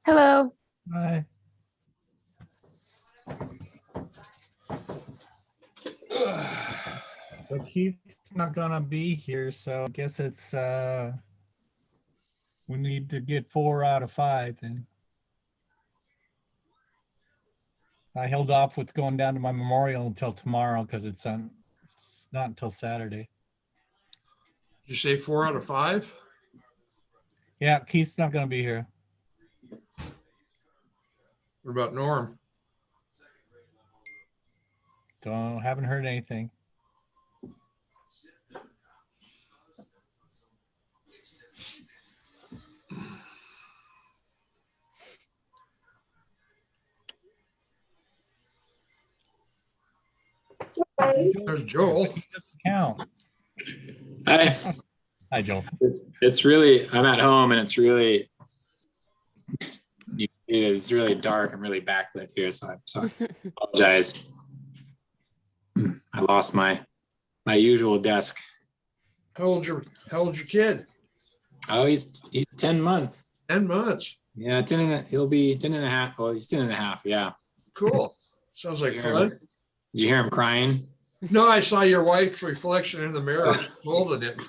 Hello. Hi. But Keith's not gonna be here, so I guess it's we need to get 4 out of 5 then. I held off with going down to my memorial until tomorrow because it's not until Saturday. Did you say 4 out of 5? Yeah, Keith's not gonna be here. What about Norm? Haven't heard anything. There's Joel. Count. Hi. Hi, Joel. It's really, I'm at home and it's really dark. I'm really backlit here, so I'm sorry. I apologize. I lost my usual desk. How old's your kid? Oh, he's 10 months. 10 months. Yeah, he'll be 10 and a half. Well, he's 10 and a half. Yeah. Cool. Sounds like Did fun. you hear him crying? No, I saw your wife's reflection in the mirror holding it.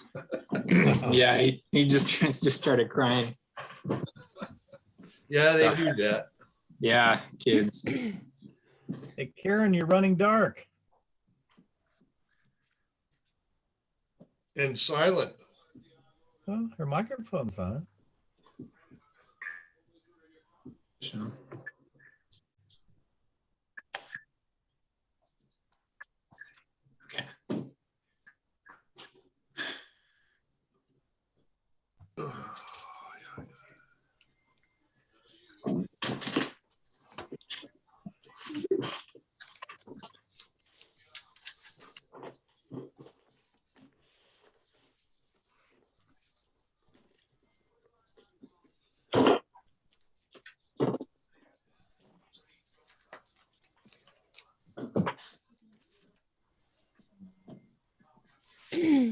Yeah, he just started crying. Yeah, they do that. Yeah, kids. Hey, Karen, you're running dark. And silent. Well, her microphone's on. Sure. Okay.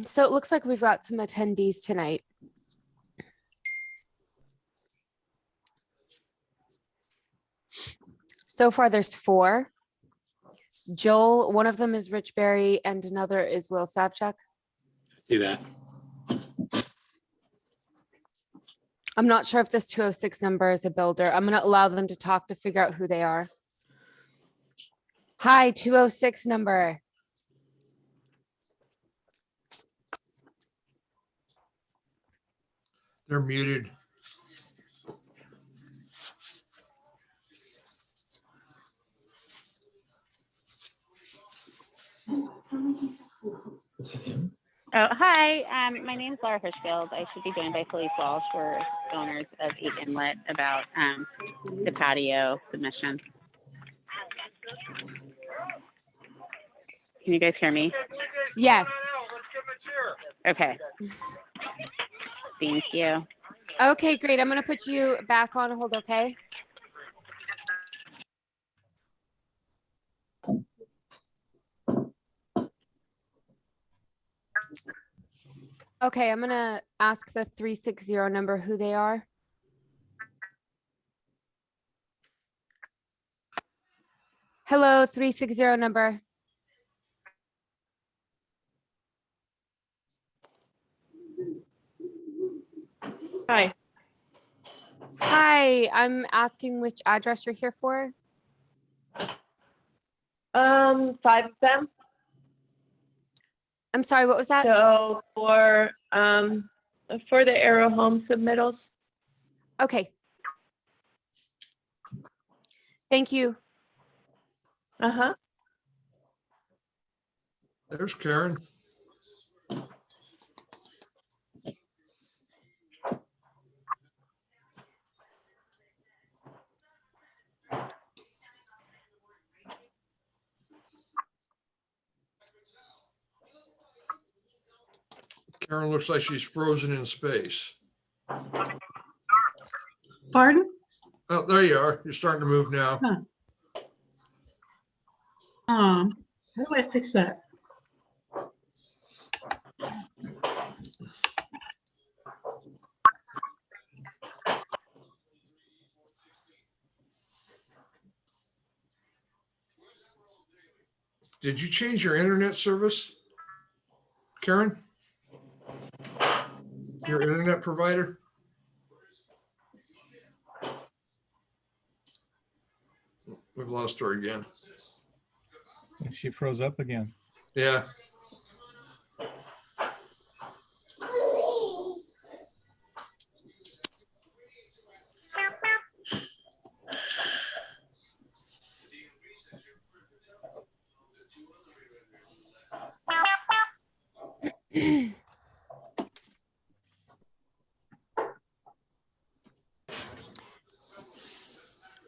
So it looks like we've got some attendees tonight. So far, there's 4. Joel, one of them is Rich Berry, and another is Will Savchuk. See that? I'm not sure if this 206 number is a builder. I'm going to allow them to talk to figure out who they are. Hi, 206 number. They're muted. Is that him? Oh, hi. My name is Laura Hirschfield. I should be joined by Felice Walsh. We're owners of 8 Inlet about the patio submission. Can you guys hear me? Yes. Okay. Thank you. Okay, great. I'm going to put you back on hold, okay? Okay, I'm going to ask the 360 number who they are. Hello, 360 number. Hi. Hi, I'm asking which address you're here for. 5 of them. I'm sorry, what was that? So for the Arrow Home submittals. Okay. Thank you. Uh-huh. There's Karen. Karen looks like she's frozen in space. Pardon? Oh, there you are. You're starting to move now. How do I fix that? Did you change your internet service, Karen? Your internet provider? We've lost her again. She froze up again. Yeah.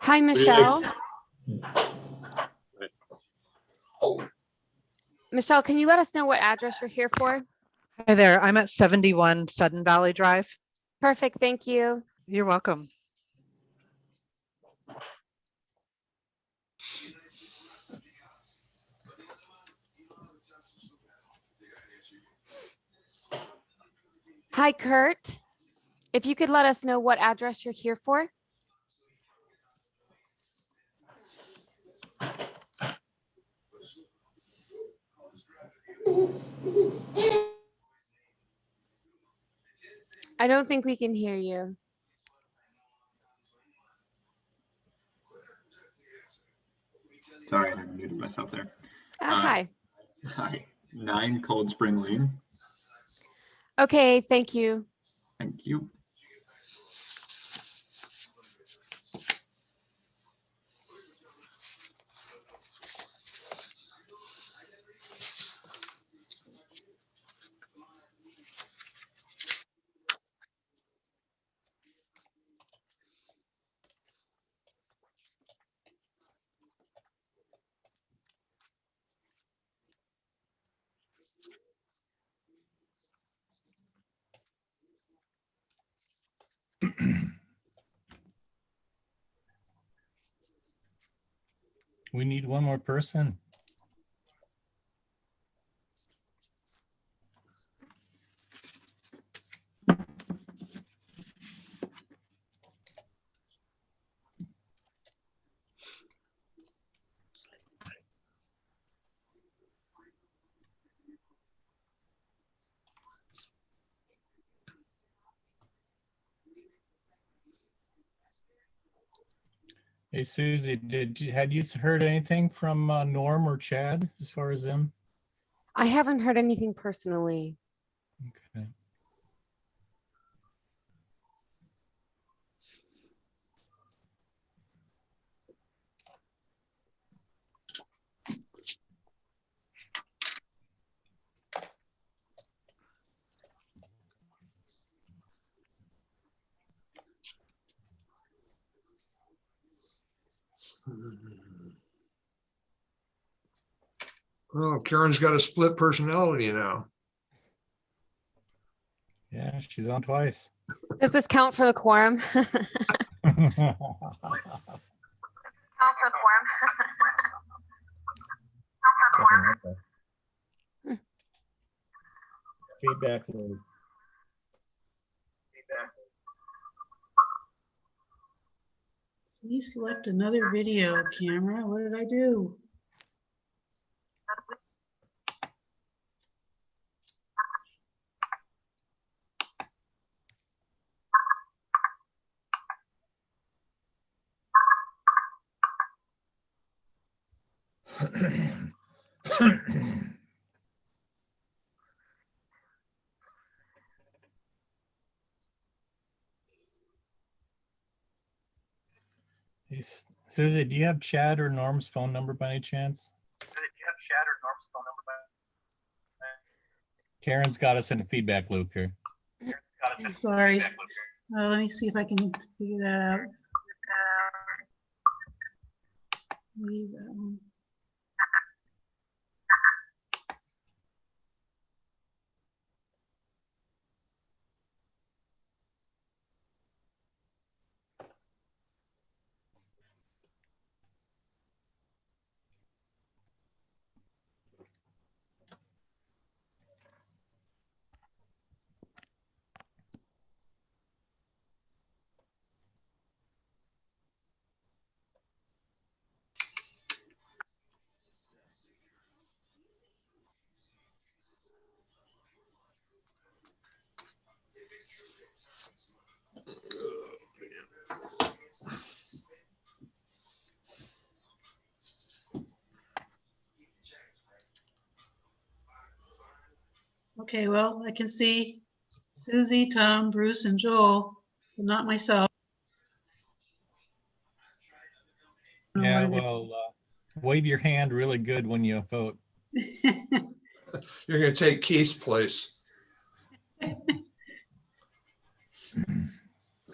Hi, Michelle. Michelle, can you let us know what address you're here for? Hi there, I'm at 71 Sudden Valley Drive. Perfect, thank you. You're welcome. Hi, Kurt. If you could let us know what address you're here for? I don't think we can hear you. Sorry, I muted myself there. Hi. Hi, 9 Cold Spring Lane. Okay, thank you. Thank you. We need one more person. Hey, Susie, had you heard anything from Norm or Chad as far as them? I haven't heard anything personally. Okay. Oh, Karen's got a split personality now. Yeah, she's on twice. Does this count for the quorum? Feedback loop. Please select another video camera. What did I do? Susie, do you have Chad or Norm's phone number by any chance? Karen's got us in a feedback loop here. Sorry. Let me see if I can figure that out. Leave that one. Okay, well, I can see Susie, Tom, Bruce, and Joel, but not myself. I don't know Yeah, what well, wave your hand really good when you vote. it is. You're gonna take Keith's place.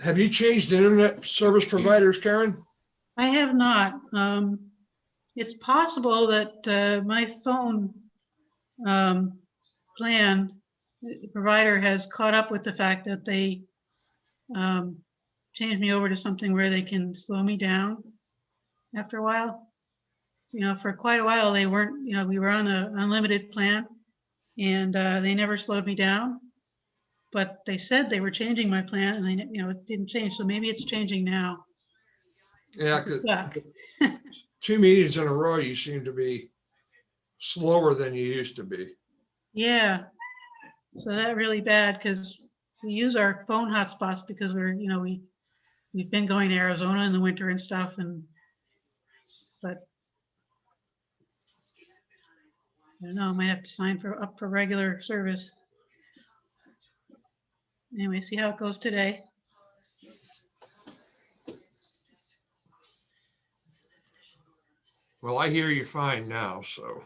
Have you changed internet service providers, Karen? I have not. It's possible that my phone plan provider has caught up with the fact that they changed me over to something where they can slow me down after a while. You know, for quite a while they weren't. You know, we were on an unlimited plan, and they never slowed me down. But they said they were changing my plan, and they, you know, it didn't change. So maybe it's changing now. Yeah, It's 'cause stuck. 2 meetings in a row, you seem to be slower than you used to be. Yeah. So that really bad because we use our phone hotspots because we're, you know, we've been going to Arizona in the winter and stuff, and but I don't know, I might have to sign up for regular service. Anyway, see how it goes today. Well, I hear you fine now, so.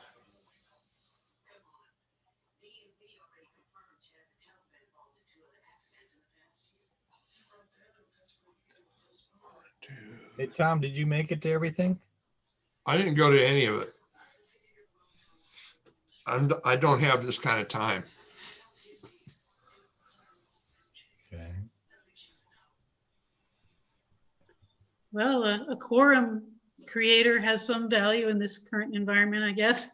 Hey, Tom, did you make it to everything? I didn't go to any of it. I don't have this kind of time. Okay. Well, a quorum creator has some value in this current environment, I guess.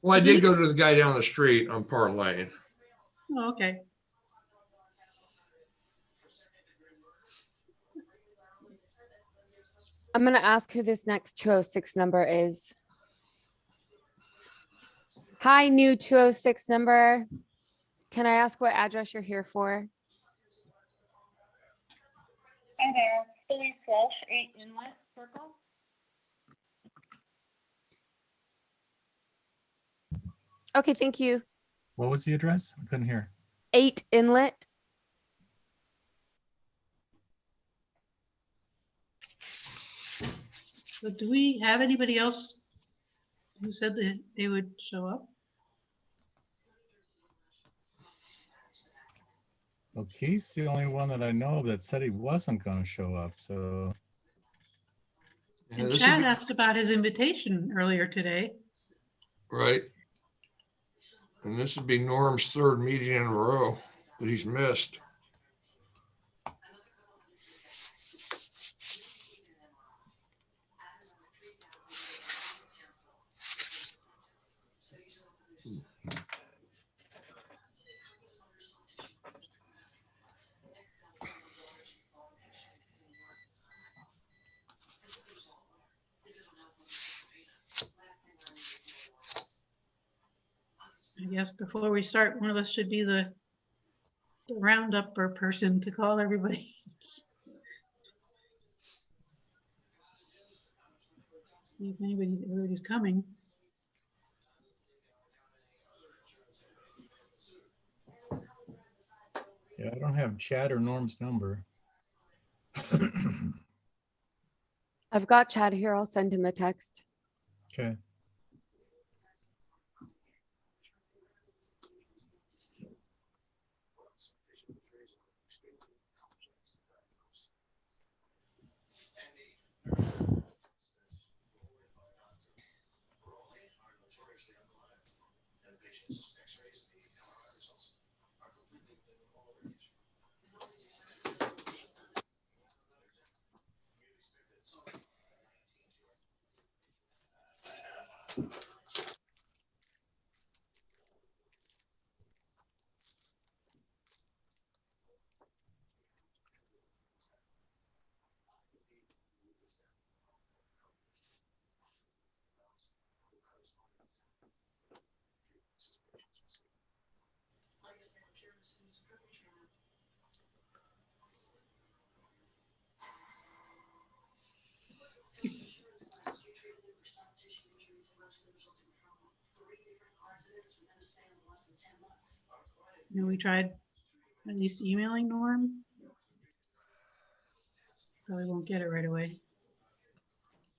Well, I did go to the guy down the street on Park Lane. Oh, okay. I'm going to ask who this next 206 number is. Hi, new 206 number. Can I ask what address you're here for? Hi there, Felice Walsh, 8 Inlet Circle. Okay, thank you. What was the address? I couldn't hear. 8 Inlet. So do we have anybody else who said that they would show up? Well, Keith's the only one that I know of that said he wasn't going to show up. So, Yeah, And this would Chad be- asked about his invitation earlier today. Right. And this would be Norm's 3rd meeting in a row that he's missed. I guess before we start, one of us should be the roundup or person to call everybody. See if everybody's coming. Yeah, I don't have Chad or Norm's number. I've got Chad here. I'll send him a text. Okay. You know, we tried at least emailing Norm. Probably won't get it right away.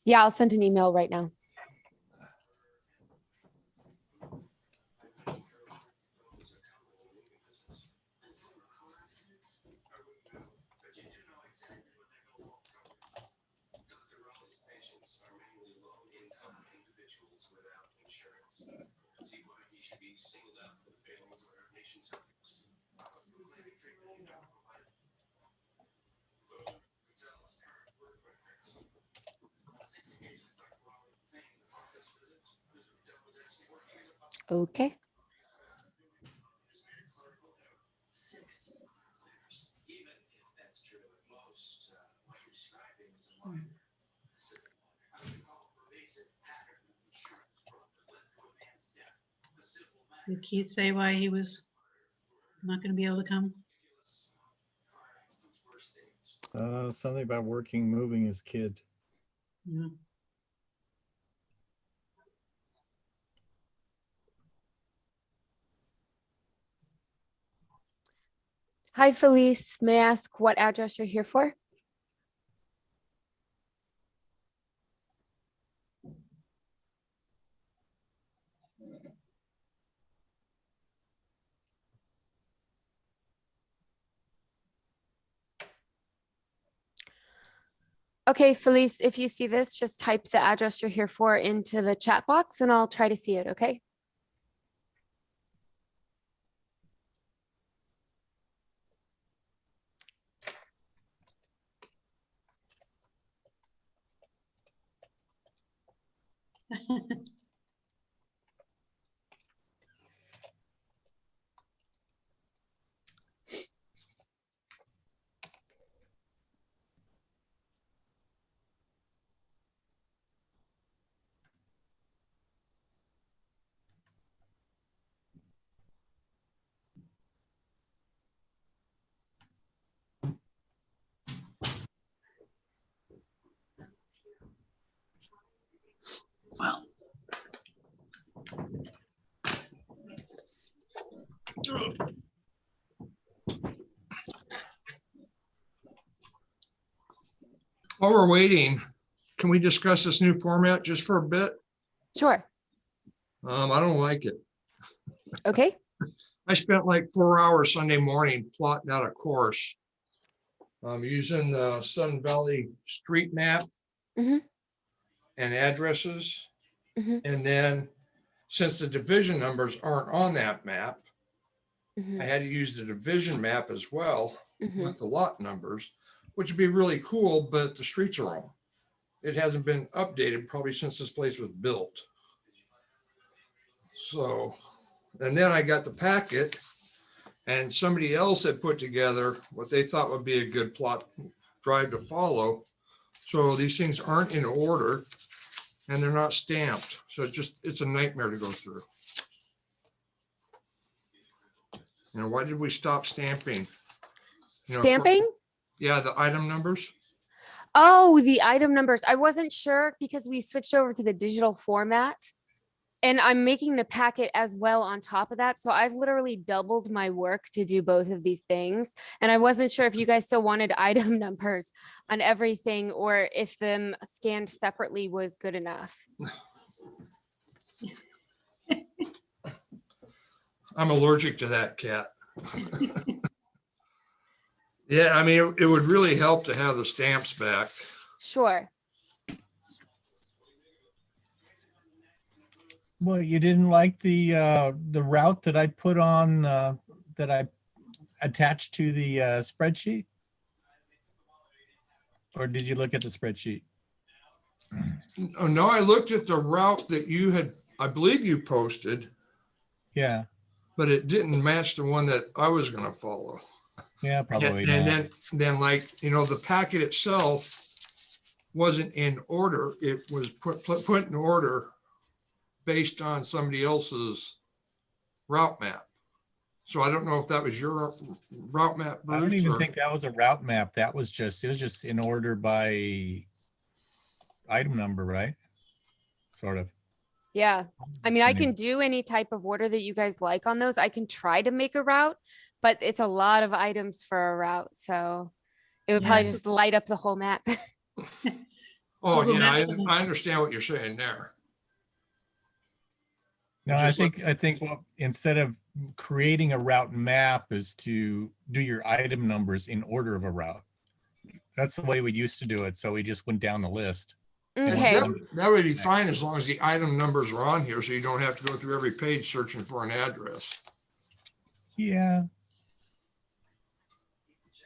Yeah, I'll send an email right now. Okay. Did Keith say why he was not going to be able to come? Something about moving his kid. Yeah. Hi, Felice. May I ask what address you're here for? Okay, Felice, if you see this, just type the address you're here for into the chat box and I'll try to see it, okay? Well, While we're waiting, can we discuss this new format just for a bit? Sure. I don't like it. Okay. I spent like 4 hours Sunday morning plotting out a course. Using the Sun Valley street map Mhm. and addresses. Mhm. And then since the division numbers aren't on that map, Mhm. I had to use the division map as well Mhm. with the lot numbers, which would be really cool, but the streets are wrong. It hasn't been updated probably since this place was built. So, and then I got the packet and somebody else had put together what they thought would be a good plot drive to follow. So these things aren't in order and they're not stamped. So it's a nightmare to go through. Now, why did we stop stamping? You know, Stamping? yeah, the item numbers. Oh, the item numbers. I wasn't sure because we switched over to the digital format. And I'm making the packet as well on top of that. So I've literally doubled my work to do both of these things. And I wasn't sure if you guys still wanted item numbers on everything or if them scanned separately was good enough. I'm allergic to that, cat. Yeah, I mean, it would really help to have the stamps back. Sure. Well, you didn't like the route that I put on, that I attached to the spreadsheet? Or did you look at the spreadsheet? Oh, no, I looked at the route that you had, I believe you posted, Yeah, but it didn't match the one that I was gonna follow. yeah, probably And not. then like, you know, the packet itself wasn't in order. It was put in order based on somebody else's route map. So I don't know if that was your route map, I don't Bruce, even or- think that was a route map. That was just, it was just in order by item number, right? Sort of. Yeah. I mean, I Anyway. can do any type of order that you guys like on those. I can try to make a route, but it's a lot of items for a route. So it would probably Yeah. just light up the whole map. Oh, Google yeah, Maps and- I understand what you're saying there. No, Just I think well, instead of creating a route map is to do your item numbers in order of a route. That's the way we used to do it. So we just went down the list. Okay. That would be fine as long as the item numbers are on here, so you don't have to go through every page searching for an address. Yeah,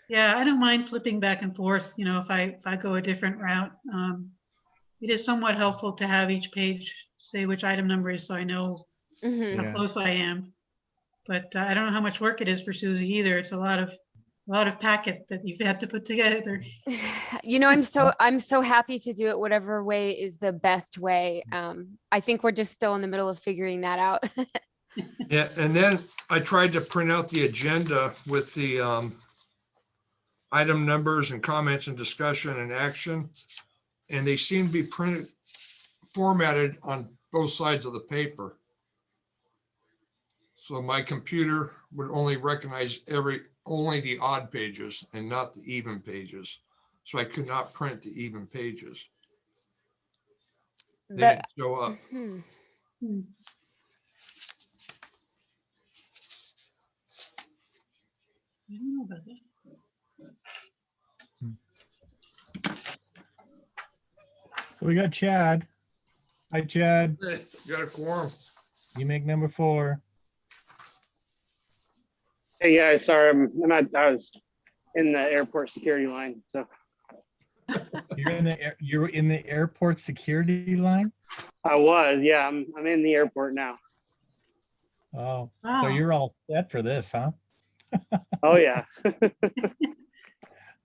Yeah, I don't mind flipping back and forth, you know, if I go a different route. It is somewhat helpful to have each page say which item number is so I know Mhm. how Yeah. close I am. But I don't know how much work it is for Susie either. It's a lot of packet that you've had to put together. You know, I'm so happy to do it whatever way is the best way. I think we're just still in the middle of figuring that out. Yeah, and then I tried to print out the agenda with the item numbers and comments and discussion and action. And they seem to be formatted on both sides of the paper. So my computer would only recognize only the odd pages and not the even pages. So I could not print the even pages. They The, didn't show up. hmm. Hmm. I don't know about that. so we got Chad. Hi, Chad. Hey, got a quorum. You make number 4. Hey guys, sorry, I was in the airport security line. So You're in the airport security line? I was, yeah, I'm in the airport now. Oh, so Wow. you're all set for this, huh? Oh yeah.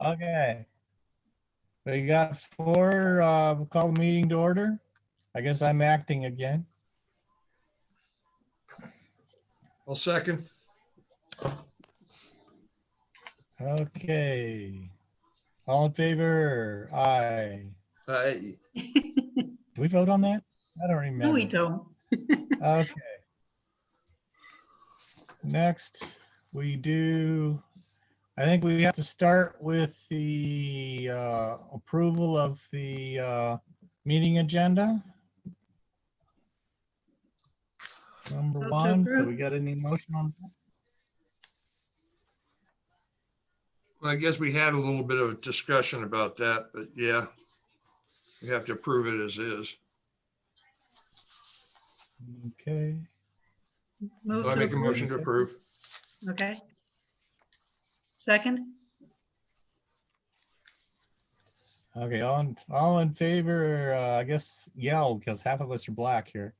Okay. We got 4, we'll call the meeting to order. I guess I'm acting again. I'll second. Okay. All in favor? Aye. Aye. Do we vote on that? I don't remember. No, we don't. Okay. Next, we do, I think we have to start with the approval of the meeting agenda. Number Vote to 1, so approve. we got any motion on that? Well, I guess we had a little bit of a discussion about that, but yeah, we have to approve it as is. Okay. Move So I to make a motion to approve. Okay. Second? Okay, all in favor, I guess yell because half of us are black here.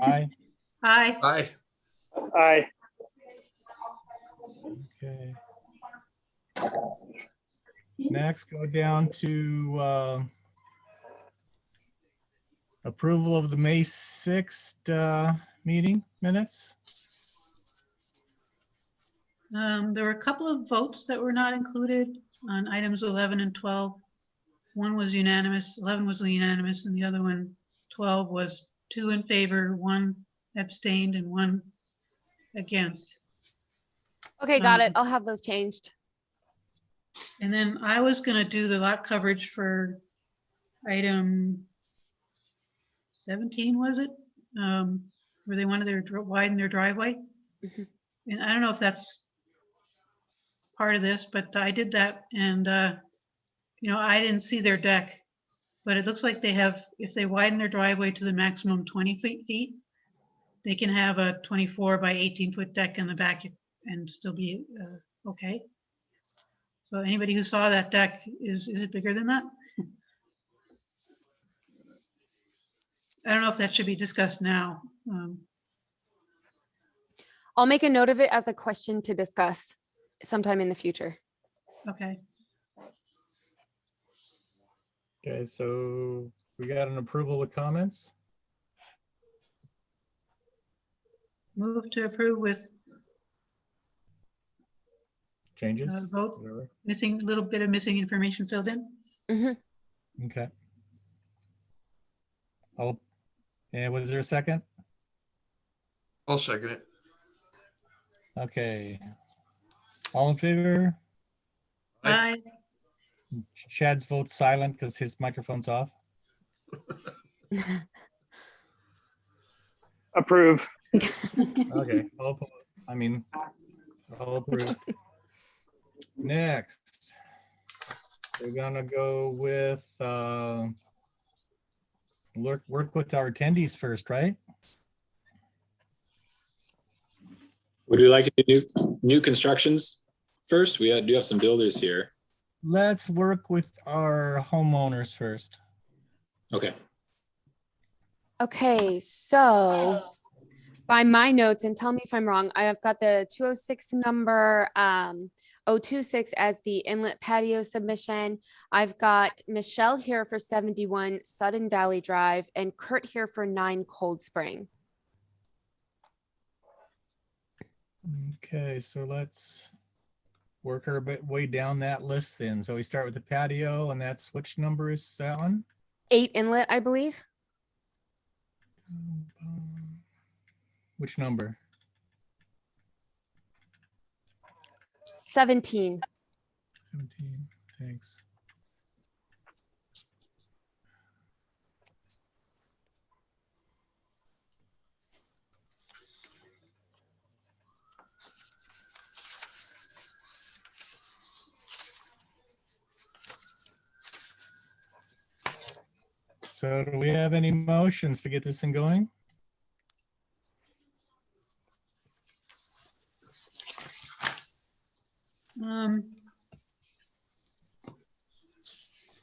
Aye. Aye. Aye. Aye. Okay. Next, go down to approval of the May 6th meeting minutes. There were a couple of votes that were not included on items 11 and 12. one was unanimous, 11 was unanimous, and the other one, 12, was 2 in favor, 1 abstained, and 1 against. Okay, got it. Um, I'll have those changed. And then I was gonna do the lot coverage for item 17, was it? Where they wanted to widen their driveway. Mhm. And I don't know if that's part of this, but I did that and, you know, I didn't see their deck, but it looks like they have, if they widen their driveway to the maximum 20 feet, they can have a 24 by 18-foot deck in the back and still be okay. So anybody who saw that deck, is it bigger than that? I don't know if that should be discussed now. I'll make a note of it as a question to discuss sometime in the future. Okay, Okay, so we got an approval with comments. move to approve with Changes? vote. Whatever. Missing, a little bit of missing information filled in. Mhm. Okay. And was there a second? I'll second it. Okay. All in favor? Aye. Chad's vote silent because his microphone's off. Approve. Okay. I'll approve. Next, we're gonna go with work with our attendees first, right? Would you like to do new constructions first? We do have some builders here. Let's work with our homeowners first. Okay. Okay, so by my notes, and tell me if I'm wrong, I have got the 206 number 026 as the inlet patio submission. I've got Michelle here for 71 Sudden Valley Drive and Kurt here for 9 Cold Spring. Okay, so let's work our way down that list then. So we start with the patio, and that's, which number is that one? 8 Inlet, I believe. Which number? 17. 17, thanks. So do we have any motions to get this thing going?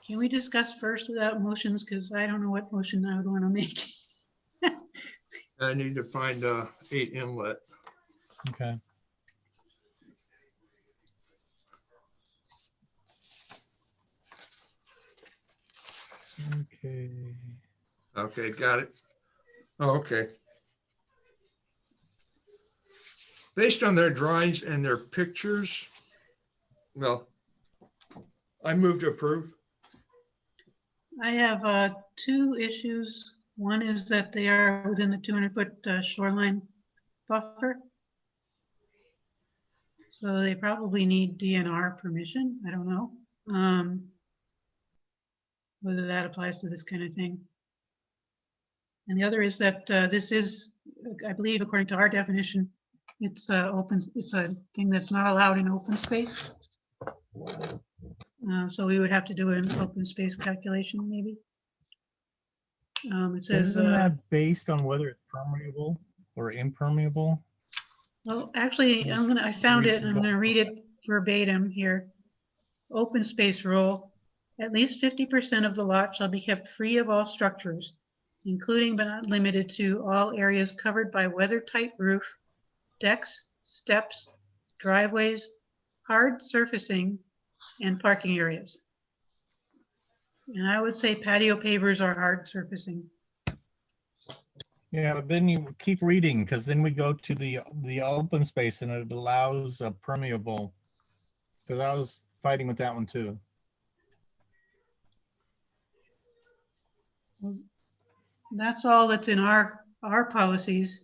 Can we discuss first without motions? Because I don't know what motion I would want to make. I need to find 8 Inlet. Okay. Okay. Okay, got it. Oh, okay. Based on their drawings and their pictures, well, I move to approve. I have 2 issues. One is that they are within the 200-foot shoreline buffer. So they probably need DNR permission. I don't know whether that applies to this kind of thing. And the other is that this is, I believe, according to our definition, it's open. It's a thing that's not allowed in open space. So we would have to do an open space calculation, maybe. It says. Isn't that based on whether it's permeable or impermeable? Well, actually, I found it and I'm gonna read it verbatim here. Open space rule, at least 50% of the lot shall be kept free of all structures, including but not limited to all areas covered by weather-tight roof, decks, steps, driveways, hard surfacing, and parking areas. And I would say patio pavers are hard surfacing. Yeah, but then you keep reading, because then we go to the open space and it allows a permeable. Because I was fighting with that one too. That's all that's in our policies.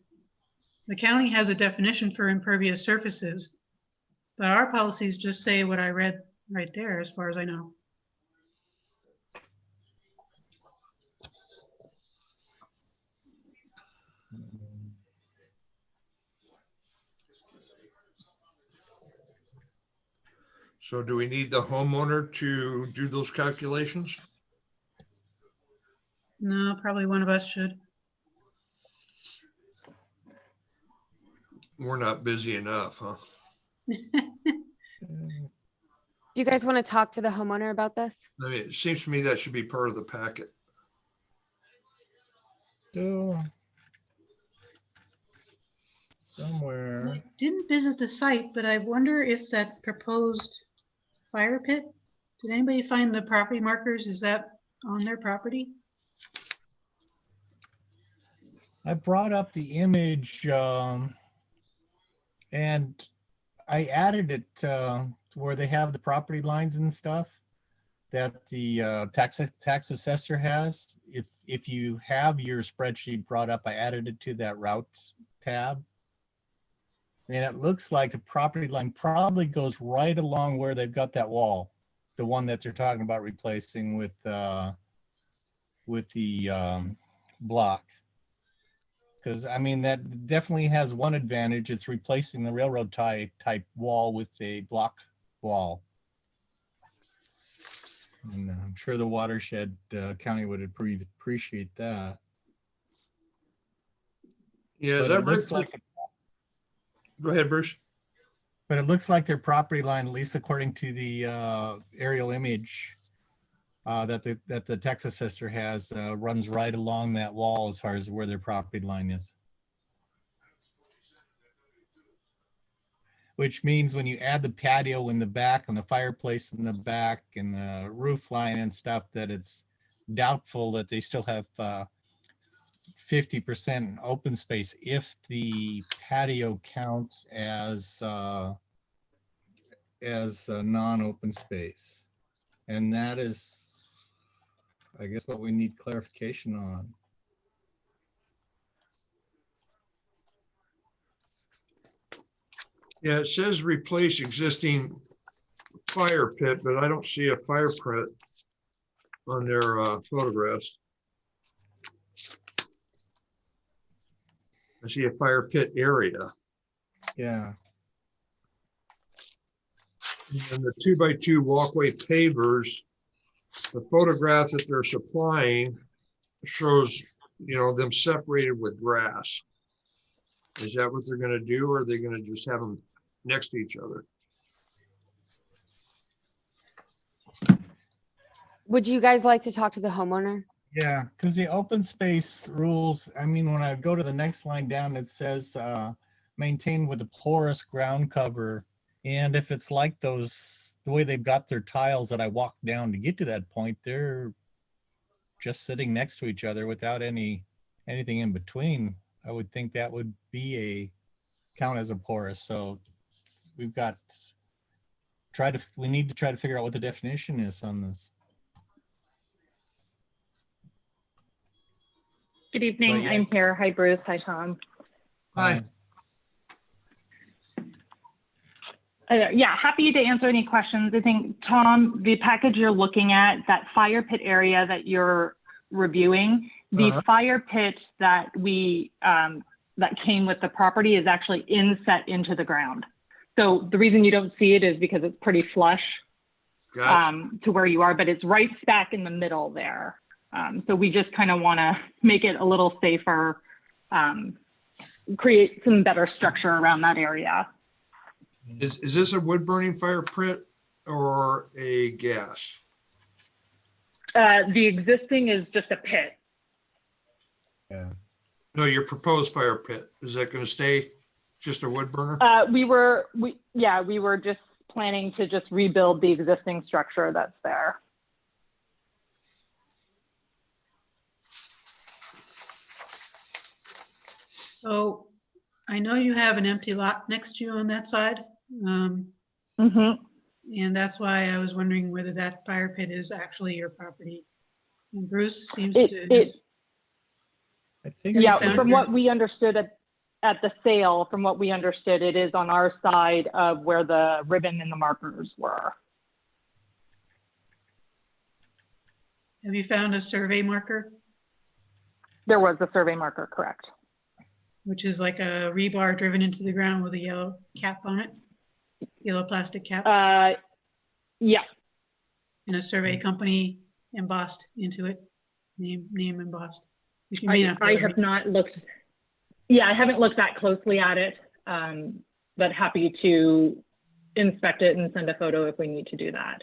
The county has a definition for impervious surfaces, but our policies just say what I read right there, as far as I know. So do we need the homeowner to do those calculations? No, probably one of us should. We're not busy enough, huh? Do you guys want to talk to the homeowner about this? I mean, it seems to me that should be part of the packet. Still somewhere. I didn't visit the site, but I wonder if that proposed fire pit, did anybody find the property markers? Is that on their property? I brought up the image and I added it to where they have the property lines and stuff that the tax assessor has. If you have your spreadsheet brought up, I added it to that route tab. And it looks like the property line probably goes right along where they've got that wall, the one that they're talking about replacing with the block. Because I mean, that definitely has one advantage. It's replacing the railroad tie type wall with a block wall. And I'm sure the watershed county would appreciate that. Yeah, is But that it looks right? like, Go ahead, Bruce. but it looks like their property line, at least according to the aerial image that the tax assessor has, runs right along that wall as far as where their property line is. Which means when you add the patio in the back and the fireplace in the back and the roof line and stuff, that it's doubtful that they still have 50% open space if the patio counts as a non-open space. And that is, I guess, what we need clarification on. Yeah, it says replace existing fire pit, but I don't see a fire pit on their photographs. I see a fire pit area. Yeah. And the 2x2 walkway pavers, the photograph that they're supplying shows, them separated with grass. Is that what they're going to do, or are they going to just have them next to each other? Would you guys like to talk to the homeowner? Yeah, because the open space rules, I mean, when I go to the next line down, it says maintain with a porous ground cover. And if it's like the way they've got their tiles that I walked down to get to that point, they're just sitting next to each other without anything in between. I would think that would be count as a porous. So we've got we need to try to figure out what the definition is on this. Good evening. yeah. I'm here. Hi, Bruce. Hi, Tom. Hi. Yeah, happy to answer any questions. I think, Tom, the package you're looking at, that fire pit area that you're reviewing, the fire pit that that came with the property is actually inset into the ground. So the reason you don't see it is because it's pretty flush to where you are, but it's right back in the middle there. So we just kind of want to make it a little safer, create some better structure around that area. Is this a wood burning fire pit or a gas? The existing is just a pit. Yeah. No, your proposed fire pit, is that going to stay just a wood burner? We were just planning to just rebuild the existing structure that's there. So I know you have an empty lot next to you on that side. Mm-hmm. And that's why I was wondering whether that fire pit is actually your property. And Bruce seems It, to. it, I think. yeah, I from heard- what we understood at the sale, from what we understood, it is on our side of where the ribbon and the markers were. Have you found a survey marker, There was a survey marker, correct? which is like a rebar driven into the ground with a yellow cap on it? Yellow plastic cap, Yeah, and a survey company embossed into it, name embossed. You may not be I able to have not looked. Yeah, I haven't looked that closely at it, but happy to inspect it and send a photo if we need to do that.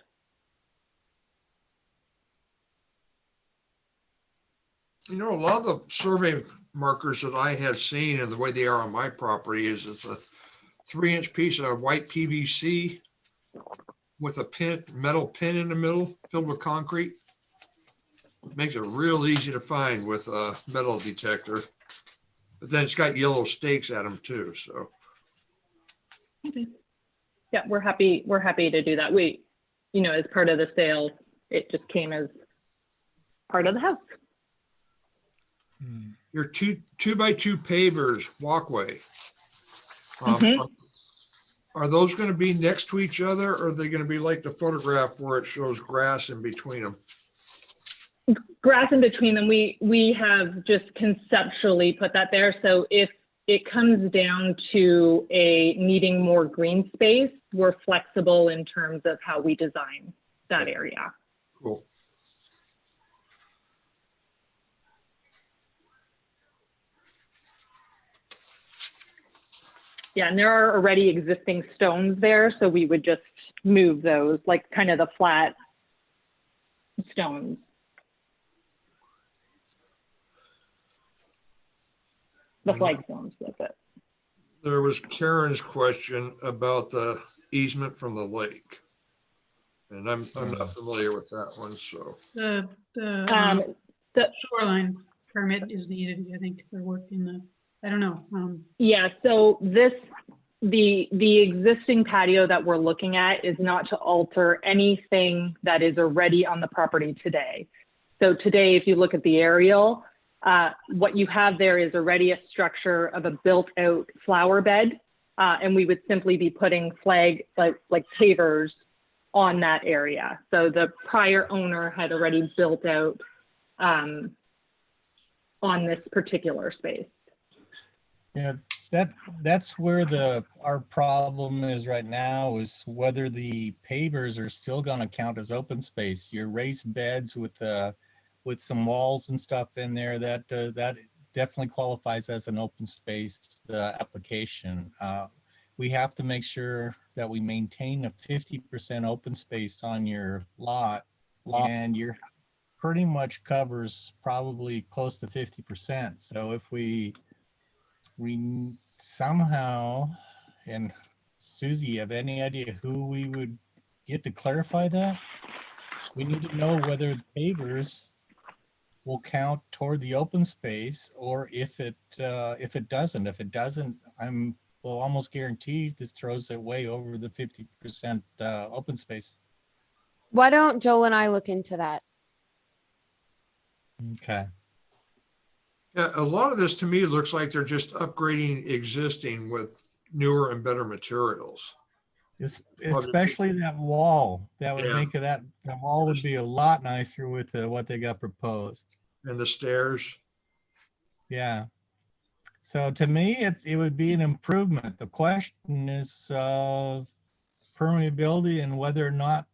You know, a lot of the survey markers that I have seen and the way they are on my property is it's a 3-inch piece of white PVC with a metal pin in the middle filled with concrete. Makes it real easy to find with a metal detector. But then it's got yellow stakes at them too, so. Okay. Yeah, we're happy to do that. We, as part of the sale, it just came as part of the house. Your two by two pavers walkway. Mhm. Are those going to be next to each other, or are they going to be like the photograph where it shows grass in between them? Grass in between them, we have just conceptually put that there. So if it comes down to needing more green space, we're flexible in terms of how we design that area. Cool. Yeah, and there are already existing stones there, so we would just move those, like kind of the flat stones. The flagstones with it. There was Karen's question about the easement from the lake. And I'm not familiar with that one, so. The shoreline permit is needed, I think, for work in the, I don't know. Yeah, so the existing patio that we're looking at is not to alter anything that is already on the property today. So today, if you look at the aerial, what you have there is already a structure of a built-out flower bed, and we would simply be putting like pavers on that area. So the prior owner had already built out on this particular space. Yeah, that's where our problem is right now, is whether the pavers are still going to count as open space. Your raised beds with some walls and stuff in there, that definitely qualifies as an open space application. We have to make sure that we maintain a 50% open space on your lot, and you're pretty much covers probably close to 50%. So if we somehow, and Susie, you have any idea who we would get to clarify that? We need to know whether the pavers will count toward the open space, or if it doesn't. If it doesn't, will almost guarantee this throws it way over the 50% open space. Why don't Joel and I look into that? Okay. Yeah, a lot of this to me looks like they're just upgrading existing with newer and better materials. Especially that wall. That would Yeah. make that wall would be a lot nicer with what they got proposed. And the stairs. Yeah. So to me, it would be an improvement. The question is permeability and whether or not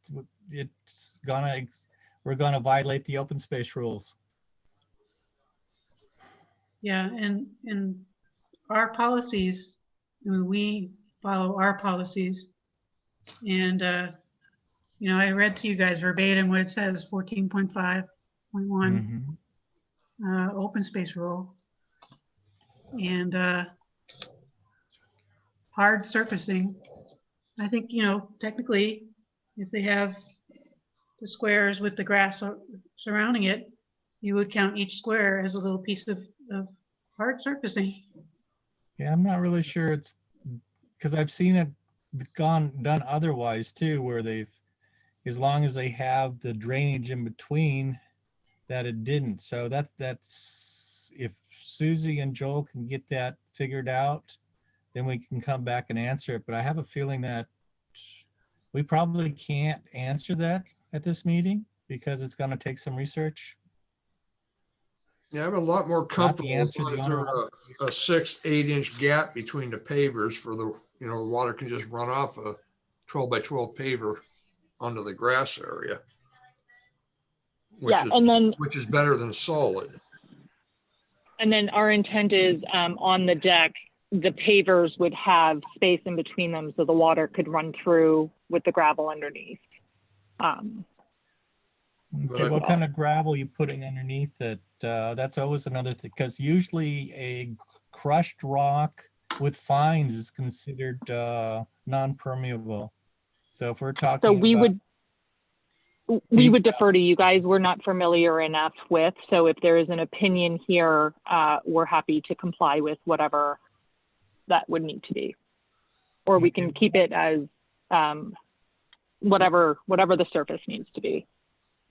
we're gonna violate the open space rules. Yeah, and our policies, I mean, we follow our policies. And, I read to you guys verbatim what it says, 14.5.1, open space rule. And hard surfacing. I think, technically, if they have the squares with the grass surrounding it, you would count each square as a little piece of hard surfacing. Yeah, I'm not really sure. It's because I've seen it done otherwise too, where as long as they have the drainage in between, that it didn't. So that's, if Susie and Joel can get that figured out, then we can come back and answer it. But I have a feeling that we probably can't answer that at this meeting because it's going to take some research. Yeah, I'm a lot more comfortable with answer the running owner through a 6-8 inch gap between the pavers for the, you know, the water can just run off a 12 by 12 paver onto the grass area. Yeah, and then Which is better than solid. our intent is on the deck, the pavers would have space in between them so the water could run through with the gravel underneath. Okay, what kind of gravel you putting underneath it? That's always another thing, because usually a crushed rock with fines is considered non-permeable. So if we're talking, So we would defer to you guys. We're not familiar enough with, so if there is an opinion here, we're happy to comply with whatever that would need to be. Or we can keep it as whatever the surface needs to be.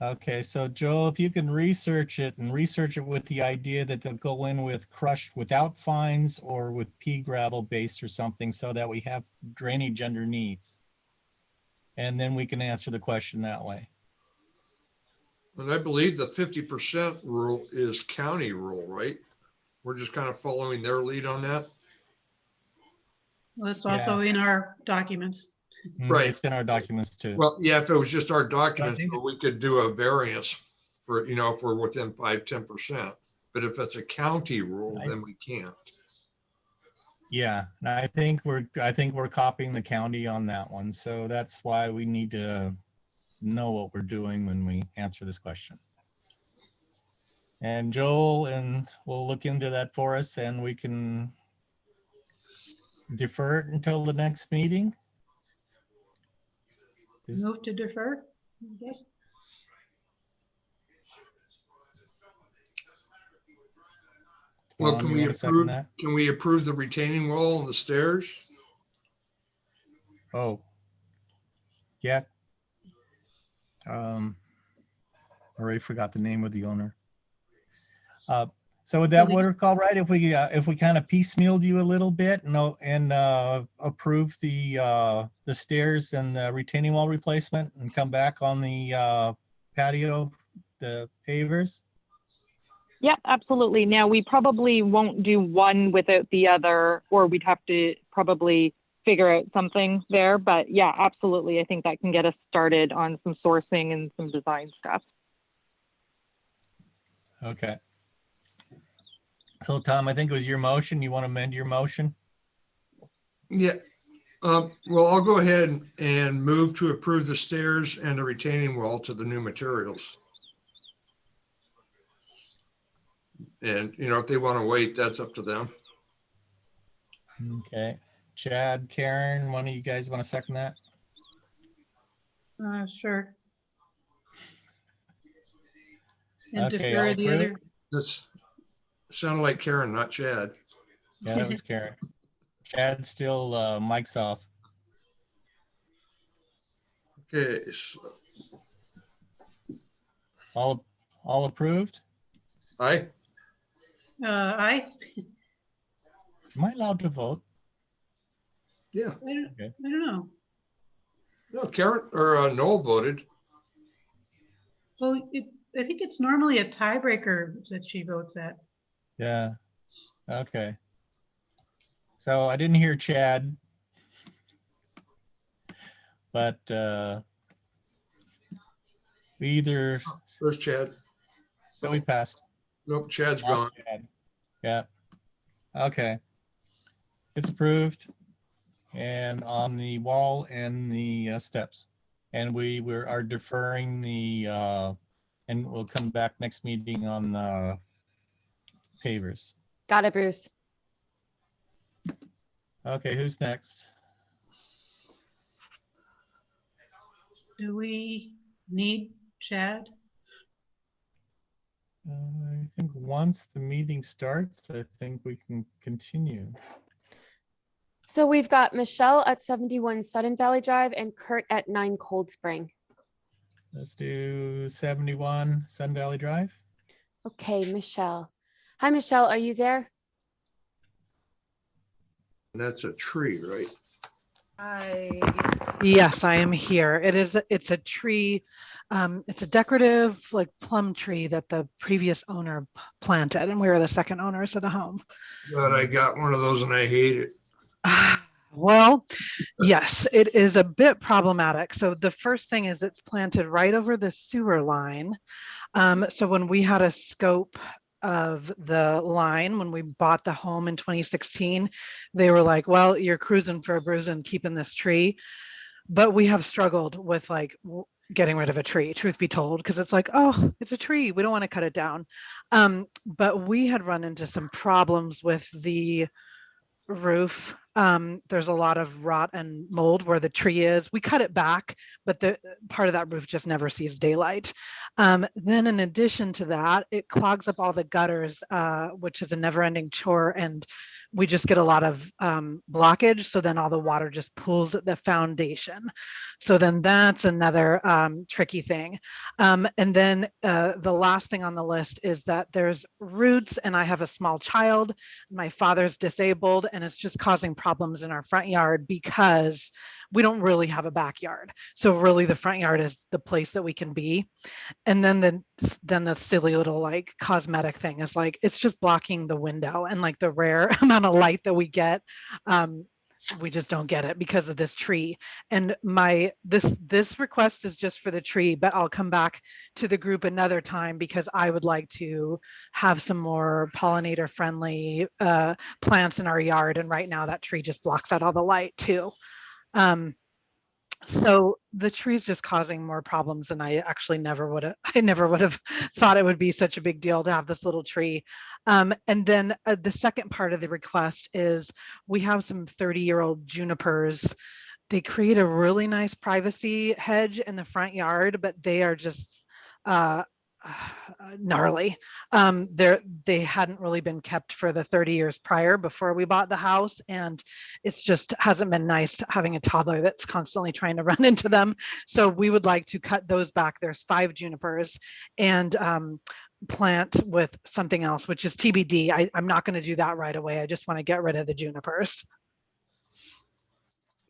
okay, so Joel, if you can research it with the idea that they'll go in with crushed without fines or with pea gravel base or something so that we have drainage underneath. And then we can answer the question that way. And I believe the 50% rule is county rule, right? We're just kind of following their lead on that. Well, it's also in our documents. Right. It's in our documents too. Well, yeah, if it was just our documents, but we could do a variance for, you know, if we're within 5-10%. But if it's a county rule, then we can't. Yeah, and I think we're copying the county on that one. So that's why we need to know what we're doing when we answer this question. And Joel and we'll look into that for us, and we can defer it until the next meeting. Move to defer, I guess. Well, Tom, can you we wanna second approve, that? can we approve the retaining wall and the stairs? Oh, yeah. I already forgot the name of the owner. So would that work all right if we kind of piecemealed you a little bit and approve the stairs and the retaining wall replacement and come back on the patio, the pavers? Yeah, absolutely. Now, we probably won't do one without the other, or we'd have to probably figure out something there. But yeah, absolutely. I think that can get us started on some sourcing and some design stuff. Okay. So Tom, I think it was your motion. You want to amend your motion? Yeah. Well, I'll go ahead and move to approve the stairs and the retaining wall to the new materials. And, you know, if they want to wait, that's up to them. Okay. Chad, Karen, one of you guys want to second that? Sure. And Okay, defer I'll the approve. other. That's sounded like Karen, not Chad. Yeah, that was Karen. Chad still mic's off. Okay. So, All approved? aye. Aye. Am I allowed to vote? Yeah. I don't know. No, Karen or Noel voted. Well, I think it's normally a tiebreaker that she votes at. Yeah. Okay. So I didn't hear Chad, but we either. There's Chad. No, we passed. Nope, Chad's gone. Chad. Yeah. Okay. It's approved, and on the wall and the steps, and we are deferring the and we'll come back next meeting on the pavers. Got it, Bruce. Okay, who's next? Do we need Chad? I think once the meeting starts, I think we can continue. So we've got Michelle at 71 Sudden Valley Drive and Kurt at 9 Cold Spring. Let's do 71 Sun Valley Drive. Okay, Michelle. Hi, Michelle, are you there? And that's a tree, right? Yes, I am here. It's a tree. It's a decorative like plum tree that the previous owner planted, and we were the second owners of the home. But I got one of those and I hate it. Well, yes, it is a bit problematic. So the first thing is it's planted right over the sewer line. So when we had a scope of the line, when we bought the home in 2016, they were like, well, you're cruising for a bruise and keeping this tree. But we have struggled with like getting rid of a tree, truth be told, because it's like, oh, it's a tree. We don't want to cut it down. But we had run into some problems with the roof. There's a lot of rot and mold where the tree is. We cut it back, but the part of that roof just never sees daylight. Then in addition to that, it clogs up all the gutters, which is a never-ending chore, and we just get a lot of blockage. So then all the water just pools at the foundation. So then that's another tricky thing. And then the last thing on the list is that there's roots, and I have a small child. My father's disabled, and it's just causing problems in our front yard because we don't really have a backyard. So really the front yard is the place that we can be. And then the silly little like cosmetic thing is like, it's just blocking the window, and like the rare amount of light that we get, we just don't get it because of this tree. And this request is just for the tree, but I'll come back to the group another time because I would like to have some more pollinator friendly plants in our yard. And right now that tree just blocks out all the light too. So the tree is just causing more problems, and I actually never would have thought it would be such a big deal to have this little tree. And then the second part of the request is we have some 30-year-old junipers. They create a really nice privacy hedge in the front yard, but they are just gnarly. They hadn't really been kept for the 30 years prior before we bought the house, and it's just hasn't been nice having a toddler that's constantly trying to run into them. So we would like to cut those back. There's 5 junipers, and plant with something else, which is TBD. I'm not going to do that right away. I just want to get rid of the junipers.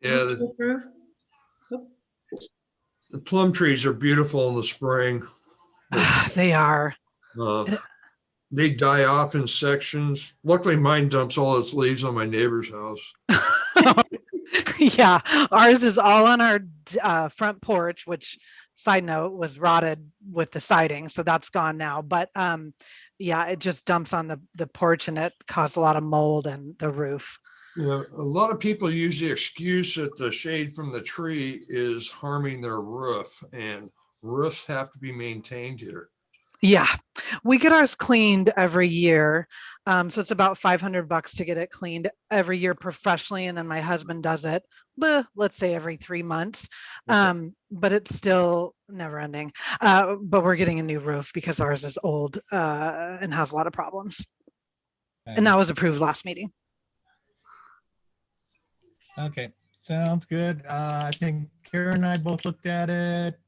Yeah, the plum trees are beautiful in the spring. They are. They die off in sections. Luckily, mine dumps all its leaves on my neighbor's house. Yeah, ours is all on our front porch, which, side note, was rotted with the siding, so that's gone now. But yeah, it just dumps on the porch, and it caused a lot of mold and the roof. Yeah, a lot of people use the excuse that the shade from the tree is harming their roof, and roofs have to be maintained here. Yeah, we get ours cleaned every year. So it's about $500 to get it cleaned every year professionally. And then my husband does it, let's say every 3 months. But it's still never ending. But we're getting a new roof because ours is old and has a lot of problems. And that was approved last meeting. Okay, sounds good. I think Karen and I both looked at it.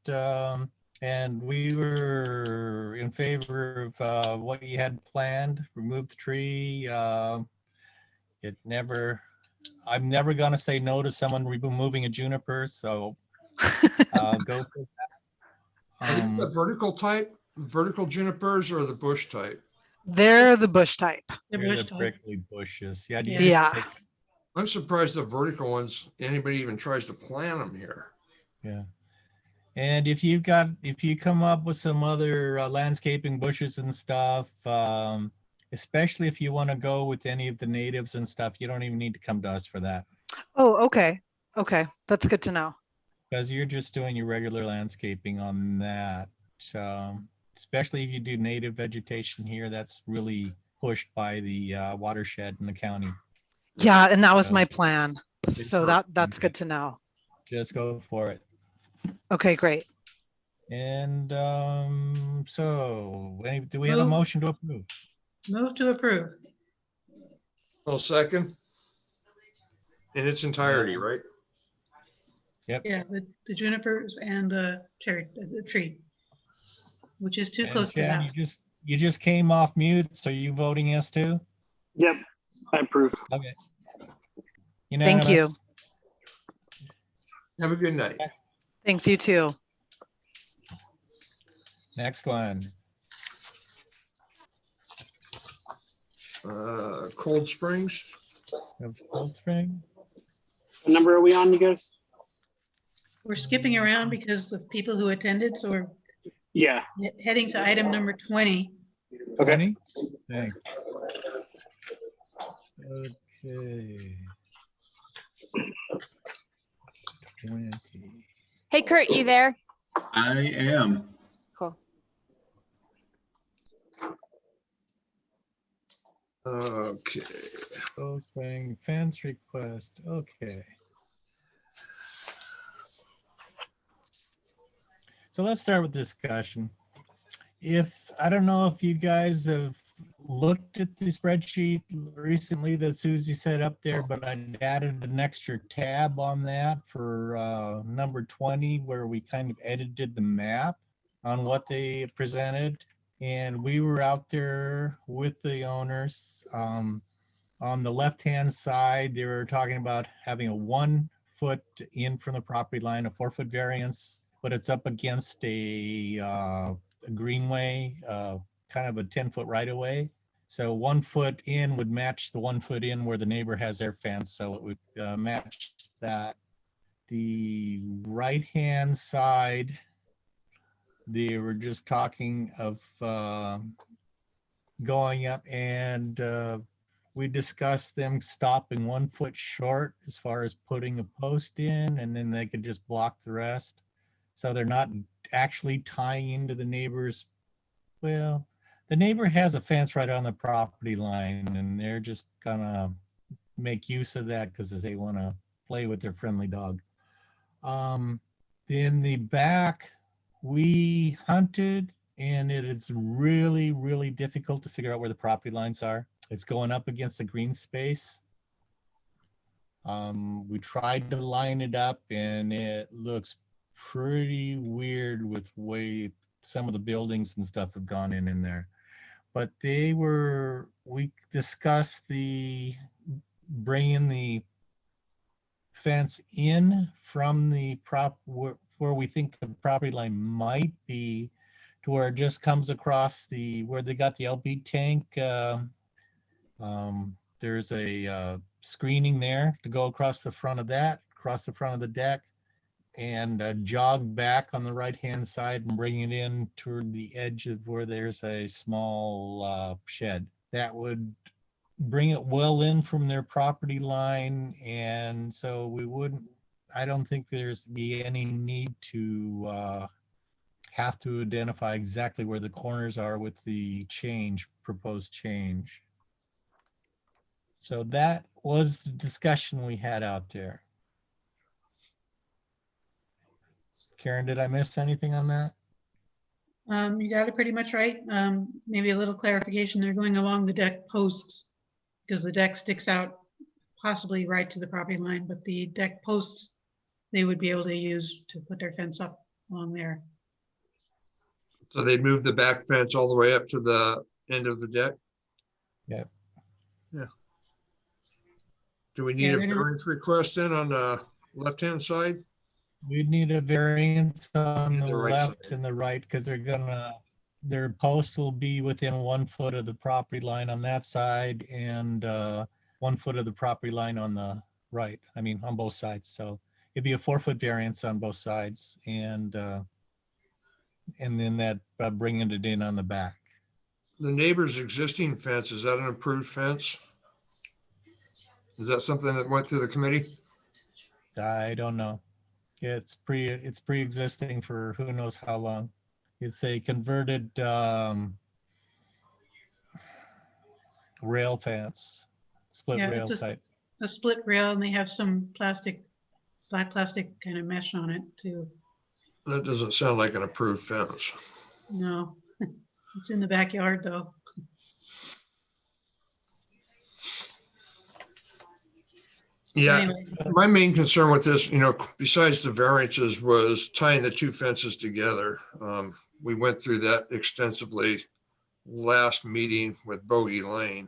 And we were in favor of what you had planned, remove the tree. I'm never gonna say no to someone removing a juniper, so go for that. The vertical type, vertical junipers, or the bush type? They're the bush type. They're the prickly bushes. Yeah. Yeah. I'm surprised the vertical ones, anybody even tries to plant them here. Yeah. And if you come up with some other landscaping bushes and stuff, especially if you want to go with any of the natives and stuff, you don't even need to come to us for that. Oh, okay. Okay. That's good to know. Because you're just doing your regular landscaping on that. Especially if you do native vegetation here, that's really pushed by the watershed in the county. Yeah, and that was my plan. So that's good to know. Just go for it. Okay, great. And so do we have a motion to approve? Move to approve. I'll second. In its entirety, right? Yep. Yeah, the junipers and the tree, which is too close to Chad, that. you just came off mute, so you voting yes too? Yep, I approve. Okay. Thank you. Unanimous. Have a good night. Thanks, you too. Next one. Cold Springs. Of Cold Spring. What number are we on, you guys? We're skipping around because of people who attended, so we're Yeah. heading to item number 20. Okay. 20? Thanks. Okay. 20. Hey, Kurt, you there? I am. Cool. Okay. Cold Spring fence request. Okay. So let's start with discussion. I don't know if you guys have looked at the spreadsheet recently that Susie set up there, but I added an extra tab on that for number 20, where we kind of edited the map on what they presented. And we were out there with the owners. On the left-hand side, they were talking about having a 1 foot in from the property line, a 4 foot variance, but it's up against a greenway, kind of a 10-foot right of way. So 1 foot in would match the 1 foot in where the neighbor has their fence. So it would match that. The right-hand side, they were just talking of going up, and we discussed them stopping 1 foot short as far as putting a post in, and then they could just block the rest. So they're not actually tying into the neighbor's, well, the neighbor has a fence right on the property line, and they're just gonna make use of that because they want to play with their friendly dog. In the back, we hunted, and it is really, really difficult to figure out where the property lines are. It's going up against the green space. We tried to line it up, and it looks pretty weird with the way some of the buildings and stuff have gone in there. But we discussed bringing the fence in from the where we think the property line might be, to where it just comes across where they got the LP tank. There's a screening there to go across the front of the deck, and jog back on the right-hand side and bring it in toward the edge of where there's a small shed. That would bring it well in from their property line, and so I don't think there's be any need to have to identify exactly where the corners are with the proposed change. So that was the discussion we had out there. Karen, did I miss anything on that? You got it pretty much right. Maybe a little clarification. They're going along the deck posts because the deck sticks out possibly right to the property line, but the deck posts they would be able to use to put their fence up along there. So they moved the back fence all the way up to the end of the deck? Yeah. Yeah. Do we need a variance request then on the left-hand side? We'd need a variance on the right left side. and the right, because their posts will be within 1 foot of the property line on that side, and 1 foot of the property line on the right. I mean, on both sides. So it'd be a 4 foot variance on both sides, and then that bringing it in on the back. The neighbor's existing fence, is that an approved fence? Is that something that went through the committee? I don't know. It's pre-existing for who knows how long. It's a converted rail fence, split rail it's type. a split rail, and they have some black plastic kind of mesh on it too. That doesn't sound like an approved fence. No, it's in the backyard though. Yeah, Anyway. my main concern with this, besides the variances, was tying the two fences together. We went through that extensively last meeting with Bogey Lane.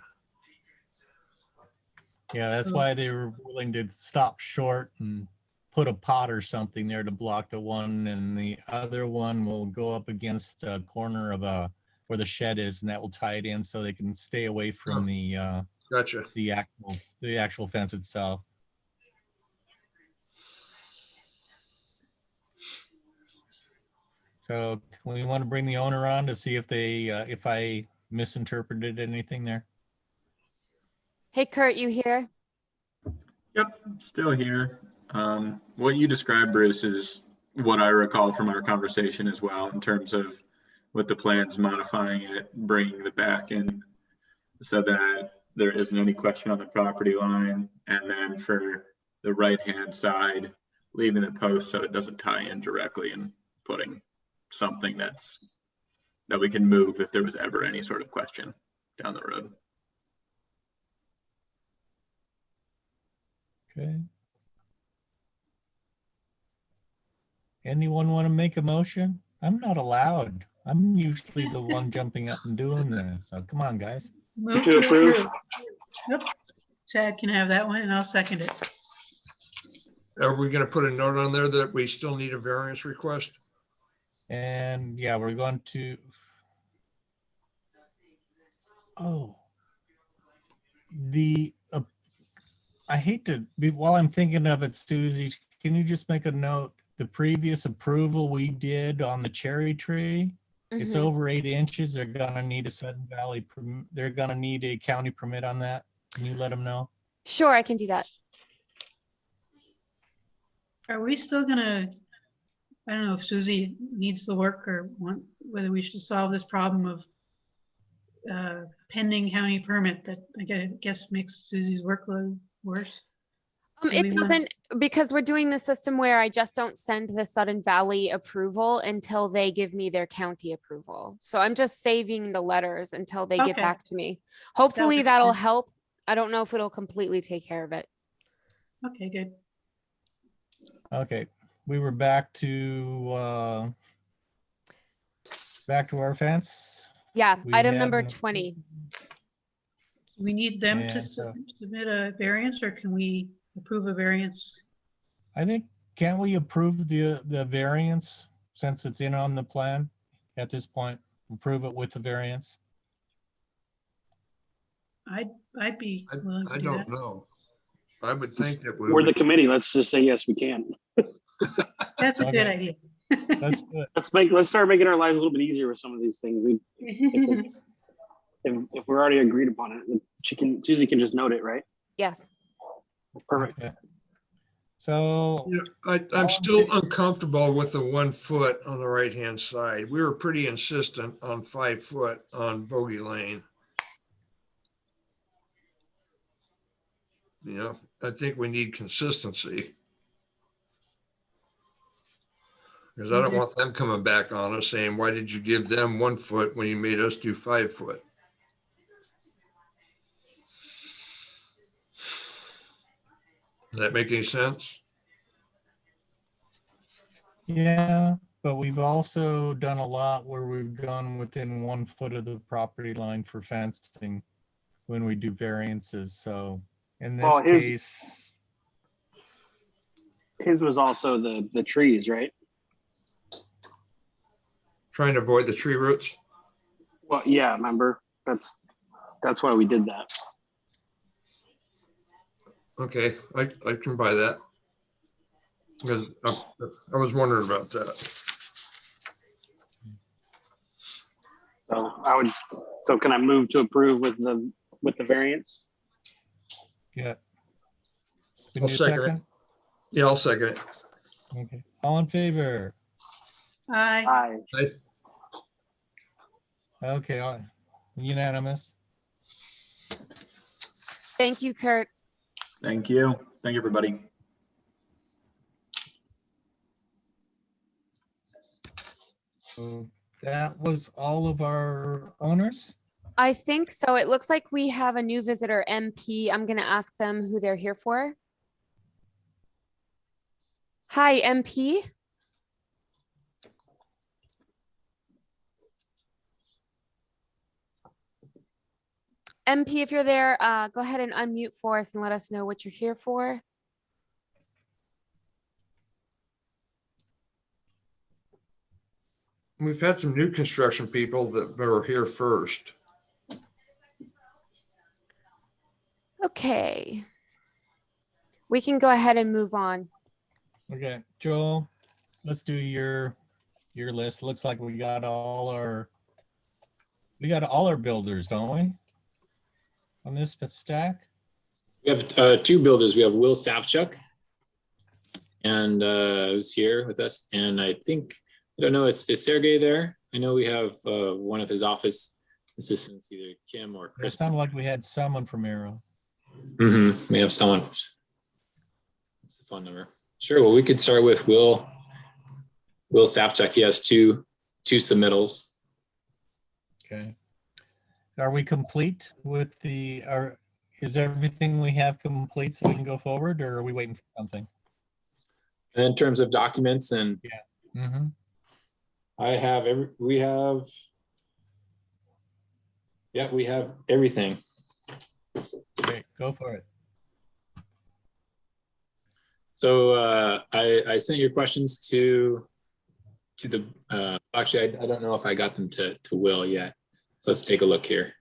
Yeah, that's why they were willing to stop short and put a pot or something there to block the one, and the other one will go up against a corner of where the shed is, and that will tie it in so they can stay away from Gotcha. the actual fence itself. So we want to bring the owner on to see if they if I misinterpreted anything there. Hey, Kurt, you here? Yep, still here. What you described, Bruce, is what I recall from our conversation as well, in terms of with the plans modifying it, bringing the back in so that there isn't any question on the property line. And then for the right-hand side, leaving the post so it doesn't tie in directly, and putting something that we can move if there was ever any sort of question down the road. Okay. Anyone want to make a motion? I'm not allowed. I'm usually the one jumping up and doing this. So come on, guys. Move To to approve. approve. Yep. Chad can have that one and I'll second it. Are we going to put a note on there that we still need a variance request? And yeah, we're going to. Oh. I hate to be, while I'm thinking of it, Susie, can you just make a note? The previous approval we did on the cherry tree, it's Mhm. over 8 inches. They're gonna need a Sudden Valley, they're gonna need a county permit on that. Can you let them know? Sure, I can do that. Are we still gonna, I don't know if Susie needs the work or whether we should solve this problem of pending county permit that I guess makes Susie's workload worse. Do we It want- doesn't, because we're doing the system where I just don't send the Sudden Valley approval until they give me their county approval. So I'm just saving the letters until they get Okay. back to me. Hopefully makes that'll sense. help. I don't know if it'll completely take care of it. Okay, good. Okay, we were back to our fence. Yeah, We item had number an- 20. Do we need them to And so- submit a variance, or can we approve a variance? I think, can't we approve the variance since it's in on the plan at this point? Approve it with the variance? I'd be willing I to do don't that. know. I would think that we We're the would, committee. Let's just say yes, we can. That's a good Okay. idea. That's good. Let's start making our lives a little bit easier with some of these things. If we're already agreed upon it, Susie can just note it, right? Yes. Perfect. Okay. So, yeah, I'm still uncomfortable with the 1 foot on the right-hand side. We were pretty insistent on 5 foot on Bogey Lane. You know, I think we need consistency. Because I don't want them coming back on us saying, why did you give them 1 foot when you made us do 5 foot? Does that make any sense? yeah, but we've also done a lot where we've gone within 1 foot of the property line for fencing when we do variances. So in this Well, case, His was also the trees, right? Trying to avoid the tree roots. Well, yeah, remember? That's why we did that. Okay, I can buy that. Because I was wondering about that. So can I move to approve with the variance? yeah. Can I'll you second it. Yeah, I'll second it. Okay, all in favor? Aye. Aye. Okay, unanimous. Thank you, Kurt. Thank you. Thank you, everybody. So that was all of our owners. I think so. It looks like we have a new visitor, MP. I'm going to ask them who they're here for. Hi, MP. MP, if you're there, go ahead and unmute for us and let us know what you're here for. We've had some new construction people that were here first. Okay. We can go ahead and move on. Okay, Joel, let's do your list. Looks like we got all our builders, don't we? On this stack? We have two builders. We have Will Savchuk, and who's here with us. And I think, I don't know, is Sergey there? I know we have one of his office assistants, either Kim or It Chris. sounded like we had someone from Arrow. We have someone. What's the phone number? Sure. Well, we could start with Will Savchuk. He has two submittals. Okay. Are we complete with is everything we have complete so we can go forward, or are we waiting for something? And in terms of documents and Mm-hmm. we have everything. Okay, go for it. So I sent your questions to the, actually, I don't know if I got them to Will yet. So let's take a look here.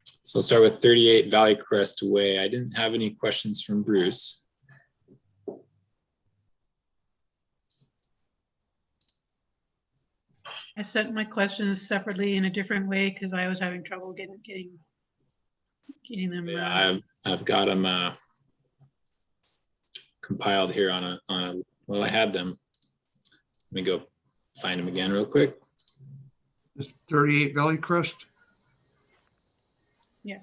So I'll start with 38 Valley Crest Way. I didn't have any questions from Bruce. I sent my questions separately in a different way because I was having trouble getting them. Yeah, I've got them compiled here on a, well, I had them. Let me go find them again real quick. It's 38 Valley Crest. Yeah.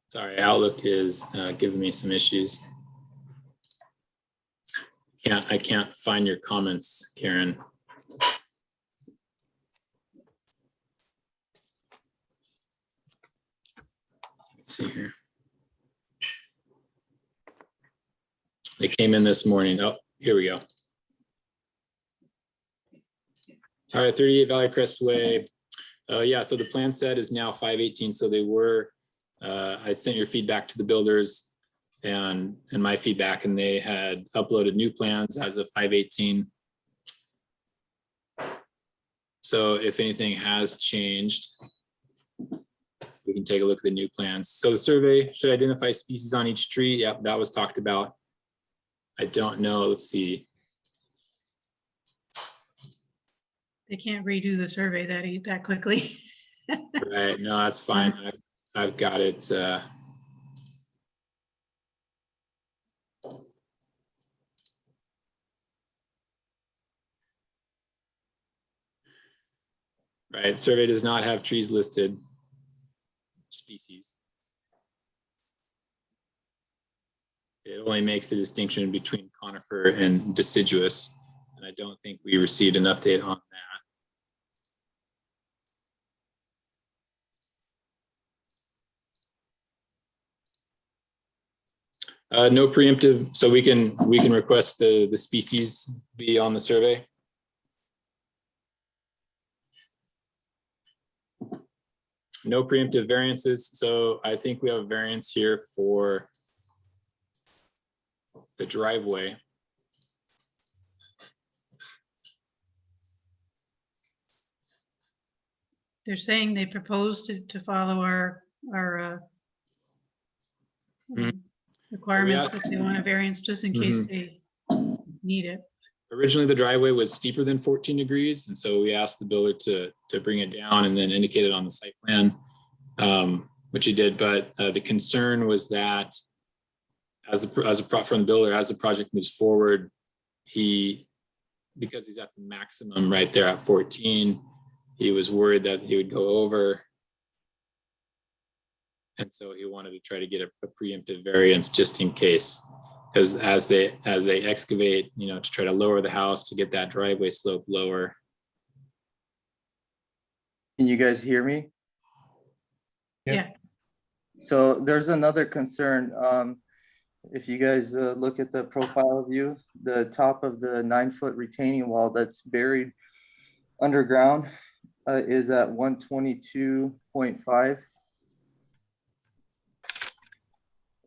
Sorry, Outlook is giving me some issues. I can't find your comments, Karen. Let's see here. They came in this morning. Oh, here we go. All right, 38 Valley Crest Way. Yeah, so the plan set is now 518. So they were, I sent your feedback to the builders and my feedback, and they had uploaded new plans as of 518. So if anything has changed, we can take a look at the new plans. So the survey should identify species on each tree. Yep, that was talked about. I don't know. Let's see. They can't redo the survey that quickly. Right. No, that's fine. I've got it. Right. Survey does not have trees listed. Species. It only makes the distinction between conifer and deciduous. And I don't think we received an update on that. No preemptive, so we can request the species be on the survey. No preemptive variances. So I think we have a variance here for the driveway. They're saying they proposed to follow our requirements, but they want a variance just in case they need it. Originally, the driveway was steeper than 14 degrees, and so we asked the builder to bring it down and then indicate it on the site plan, which he did. But the concern was that from the builder, as the project moves forward, because he's at the maximum right there at 14, he was worried that he would go over. And so he wanted to try to get a preemptive variance just in case, because as they excavate, to try to lower the house to get that driveway slope lower. Can you guys hear me? Yeah. So there's another concern. If you guys look at the profile view, the top of the 9-foot retaining wall that's buried underground is at 122.5.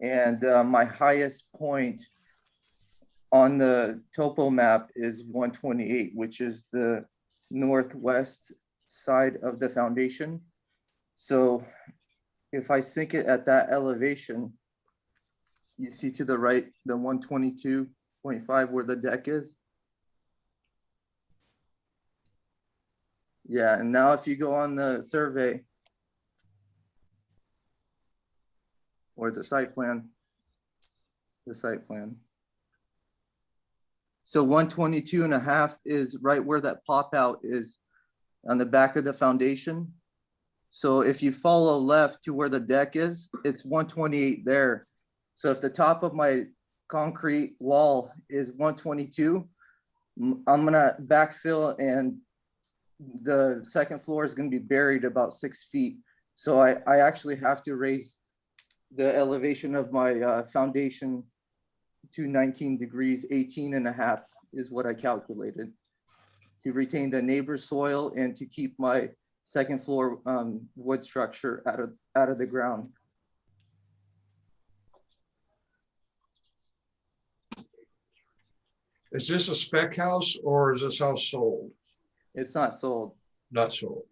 And my highest point on the topo map is 128, which is the northwest side of the foundation. So if I sink it at that elevation, you see to the right, the 122.5 where the deck is. Yeah, and now if you go on the survey or the site plan. So 122.5 is right where that pop out is on the back of the foundation. So if you follow left to where the deck is, it's 128 there. So if the top of my concrete wall is 122, I'm gonna backfill and the second floor is gonna be buried about 6 feet. So I actually have to raise the elevation of my foundation to 19 degrees, 18.5 is what I calculated to retain the neighbor's soil and to keep my second floor wood structure out of the ground. Is this a spec house or is this house sold? It's not sold. Not sold.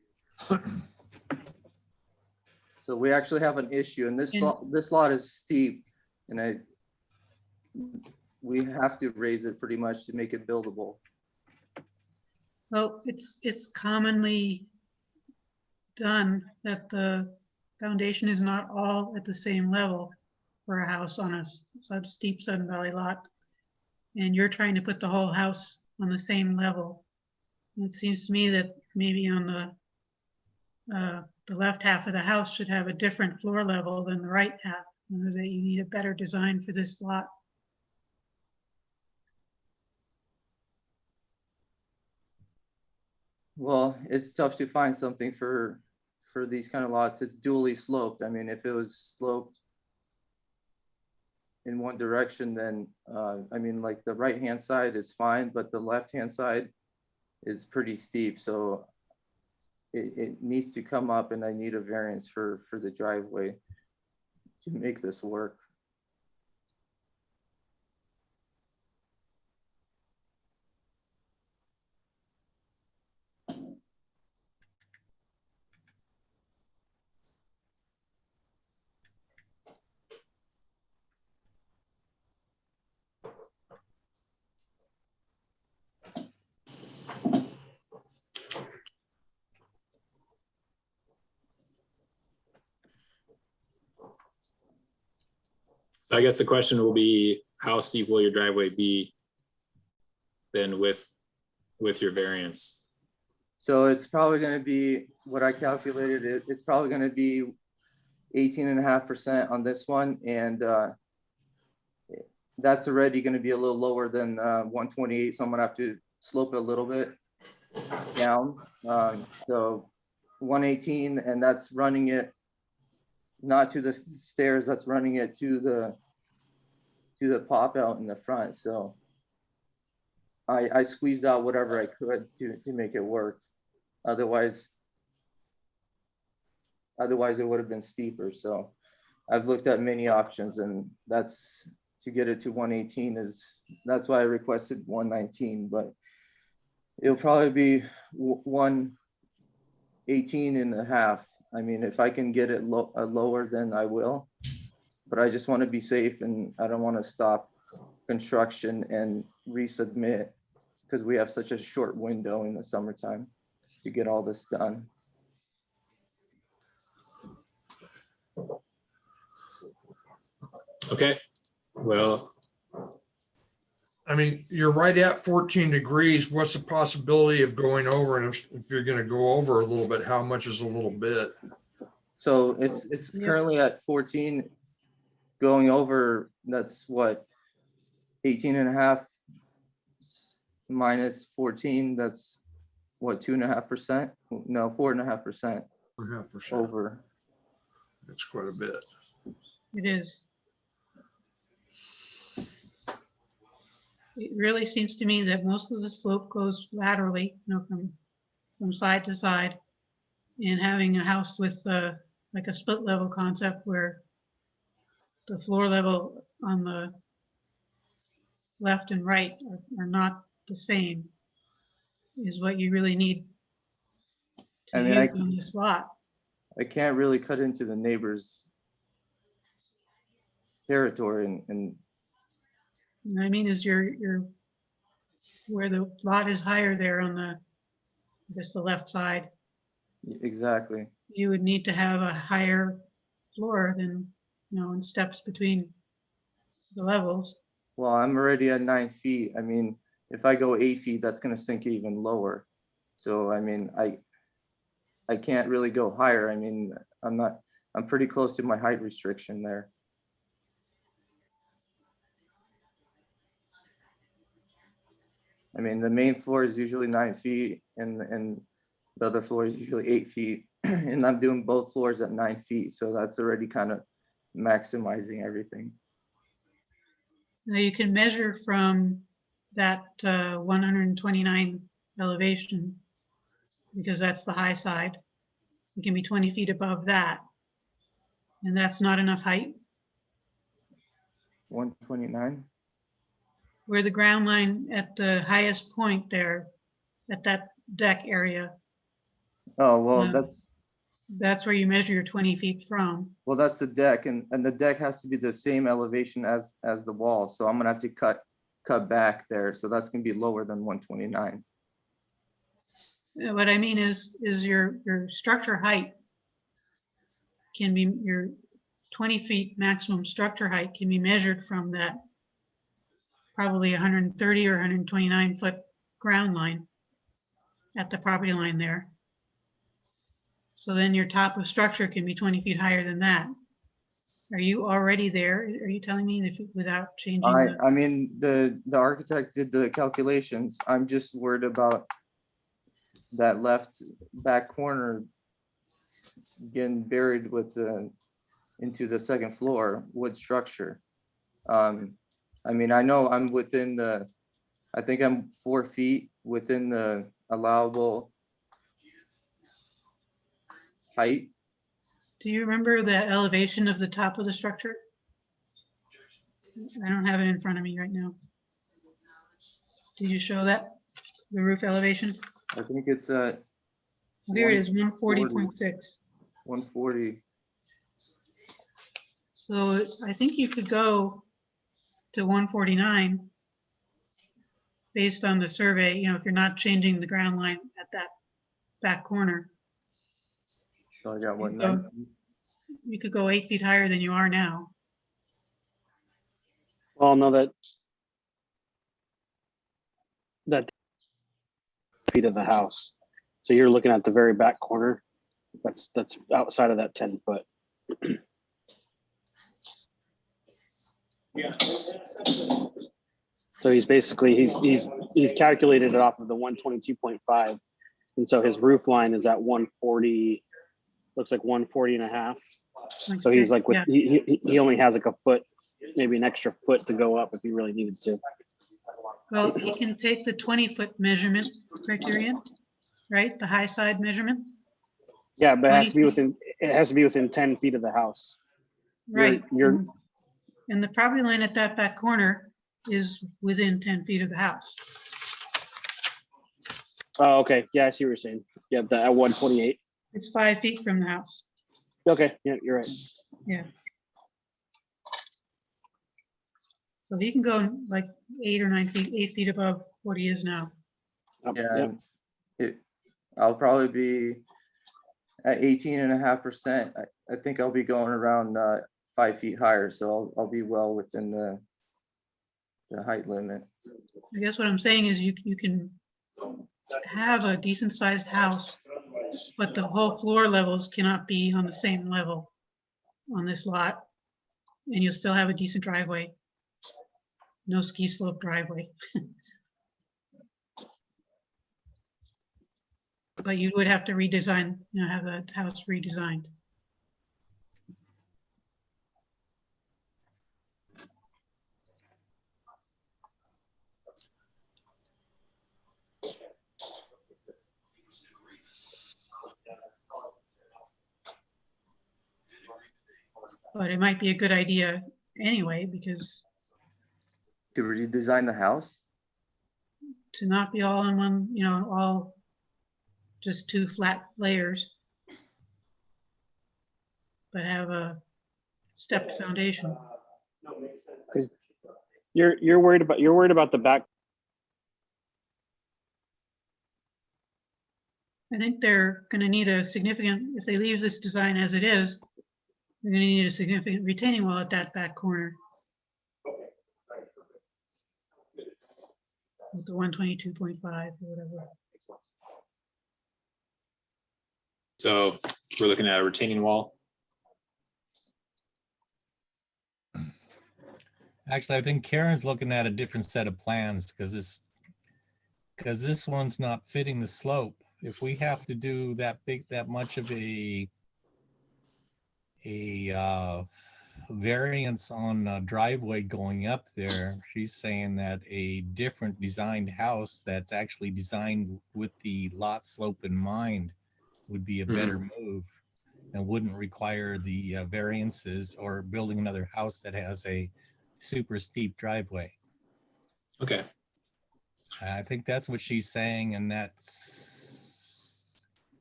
So we actually have an issue, and this lot is steep, and we have to raise it pretty much to make it buildable. Well, it's commonly done that the foundation is not all at the same level for a house on a steep Sudden Valley lot. And you're trying to put the whole house on the same level. And it seems to me that maybe on the left half of the house should have a different floor level than the right half, and that you need a better design for this lot. Well, it's tough to find something for these kind of lots. It's dually sloped. I mean, if it was sloped in one direction, then I mean, like the right hand side is fine, but the left hand side is pretty steep. So it needs to come up, and I need a variance for the driveway to make this work. So I guess the question will be, how steep will your driveway be then with your variance? So it's probably going to be what I calculated. It's probably going to be 18.5% on this one, and that's already going to be a little lower than 128. So I'm going to have to slope it a little bit down. So 118, and that's running it not to the stairs, that's running it to the pop out in the front. So I squeezed out whatever I could to make it work. Otherwise it would have been steeper. So I've looked at many options, and that's to get it to 118 that's why I requested 119, but it'll probably be 118.5. I mean, if I can get it lower, then I will, but I just want to be safe, and I don't want to stop construction and resubmit because we have such a short window in the summertime to get all this done. Okay, well, I mean, you're right at 14 degrees. What's the possibility of going over? And if you're going to go over a little bit, how much is a little bit? So it's Yep. currently at 14, going over, that's what, 18 and a half minus 14, that's what, 2.5%? No, 4.5% 4.5%. over. That's quite a bit. It is. It really seems to me that most of the slope goes laterally, from side to side. And having a house with like a split level concept where the floor level on the left and right are not the same is what you really need to I mean, use on this lot. I can't really cut into the neighbor's territory and And I mean, is your where the lot is higher there on the, I guess the left side, exactly. you would need to have a higher floor than, and steps between the levels. Well, I'm already at 9 feet. I mean, if I go 8 feet, that's gonna sink even lower. So, I mean, I can't really go higher. I mean, I'm pretty close to my height restriction there. I mean, the main floor is usually 9 feet and the other floor is usually 8 feet. And I'm doing both floors at 9 feet. So that's already kind of maximizing everything. Now you can measure from that 129 elevation, because that's the high side. You can be 20 feet above that. And that's not enough height. 129. Where the ground line at the highest point there, at that deck area, Oh, well, that's where you measure your 20 feet from. well, that's the deck, and the deck has to be the same elevation as the wall. So I'm gonna have to cut back there. So that's gonna be lower than 129. What I mean is your structure height can be, your 20 feet maximum structure height can be measured from that probably 130 or 129 foot ground line at the property line there. So then your top of structure can be 20 feet higher than that. Are you already there? Are you telling me if without changing? I mean, the architect did the calculations. I'm just worried about that left back corner getting buried with into the second floor wood structure. I mean, I know I'm within I think I'm 4 feet within the allowable height. Do you remember the elevation of the top of the structure? I don't have it in front of me right now. Did you show that, the roof elevation? I think it's at Here it is, 140.6. 140. So I think you could go to 149 based on the survey, if you're not changing the ground line at that back corner. So I got what, So 9? you could go 8 feet higher than you are now. Well, no, that feet of the house. So you're looking at the very back corner. That's outside of that 10 foot. So he's basically he's calculated it off of the 122.5, and so his roof line is at 140. Looks like 140 and a half. So he's like with he only has like a foot, maybe an extra foot to go up if he really needed to. Well, he can take the 20-foot measurement criterion, right? The high side measurement. Yeah, but it has to be within 10 feet of the house. Right. You're and the property line at that back corner is within 10 feet of the house. Oh, okay. Yeah, I see what you're saying. Yeah, at 128. It's 5 feet from the house. Okay, yeah, you're right. Yeah. So he can go like 8 or 9 feet, 8 feet above what he is now. Yeah, I'll probably be at 18.5%. I think I'll be going around 5 feet higher, so I'll be well within the height limit. I guess what I'm saying is you can have a decent sized house but the whole floor levels cannot be on the same level on this lot, and you'll still have a decent driveway. No ski slope driveway. But you would have to redesign, you know, have the house redesigned. But it might be a good idea anyway, because To redesign the house? to not be all in one, you know, all just two flat layers, but have a stepped foundation. Because you're worried about the back. I think they're going to need a significant, if they leave this design as it is, they're going to need a significant retaining wall at that back corner. With the 122.5 or whatever. So we're looking at a retaining wall. Actually, I think Karen's looking at a different set of plans because this one's not fitting the slope. If we have to do that much of a variance on a driveway going up there, she's saying that a different designed house that's actually designed with the lot slope in mind would be a better move and wouldn't require the variances or building another house that has a super steep driveway. Okay. I think that's what she's saying, and that's,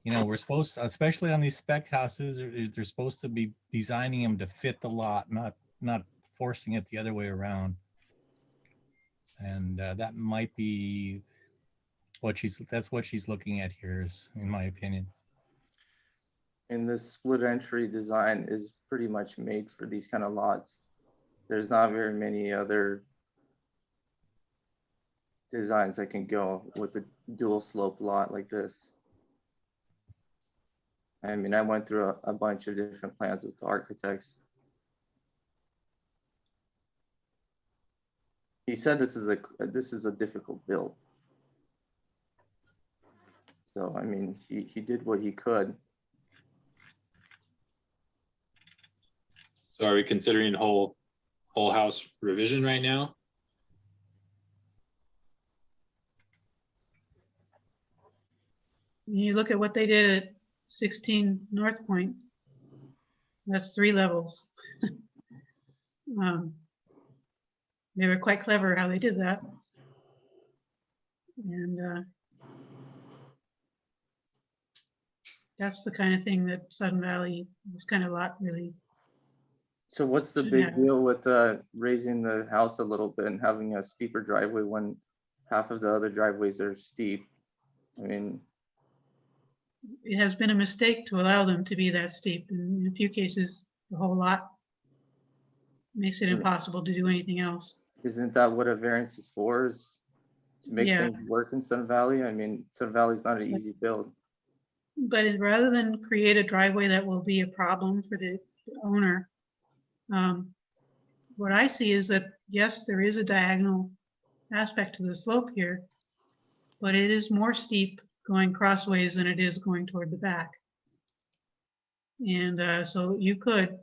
you know, we're supposed to, especially on these spec houses, they're supposed to be designing them to fit the lot, not forcing it the other way around. And that might be that's what she's looking at here, is, in my opinion. And this split entry design is pretty much made for these kind of lots. There's not very many other designs that can go with a dual slope lot like this. I mean, I went through a bunch of different plans with the architects. He said this is a difficult build. So I mean, he did what he could. So are we considering whole house revision right now? You look at what they did at 16 North Point. That's 3 levels. They were quite clever how they did that. And that's the kind of thing that Sudden Valley, this kind of lot really. So what's the big deal with raising the house a little bit and having a steeper driveway when half of the other driveways are steep? I mean, It has been a mistake to allow them to be that steep. In a few cases, the whole lot makes it impossible to do anything else. isn't that what a variance is for? Is to make things work in Sun Valley? I mean, Sun Valley is not an easy build. But rather than create a driveway that will be a problem for the owner, what I see is that, yes, there is a diagonal aspect to the slope here, but it is more steep going crossways than it is going toward the back. And so you could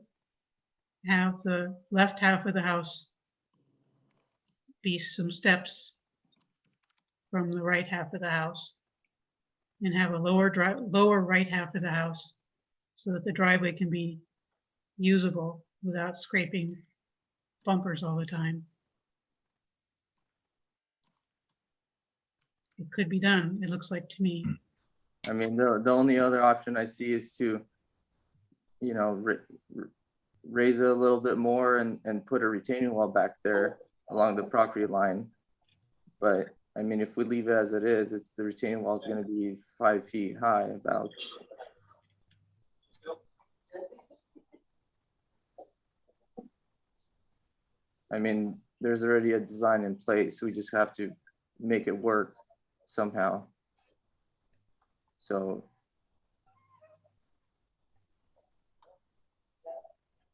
have the left half of the house be some steps from the right half of the house, and have a lower right half of the house so that the driveway can be usable without scraping bumpers all the time. It could be done, it looks like to me. I mean, the only other option I see is to, you know, raise it a little bit more and put a retaining wall back there along the property line. But I mean, if we leave it as it is, the retaining wall is going to be 5 feet high about. I mean, there's already a design in place. We just have to make it work somehow. So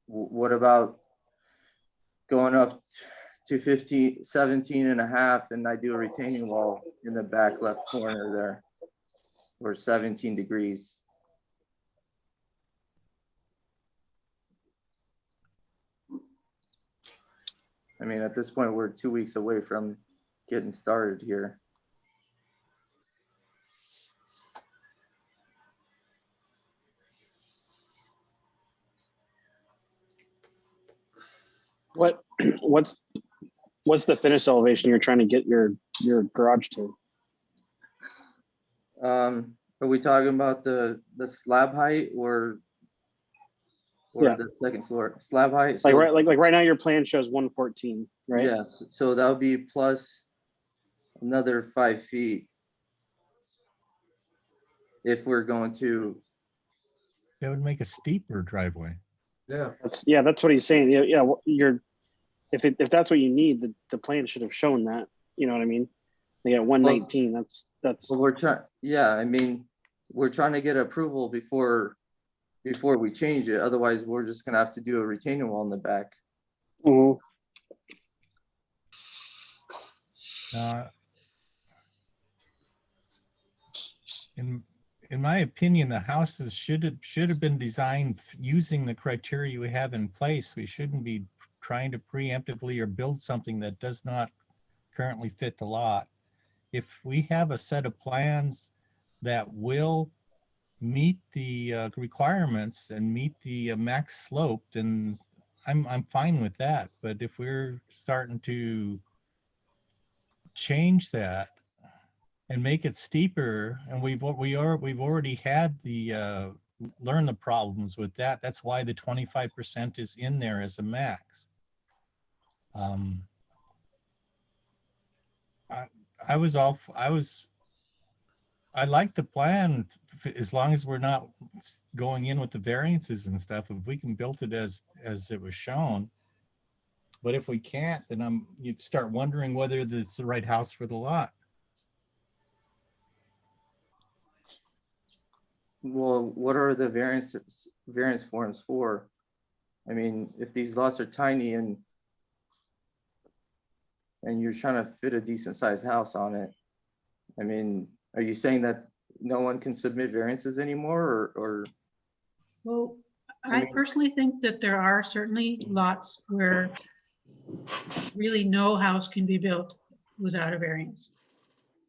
What about going up to 15, 17 and a half, and I do a retaining wall in the back left corner there, or 17 degrees? I mean, at this point, we're 2 weeks away from getting started here. What's the finish elevation you're trying to get your garage to? Are we talking about the slab height or Yeah. the second floor slab height? Like right now, your plan shows 114, right? Yes, so that would be plus another 5 feet if we're going to. That would make a steeper driveway. Yeah. That's what he's saying. Yeah. If that's what you need, the plan should have shown that. You know what I mean? They got 119. That's. Well, we're trying. Yeah, I mean, we're trying to get approval before we change it. Otherwise, we're just gonna have to do a retaining wall in the back. Mhm. In my opinion, the houses should have been designed using the criteria we have in place. We shouldn't be trying to preemptively or build something that does not currently fit the lot. If we have a set of plans that will meet the requirements and meet the max slope, then I'm fine with that. But if we're starting to change that and make it steeper, and we've already had the learned the problems with that. That's why the 25% is in there as a max. I like the plan as long as we're not going in with the variances and stuff. If we can build it as it was shown, but if we can't, then you'd start wondering whether it's the right house for the lot. Well, what are the variance forms for? I mean, if these lots are tiny and you're trying to fit a decent sized house on it, I mean, are you saying that no one can submit variances anymore, or? Well, I personally think that there are certainly lots where really no house can be built without a variance.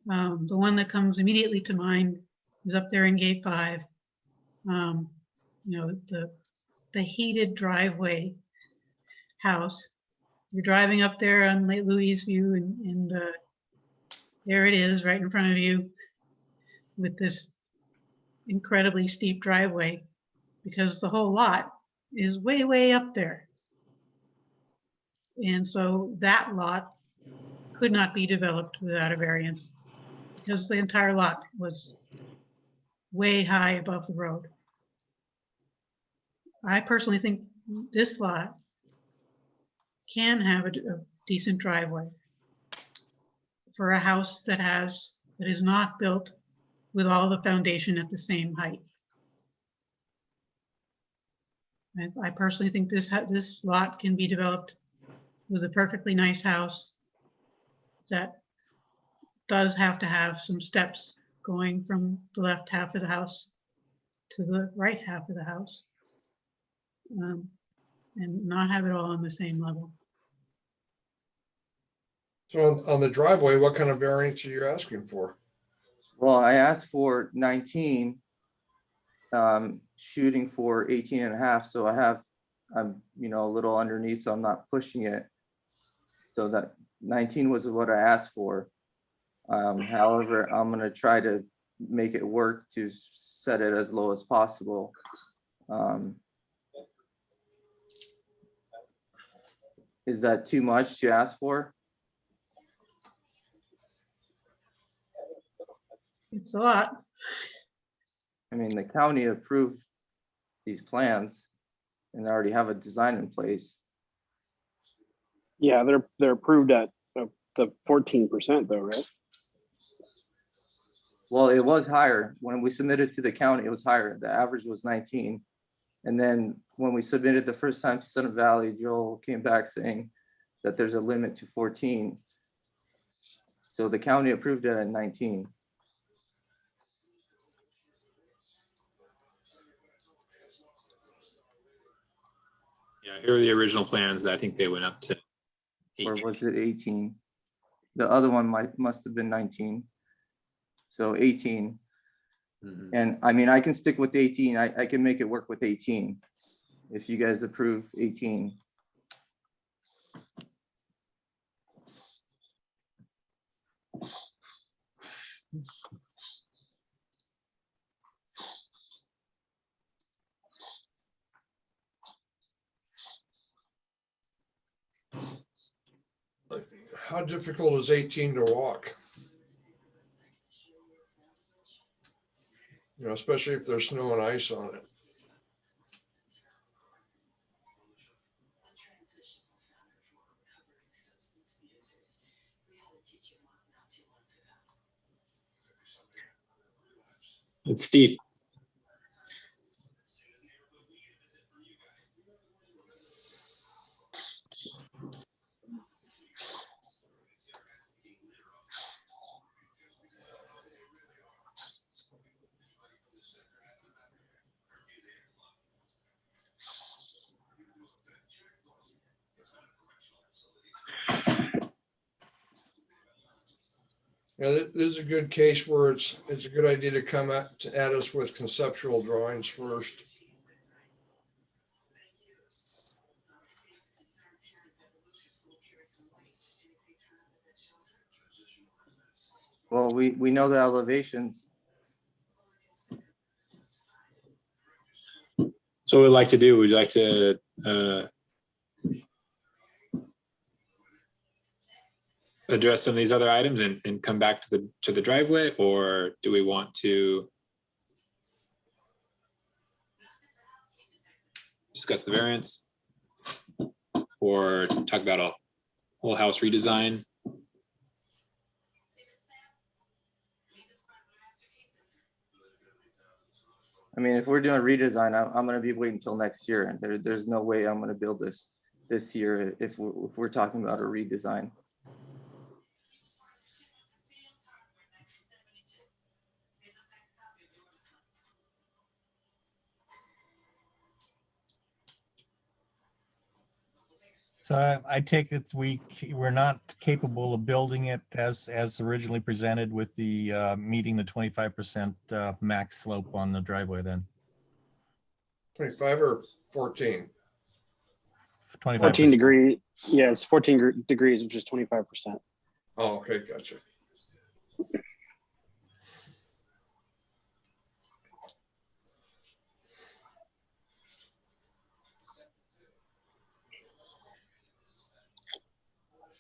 The one that comes immediately to mind is up there in Gate 5. You know, the heated driveway house. You're driving up there on Lake Louise View, and there it is right in front of you with this incredibly steep driveway, because the whole lot is way, way up there. And so that lot could not be developed without a variance because the entire lot was way high above the road. I personally think this lot can have a decent driveway for a house that is not built with all the foundation at the same height. I personally think this lot can be developed with a perfectly nice house that does have to have some steps going from the left half of the house to the right half of the house, and not have it all on the same level. So on the driveway, what kind of variance are you asking for? Well, I asked for 19, shooting for 18 and a half. So I'm, you know, a little underneath, so I'm not pushing it. So that 19 was what I asked for. However, I'm gonna try to make it work to set it as low as possible. Is that too much to ask for? It's a lot. I mean, the county approved these plans and they already have a design in place. Yeah, they're approved at the 14% though, right? Well, it was higher. When we submitted to the county, it was higher. The average was 19. And then when we submitted the first time to Sun Valley, Joel came back saying that there's a limit to 14. So the county approved it at 19. Yeah, here are the original plans. I think they went up to Or 18. was it 18? The other one must have been 19. So 18. Mhm. And I mean, I can stick with 18. I can make it work with 18. If you guys approve 18. How difficult is 18 to walk? You know, especially if there's snow and ice on it. It's steep. You know, this is a good case where it's a good idea to come at us with conceptual drawings first. Well, we know the elevations. So what we'd like to do, would you like to address some of these other items and come back to the driveway, or do we want to discuss the variance or talk about a whole house redesign? I mean, if we're doing a redesign, I'm going to be waiting until next year. There's no way I'm going to build this year if we're talking about a redesign. So I take it we're not capable of building it as originally presented with the meeting the 25% max slope on the driveway then. 25 or 14? 25%. 14 degree. Yeah, it's 14 degrees, which is 25%. Oh, okay, gotcha.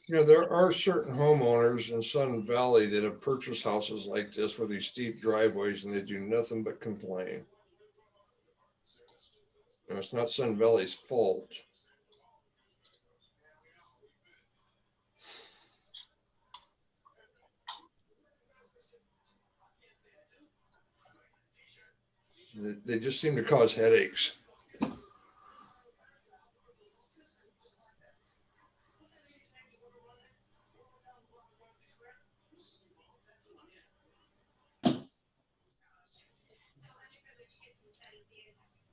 You know, there are certain homeowners in Sun Valley that have purchased houses like this with these steep driveways and they do nothing but complain. You know, it's not Sun Valley's fault. They just seem to cause headaches.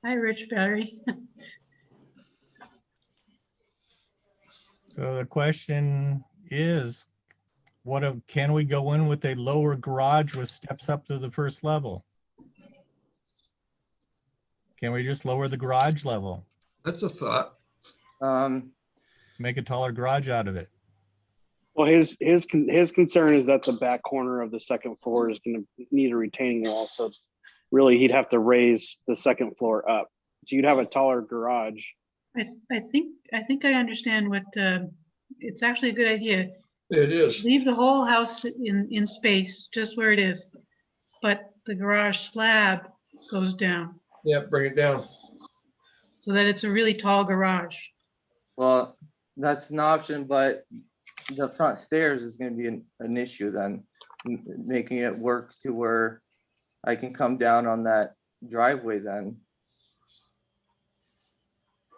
Hi, Rich Barry. So the question is, can we go in with a lower garage with steps up to the first level? Can we just lower the garage level? That's a thought. Make a taller garage out of it. Well, his concern is that the back corner of the second floor is going to need a retaining wall. So really, he'd have to raise the second floor up. So you'd have a taller garage. I think I understand what, it's actually a good idea. It is. Leave the whole house in space, just where it is, but the garage slab goes down Yeah, bring it down. so that it's a really tall garage. Well, that's an option, but the front stairs is going to be an issue then, making it work to where I can come down on that driveway then.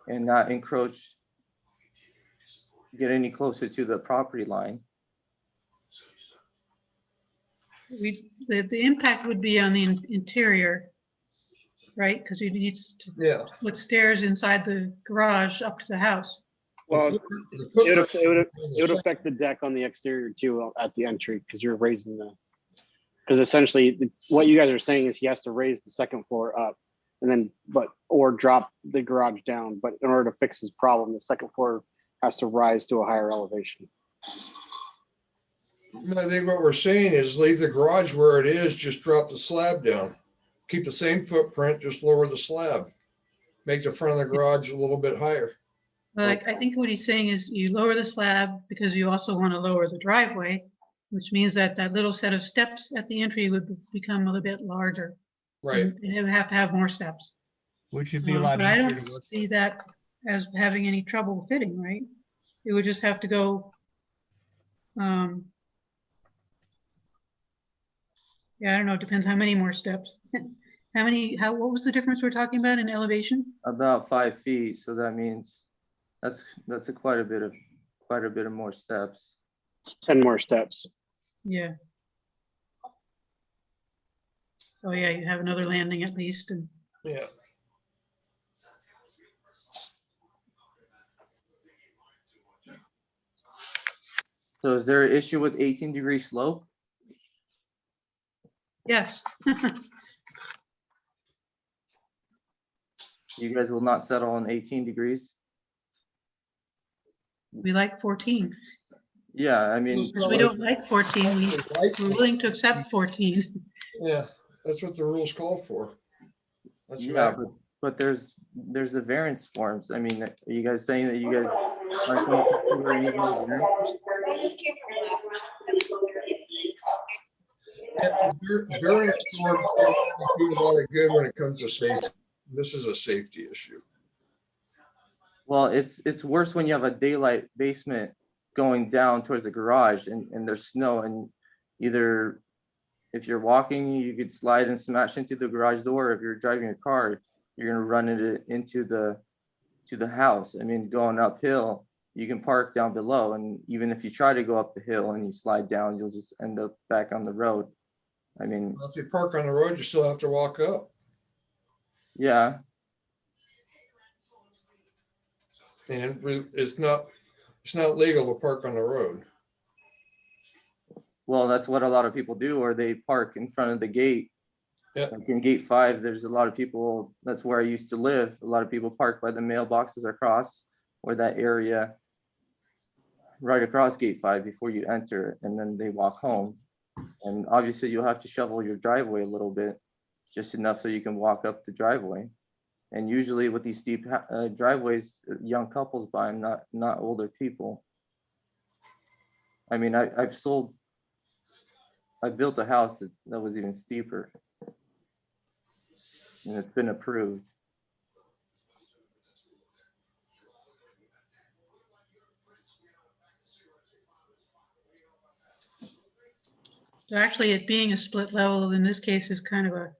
and not encroach, get any closer to the property line. The impact would be on the interior, right? Because you need to put stairs inside the garage up to the house. Well, it would affect the deck on the exterior too at the entry, because you're raising because essentially what you guys are saying is he has to raise the second floor up and then, or drop the garage down. But in order to fix his problem, the second floor has to rise to a higher elevation. I think what we're saying is leave the garage where it is, just drop the slab down. Keep the same footprint, just lower the slab. Make the front of the garage a little bit higher. Like, I think what he's saying is you lower the slab because you also want to lower the driveway, which means that that little set of steps at the entry would become a little bit larger. Right. And it would have to have more steps. Which would be a lot But I easier to don't work. see that as having any trouble fitting, right? It would just have to go, yeah, I don't know, it depends how many more steps. What was the difference we're talking about in elevation? About 5 feet, so that means that's quite a bit of more steps. 10 more steps. Yeah. So yeah, you have another landing at least, and Yeah. So is there an issue with 18-degree slope? yes. You guys will not settle on 18 degrees? We like 14. Yeah, I mean, We don't like 14. We're willing to accept 14. Yeah, that's what the rules call for. That's yeah, right. but there's the variance forms. I mean, are you guys saying that you guys aren't going to consider any of those variance? Variance norms don't do a lot of good when it comes to safety. This is a safety issue. Well, it's worse when you have a daylight basement going down towards the garage and there's snow, and either if you're walking, you could slide and smash into the garage door. If you're driving a car, you're gonna run it into the house. I mean, going uphill, you can park down below, and even if you try to go up the hill and you slide down, you'll just end up back on the road. I mean, If you park on the road, you still have to walk up. yeah, And it's not legal to park on the road. well, that's what a lot of people do, or they park in front of the gate. Yeah. Like in gate 5, there's a lot of people, that's where I used to live. A lot of people park by the mailboxes across, or that area right across gate 5 before you enter, and then they walk home. And obviously you'll have to shovel your driveway a little bit, just enough so you can walk up the driveway. And usually with these steep driveways, young couples buy them, not older people. I mean, I built a house that was even steeper, and it's been approved. So actually, it being a split level in this case is kind of a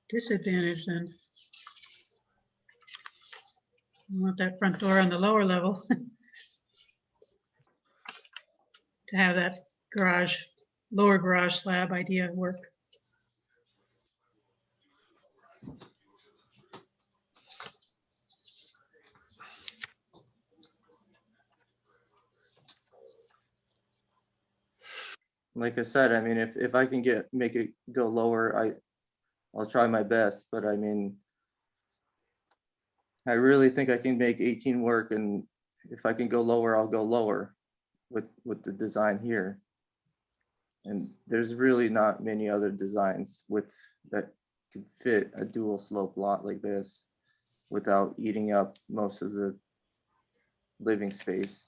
disadvantage then. You want that front door on the lower level to have that lower garage slab idea work. Like I said, I mean, if I can make it go lower, I'll try my best. But I mean, I really think I can make 18 work, and if I can go lower, I'll go lower with the design here. And there's really not many other designs that could fit a dual slope lot like this without eating up most of the living space.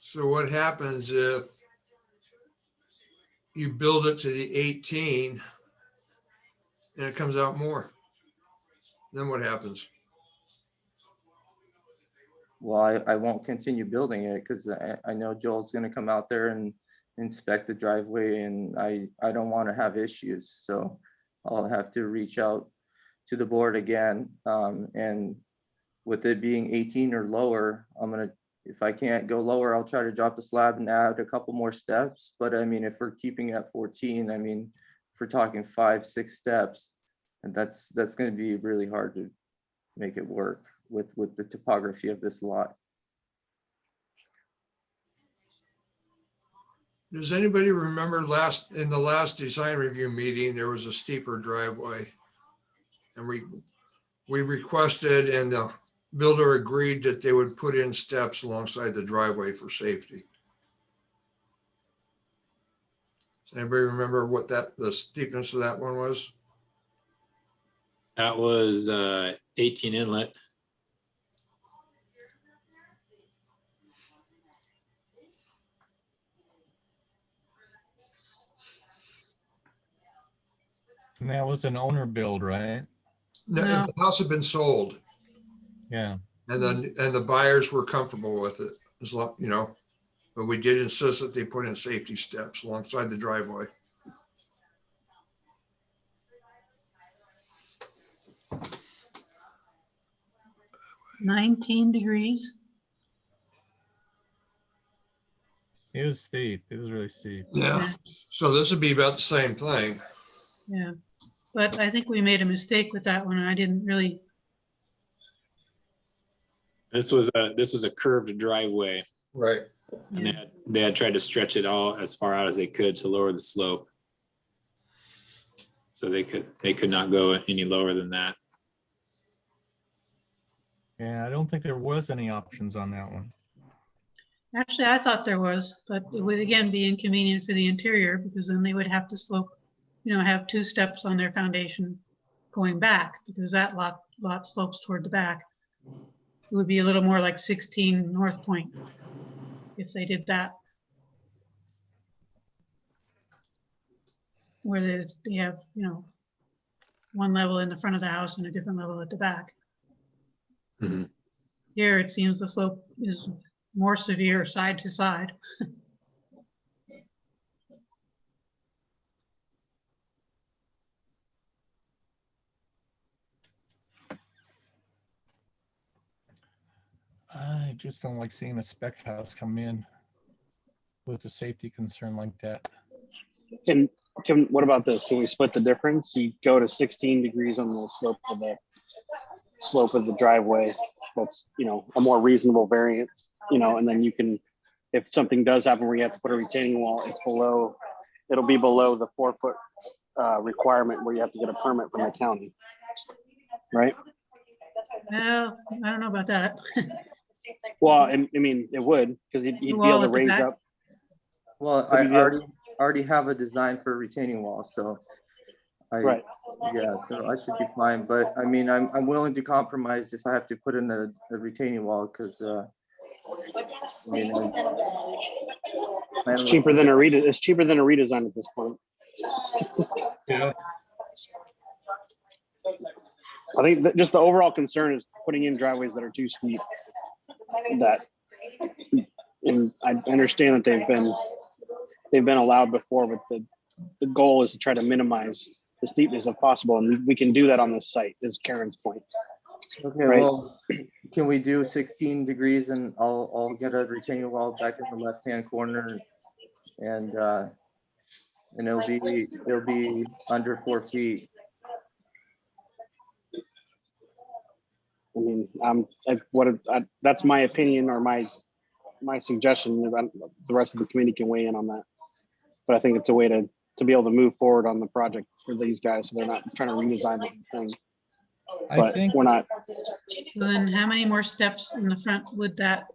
So what happens if you build it to the 18 and it comes out more? Then what happens? Well, I won't continue building it because I know Joel's going to come out there and inspect the driveway, and I don't want to have issues. So I'll have to reach out to the board again. And with it being 18 or lower, if I can't go lower, I'll try to drop the slab and add a couple more steps. But I mean, if we're keeping it at 14, I mean, if we're talking 5-6 steps, and that's going to be really hard to make it work with the topography of this lot. Does anybody remember in the last design review meeting, there was a steeper driveway? And we requested, and the builder agreed that they would put in steps alongside the driveway for safety. Does anybody remember what the steepness of that one was? That was 18 inlet. And that was an owner build, right? No, No. the house had been sold, Yeah. and the buyers were comfortable with it, as long, you know, but we did insist that they put in safety steps alongside the driveway. 19 degrees. It was steep. It was really steep. Yeah. So this would be about the same thing. Yeah, but I think we made a mistake with that one. I didn't really. This was a curved driveway, Right. and Yeah. they had tried to stretch it all as far out as they could to lower the slope. So they could not go any lower than that. Yeah, I don't think there was any options on that one. Actually, I thought there was, but it would again be inconvenient for the interior because then they would have to slope, have 2 steps on their foundation going back because that lot slopes toward the back. It would be a little more like 16 North Point if they did that. Where they have, one level in the front of the house and a different level at the back. Mm-hmm. Here, it seems the slope is more severe side to side. I just don't like seeing a spec house come in with a safety concern like that. What about this? Can we split the difference? You go to 16 degrees on the slope of the driveway. That's, a more reasonable variance, and then you can, if something does happen where you have to put a retaining wall, it'll be below the 4-foot requirement where you have to get a permit from the county, right? Well, I don't know about that. Well, I mean, it would, because he'd be able to raise up. Well, I already have a design for a retaining wall, so Right. Yeah, so I should be fine. But I mean, I'm willing to compromise if I have to put in a retaining wall because it's cheaper than a redesign at this point. Yeah. I think that just the overall concern is putting in driveways that are too steep. And I understand that they've been allowed before, but the goal is to try to minimize the steepness if possible, and we can do that on this site. Is Karen's point. Okay, right? Well, can we do 16 degrees and I'll get a retaining wall back in the left-hand corner, and it'll be under 4 feet. I mean, that's my opinion or my suggestion. The rest of the committee can weigh in on that, but I think it's a way to be able to move forward on the project for these guys, so they're not trying to redesign the thing. But we're not. So then how many more steps in the front would that?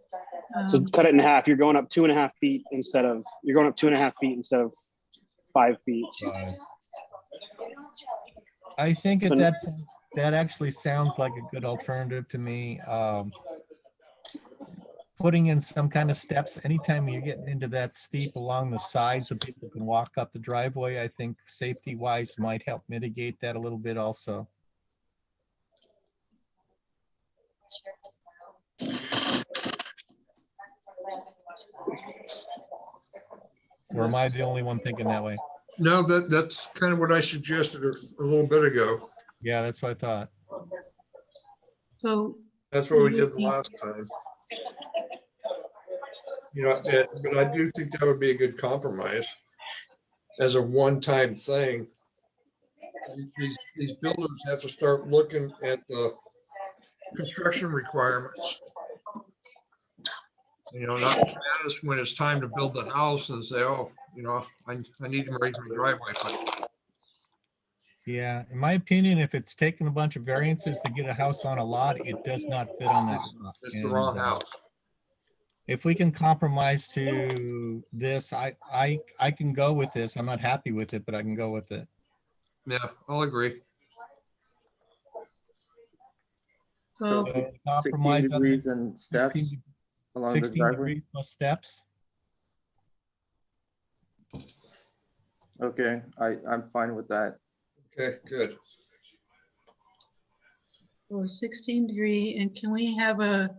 So cut it in half. You're going up 2.5 feet instead of 5 feet. I think at that actually sounds like a good alternative to me. Putting in some kind of steps anytime you're getting into that steep along the sides so people can walk up the driveway, I think safety wise might help mitigate that a little bit also. Or am I the only one thinking that way? No, that's kind of what I suggested a little bit ago. Yeah, that's what I thought. So That's what we did the last time. You know, but I do think that would be a good compromise as a one-time thing. These builders have to start looking at the construction requirements. You know, not just when it's time to build the house and say, oh, you know, I need to raise my driveway. Yeah, in my opinion, if it's taken a bunch of variances to get a house on a lot, it does not fit on that lot. It's the wrong house. If we can compromise to this, I can go with this. I'm not happy with it, but I can go with it. Yeah, I'll agree. So, 16 compromise on degrees and steps 16 along the 16 driveway. degrees plus steps. Okay, I'm fine with that. Okay, good. so 16-degree, and can we have a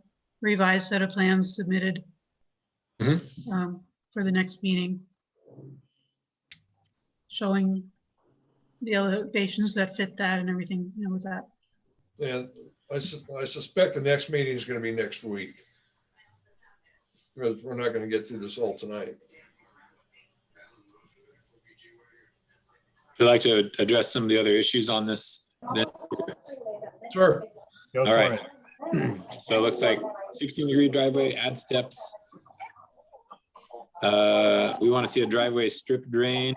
revised set of plans submitted for the next meeting? Showing the elevations that fit that and everything, you know, with that. And I suspect the next meeting is going to be next week. Because we're not going to get through this all tonight. Would you like to address some of the other issues on this? Sure. Go All for right. it. So it looks like 16-degree driveway, add steps. We want to see a driveway strip drain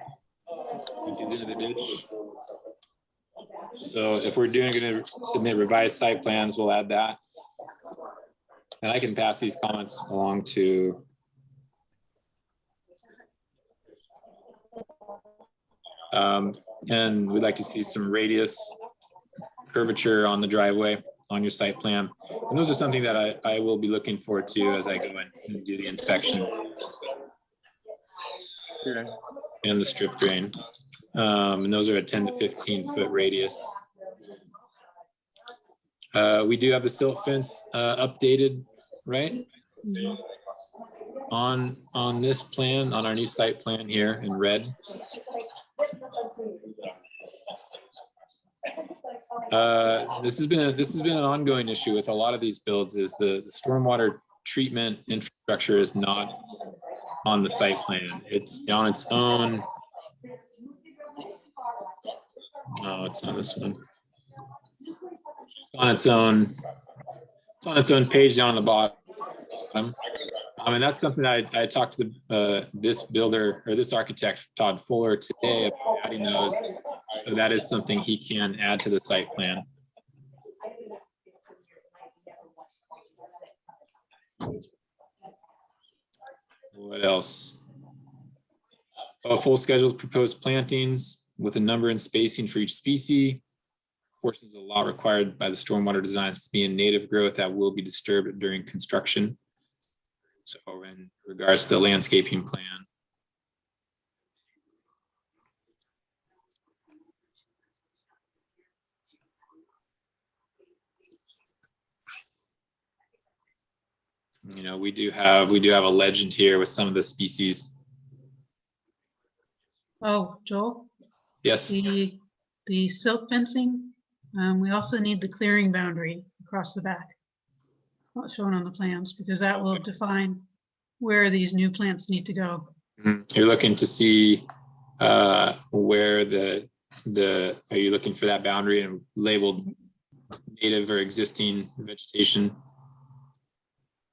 into the ditch. So if we're going to submit revised site plans, we'll add that. And I can pass these comments along to and we'd like to see some radius curvature on the driveway on your site plan. And those are something that I will be looking forward to as I go in and do the inspections. Okay. And the strip drain. And those are a 10 to 15 foot radius. We do have the silt fence updated, right? On this plan, on our new site plan here in red. This has been an ongoing issue with a lot of these builds. Is the stormwater treatment infrastructure is not on the site plan. It's on its own. Oh, it's on this one. On its own. It's on its own page down on the bottom. And that's something that I talked to this builder or this architect, Todd Fuller, today about adding those. So that is something he can add to the site plan. What else? A full schedule of proposed plantings with a number and spacing for each species. Portions of the lot required by the stormwater designs to be in native growth that will be disturbed during construction. So in regards to the landscaping plan. You know, we do have a legend here with some of the species. Oh, Joel? Yes. The silt fencing, we also need the clearing boundary across the back, not shown on the plans, because that will define where these new plants need to go. You're looking to see where are you looking for that boundary and labeled native or existing vegetation?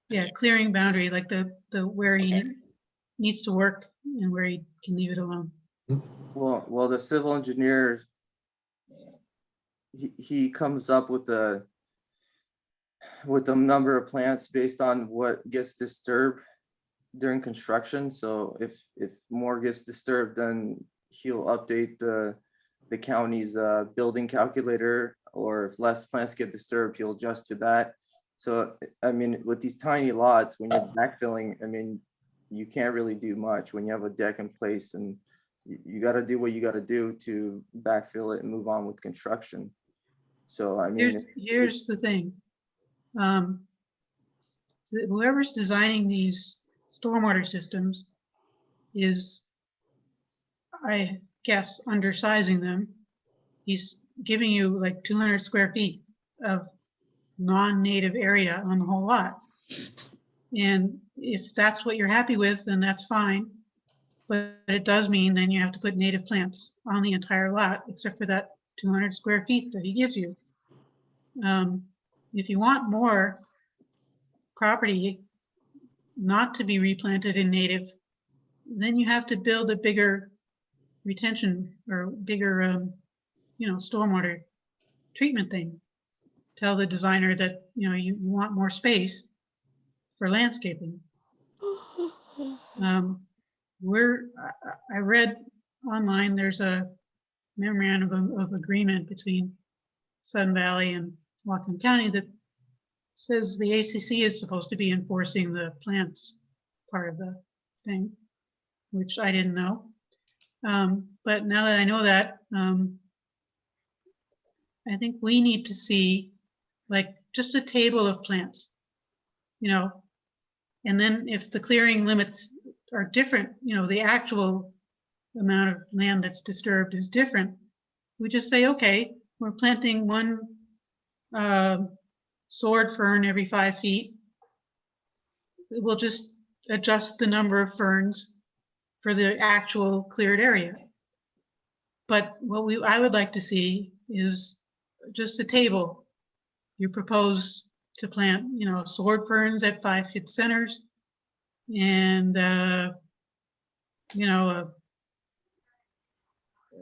Yeah, clearing boundary, like the where he needs to work and where he can leave it alone. Well, the civil engineer, he comes up with the number of plants based on what gets disturbed during construction. So if more gets disturbed, then he'll update the county's building calculator, or if less plants get disturbed, he'll adjust to that. So, I mean, with these tiny lots, when you're backfilling, I mean, you can't really do much when you have a deck in place, and you got to do what you got to do to backfill it and move on with construction. So, I mean, here's the thing. Whoever's designing these stormwater systems is I guess, undersizing them. He's giving you like 200 square feet of non-native area on the whole lot. And if that's what you're happy with, then that's fine. But it does mean then you have to put native plants on the entire lot, except for that 200 square feet that he gives you. If you want more property not to be replanted in native, then you have to build a bigger retention or bigger, stormwater treatment thing. Tell the designer that, you want more space for landscaping. I read online, there's a memorandum of agreement between Sun Valley and Whatcom County that says the ACC is supposed to be enforcing the plants part of the thing, which I didn't know. But now that I know that, I think we need to see like just a table of plants, and then if the clearing limits are different, the actual amount of land that's disturbed is different, we just say, okay, we're planting one sword fern every 5 feet. We'll just adjust the number of ferns for the actual cleared area. But what I would like to see is just a table. You propose to plant, sword ferns at 5 foot centers, and a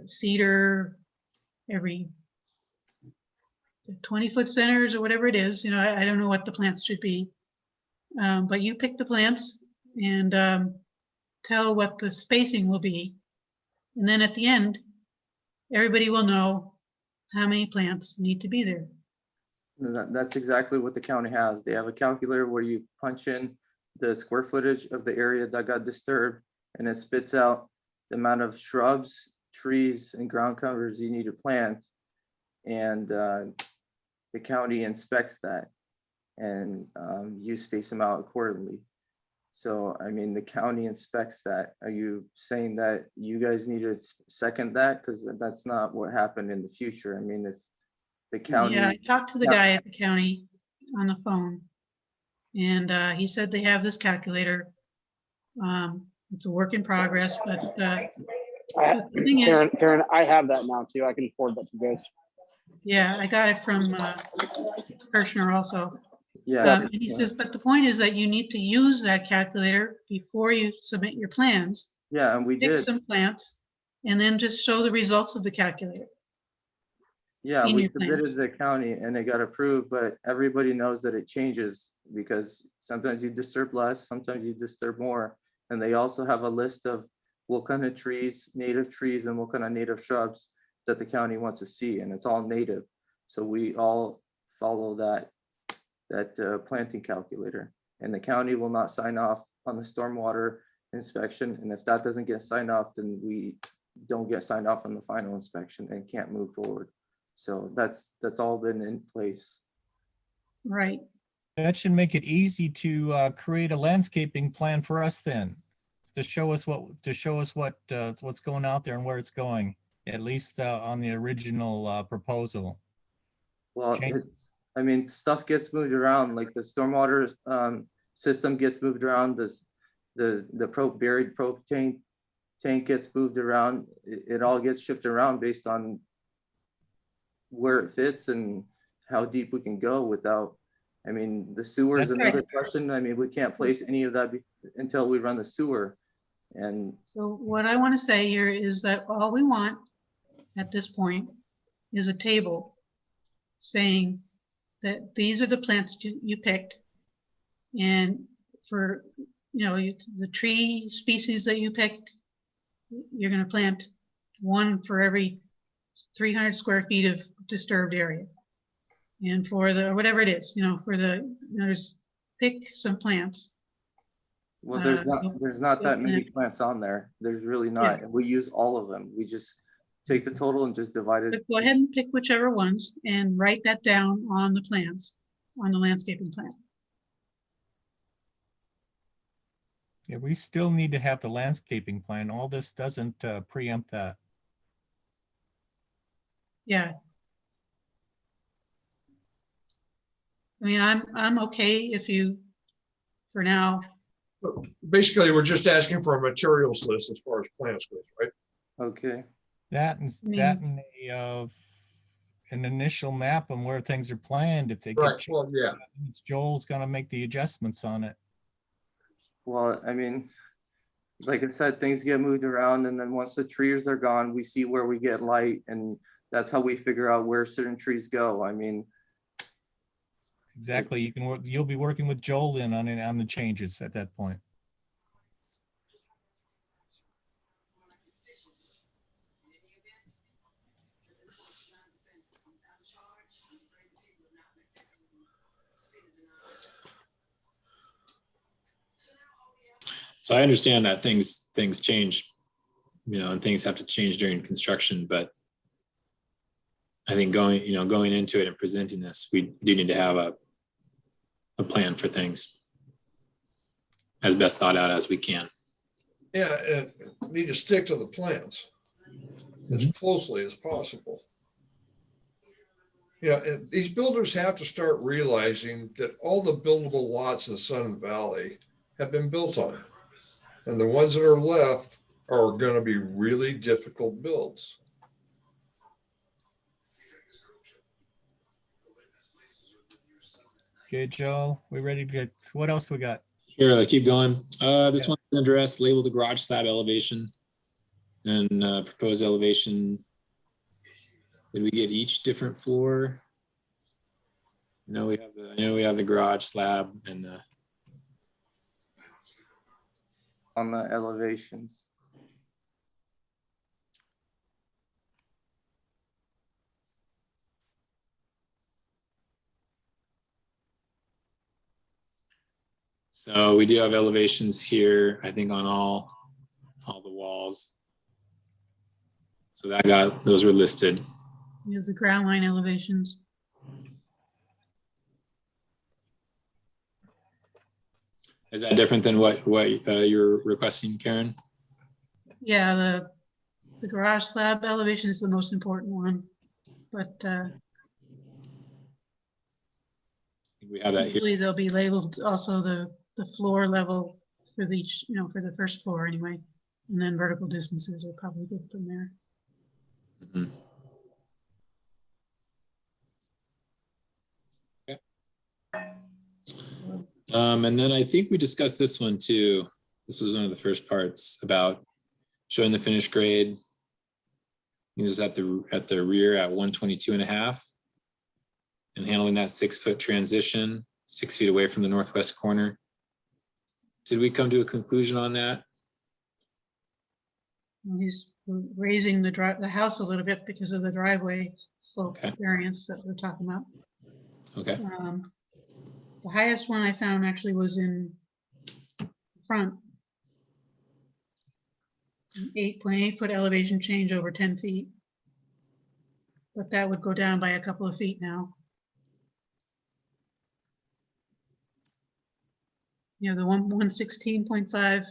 cedar every 20-foot centers or whatever it is. I don't know what the plants should be, but you pick the plants and tell what the spacing will be, and then at the end, everybody will know how many plants need to be there. That's exactly what the county has. They have a calculator where you punch in the square footage of the area that got disturbed, and it spits out the amount of shrubs, trees, and ground covers you need to plant. And the county inspects that, and you space them out accordingly. So, I mean, the county inspects that. Are you saying that you guys need to second that? Because that's not what happened in the future. I mean, if the county. Yeah, I talked to the guy at the county on the phone, and he said they have this calculator. It's a work in progress, but the thing is, Karen, I have that now too. I can forward that to you guys. yeah, I got it from Kirshner also. Yeah. And he says, but the point is that you need to use that calculator before you submit your plans. Yeah, and we Pick did. some plants, and then just show the results of the calculator. Yeah, in we your submitted plans. to the county and it got approved, but everybody knows that it changes because sometimes you disturb less, sometimes you disturb more. And they also have a list of what kind of trees, native trees, and what kind of native shrubs that the county wants to see, and it's all native. So we all follow that planting calculator, and the county will not sign off on the stormwater inspection. And if that doesn't get signed off, then we don't get signed off on the final inspection and can't move forward. So that's all been in place. Right. That should make it easy to create a landscaping plan for us then, to show us what's going out there and where it's going, at least on the original proposal. Well, I mean, stuff gets moved around, like the stormwater system gets moved around. The buried propane tank gets moved around. It all gets shifted around based on where it fits and how deep we can go without. I mean, the sewer is another question. I mean, we can't place any of that until we run the sewer. And so what I want to say here is that all we want at this point is a table saying that these are the plants you picked, and for the tree species that you picked, you're going to plant one for every 300 square feet of disturbed area. And for the whatever it is, there's pick some plants. well, there's not that many plants on there. There's really not. Yeah. We use all of them. We just take the total and just divide it. But go ahead and pick whichever ones and write that down on the plans, on the landscaping plan. Yeah, we still need to have the landscaping plan. All this doesn't preempt that. Yeah. I mean, I'm okay if you, for now, Basically, we're just asking for a materials list as far as plans goes, right? Okay. That and I mean- that and an initial map on where things are planned. If they get Right, changed, well, yeah. Joel's gonna make the adjustments on it. Well, I mean, like I said, things get moved around, and then once the trees are gone, we see where we get light, and that's how we figure out where certain trees go. I mean, Exactly. You'll be working with Joel in on the changes at that point. So I understand that things change, and things have to change during construction, but I think going into it and presenting this, we do need to have a plan for things as best thought out as we can. Yeah, and need to stick to the plans as closely as possible. Yeah, and these builders have to start realizing that all the buildable lots in Sun Valley have been built on. And the ones that are left are going to be really difficult builds. Okay, Joe, we ready to get, what else we got? Sure, let's keep going. This one's an address, label the garage slab elevation and proposed elevation. Did we get each different floor? I know we have the garage slab and the on the elevations. so we do have elevations here, I think on all the walls. So those were listed. you have the ground line elevations. Is that different than what you're requesting, Karen? Yeah, the garage slab elevation is the most important one, but We have that here. usually they'll be labeled also the floor level for each, for the first floor anyway, and then vertical distances are probably good from there. Mhm. And then I think we discussed this one too. This was one of the first parts about showing the finished grade. It was at the rear at 122.5 and handling that 6-foot transition, 6 feet away from the northwest corner. Did we come to a conclusion on that? Well, he's raising the house a little bit because of the driveway slope variance that we're talking about. Okay. The highest one I found actually was in front. 8.8 foot elevation change over 10 feet. But that would go down by a couple of feet now. The 116.5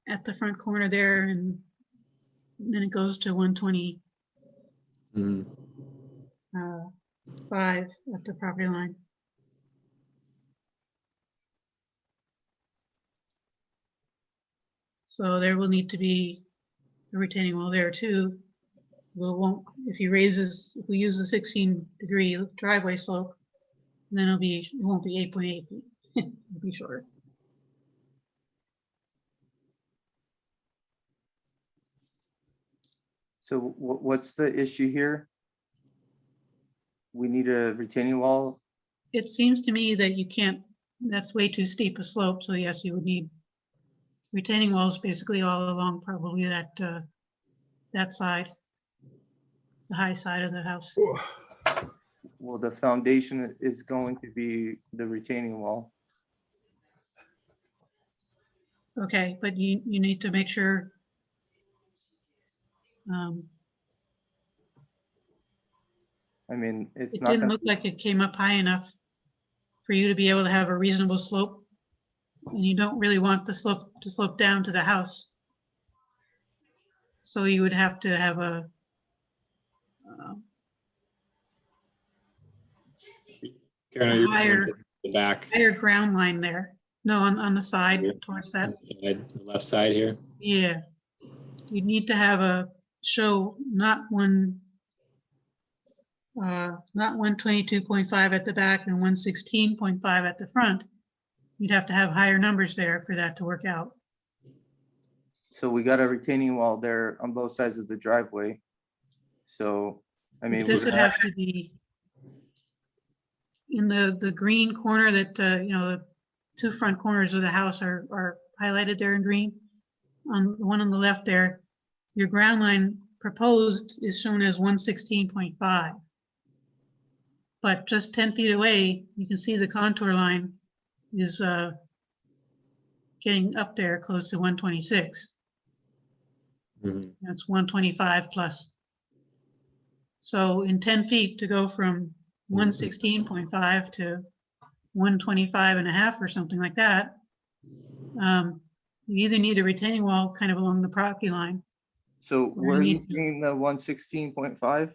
at the front corner there, and then it goes to 120. Mm. 5 at the property line. So there will need to be a retaining wall there too. If we use the 16-degree driveway slope, then it won't be 8.8 feet. It'll be shorter. So what's the issue here? We need a retaining wall. It seems to me that you can't, that's way too steep a slope. So yes, you would need retaining walls basically all along probably that side, the high side of the house. Well, the foundation is going to be the retaining wall. Okay, but you need to make sure I mean, it didn't look like it came up high enough for you to be able to have a reasonable slope and you don't really want the slope to slope down to the house. So you would have to have a Karen, you're higher, the back, higher ground line there. No, on the side Here. towards on that. the side, the left side here. Yeah. You'd need to have a show not 122.5 at the back and 116.5 at the front. You'd have to have higher numbers there for that to work out. So we got a retaining wall there on both sides of the driveway. So, I mean, This we're would gonna- have to be in the green corner that, you know, the two front corners of the house are highlighted there in green. On the one on the left there, your ground line proposed is shown as 116.5. But just 10 feet away, you can see the contour line is getting up there close to 126. Mhm. That's 125 plus. So in 10 feet to go from 116.5 to 125.5 or something like that, you either need a retaining wall kind of along the property line. So Or where are you need- seeing the 116.5?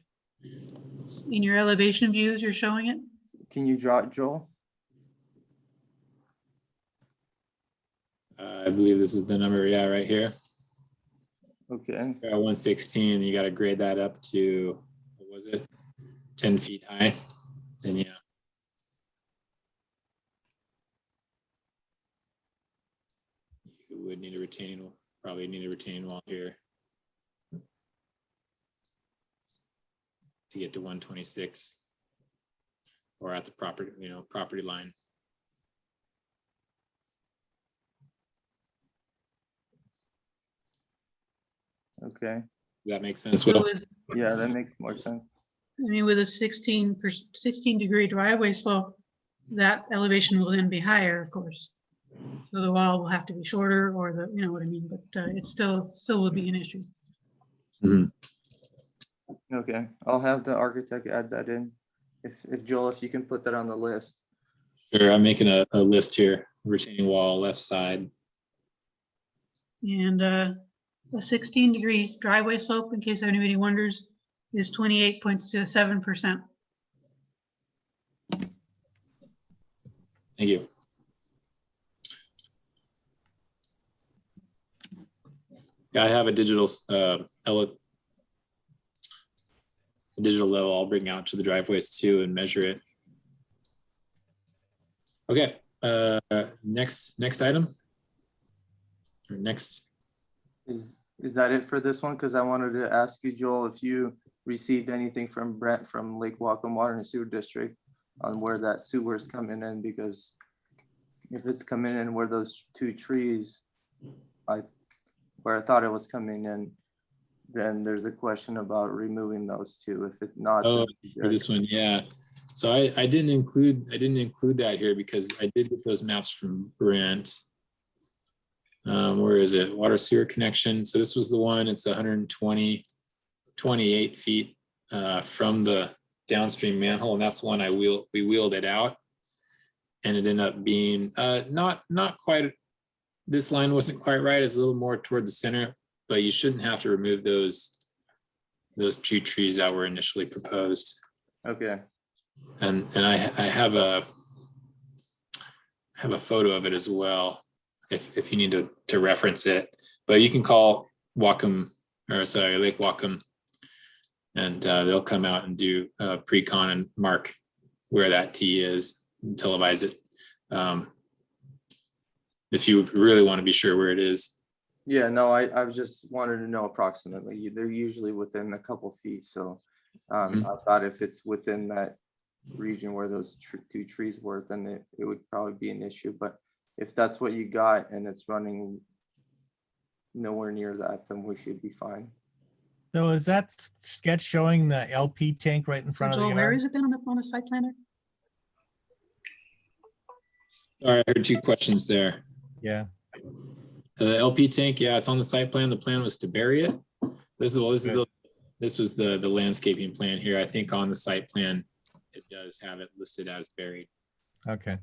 In your elevation views, you're showing it? Can you draw it, Joel? I believe this is the number, yeah, right here. Okay. 116, you got to grade that up to, what was it? 10 feet high. Then yeah. You would need a retaining wall, probably need a retaining wall here to get to 126 or at the property, property line. Okay. Does that make sense, So Will? with- Yeah, that makes more sense. I mean, with a 16-degree driveway slope, that elevation will then be higher, of course. So the wall will have to be shorter, or the, you know what I mean, but it still would be an issue. Mhm. Okay, I'll have the architect add that in. If Joel, if you can put that on the list. Sure, I'm making a list here. Retaining wall, left side. And a 16-degree driveway slope, in case anybody wonders, is 28.7%. Thank you. Yeah, I have a digital level I'll bring out to the driveways too and measure it. Okay, next item. Or next. Is that it for this one? Because I wanted to ask you, Joel, if you received anything from Brent from Lake Wacom Water and Sewer District on where that sewer is coming in, because if it's coming in where those two trees, where I thought it was coming in, then there's a question about removing those two. If it's not, Oh, then for this one, yeah. So I didn't include that here because I did get those maps from Brent. Where is it? Water sewer connection. So this was the one. It's 128 feet from the downstream manhole, and that's the one we wheeled it out, and it ended up being not quite. This line wasn't quite right. It's a little more toward the center, but you shouldn't have to remove those two trees that were initially proposed. Okay. And I have a photo of it as well, if you need to reference it. But you can call Lake Wacom, and they'll come out and do a pre-con and mark where that T is, and televise it. If you really want to be sure where it is. Yeah, no, I just wanted to know approximately. They're usually within a couple feet, so I thought if it's within that region where those two trees were, then it would probably be an issue. But if that's what you got and it's running nowhere near that, then we should be fine. So is that sketch showing the LP tank right in front of the Joel, where yard? is it then on the site planner? All right, I heard two questions there. Yeah. The LP tank, yeah, it's on the site plan. The plan was to bury it. This was the landscaping plan here. I think on the site plan, it does have it listed as buried. Okay.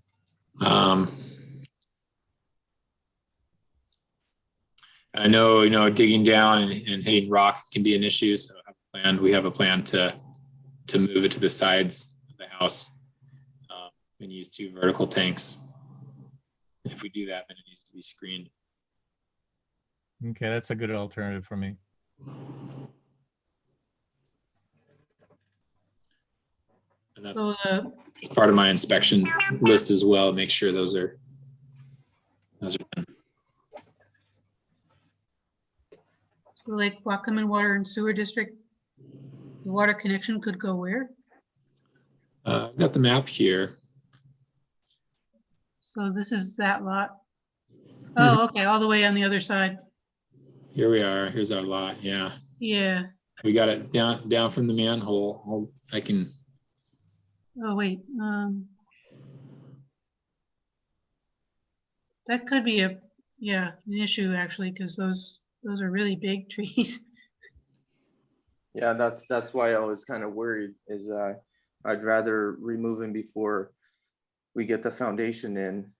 I know, digging down and hitting rock can be an issue. So we have a plan to move it to the sides of the house and use 2 vertical tanks. If we do that, then it needs to be screened. Okay, that's a good alternative for me. And that's So it's part of my inspection list as well. Make sure those are done. So like Wakamin Water and Sewer District, the water connection could go where? I've got the map here. So this is that lot. Oh, okay, all the way on the other side. Here we are. Here's our lot. Yeah. Yeah. We got it down from the manhole. I can. Oh, wait. That could be an issue actually, because those are really big trees. Yeah, that's why I was kind of worried, is I'd rather remove them before we get the foundation in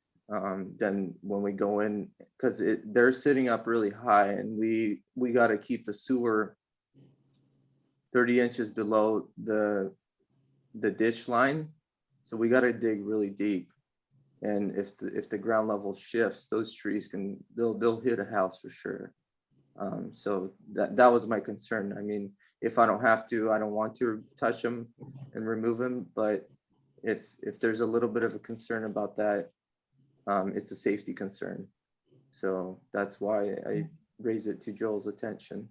than when we go in, because they're sitting up really high, and we got to keep the sewer 30 inches below the ditch line. So we got to dig really deep. And if the ground level shifts, those trees they'll hit a house for sure. So that was my concern. I mean, if I don't have to, I don't want to touch them and remove them. But if there's a little bit of a concern about that, it's a safety concern. So that's why I raise it to Joel's attention.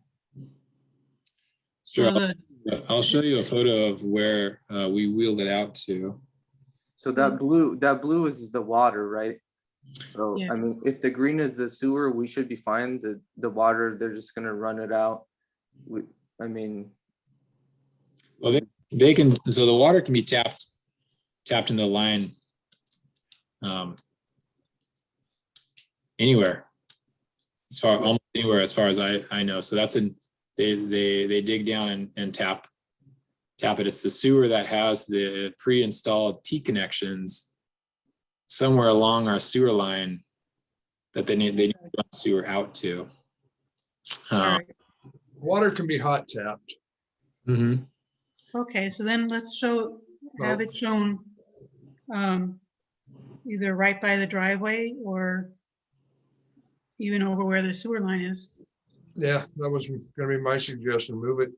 Sure. So I'll show you a photo of where we wheeled it out to. So that blue is the water, right? So yeah. I mean, if the green is the sewer, we should be fine. The water, they're just gonna run it out. I mean, well, they can. So the water can be tapped in the line anywhere, almost anywhere as far as I know. So that's they dig down and tap it. It's the sewer that has the pre-installed T connections somewhere along our sewer line that they need to run sewer out to. Water can be hot tapped. Mm-hmm. Okay, so then let's have it shown either right by the driveway or even over where the sewer line is. Yeah, that was going to be my suggestion. Move it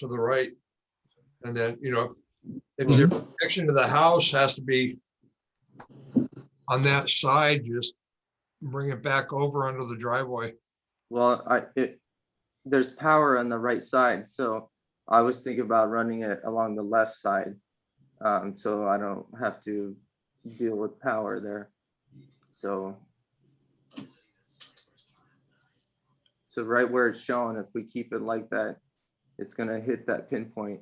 to the right. And then, if your connection to the house has to be on that side, just bring it back over under the driveway. well, there's power on the right side, so I was thinking about running it along the left side, so I don't have to deal with power there. So right where it's shown, if we keep it like that, it's gonna hit that pinpoint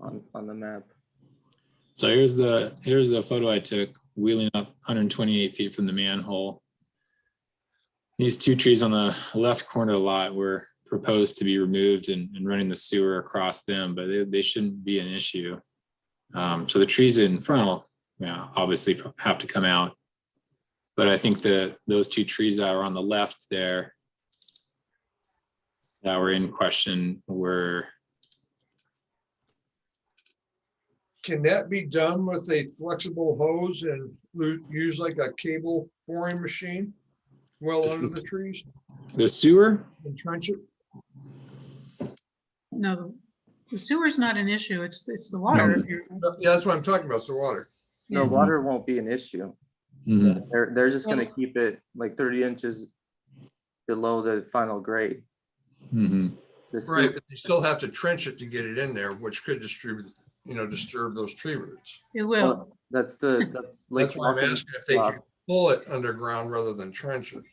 on the map. So here's the photo I took wheeling up 128 feet from the manhole. These 2 trees on the left corner of the lot were proposed to be removed and running the sewer across them, but they shouldn't be an issue. So the trees in front will obviously have to come out. But I think those 2 trees that are on the left there that were in question were. Can that be done with a flexible hose and use like a cable boring machine well under the trees The sewer? and trench it? No, the sewer's not an issue. It's the water. Yeah, that's what I'm talking about. It's the water. No, water won't be an issue. Mhm. They're just gonna keep it like 30 inches below the final grade. Mm-hmm. Right, but they still have to trench it to get it in there, which could disturb those tree roots. It will. Well, that's Lake That's why I'm Wacom asking if they job. can pull it underground rather than trench it.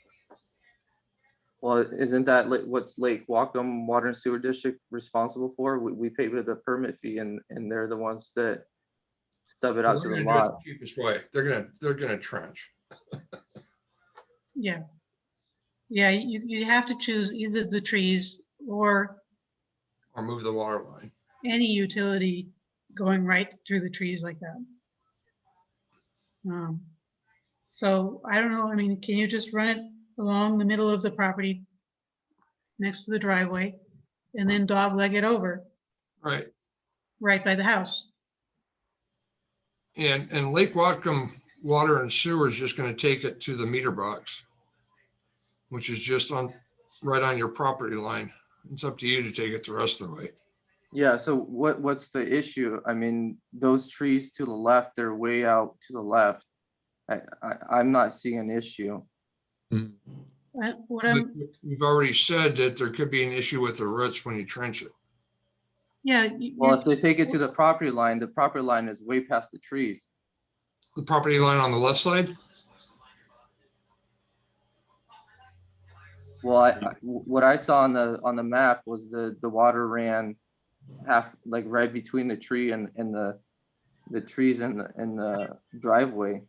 Well, isn't that what's Lake Wacom Water and Sewer District responsible for? We pay with the permit fee, and they're the ones that stub it out to the lot. The cheapest way. They're gonna trench. Yeah. Yeah, you have to choose either the trees or Move the water line. any utility going right through the trees like that. So I don't know, I mean, can you just run it along the middle of the property next to the driveway and then dogleg it over Right. right by the house. And Lake Whatcom Water and Sewer is just going to take it to the meter box, which is just right on your property line. It's up to you to take it the rest of the way. Yeah, so what's the issue? I mean, those trees to the left, they're way out to the left. I'm not seeing an issue. What But you've already said that there could be an issue with the roots when you trench it. Yeah. Well, if they take it to the property line is way past the trees. The property line on the left side? Well, what I saw on the map was the water ran half, like right between the tree and the trees in the driveway.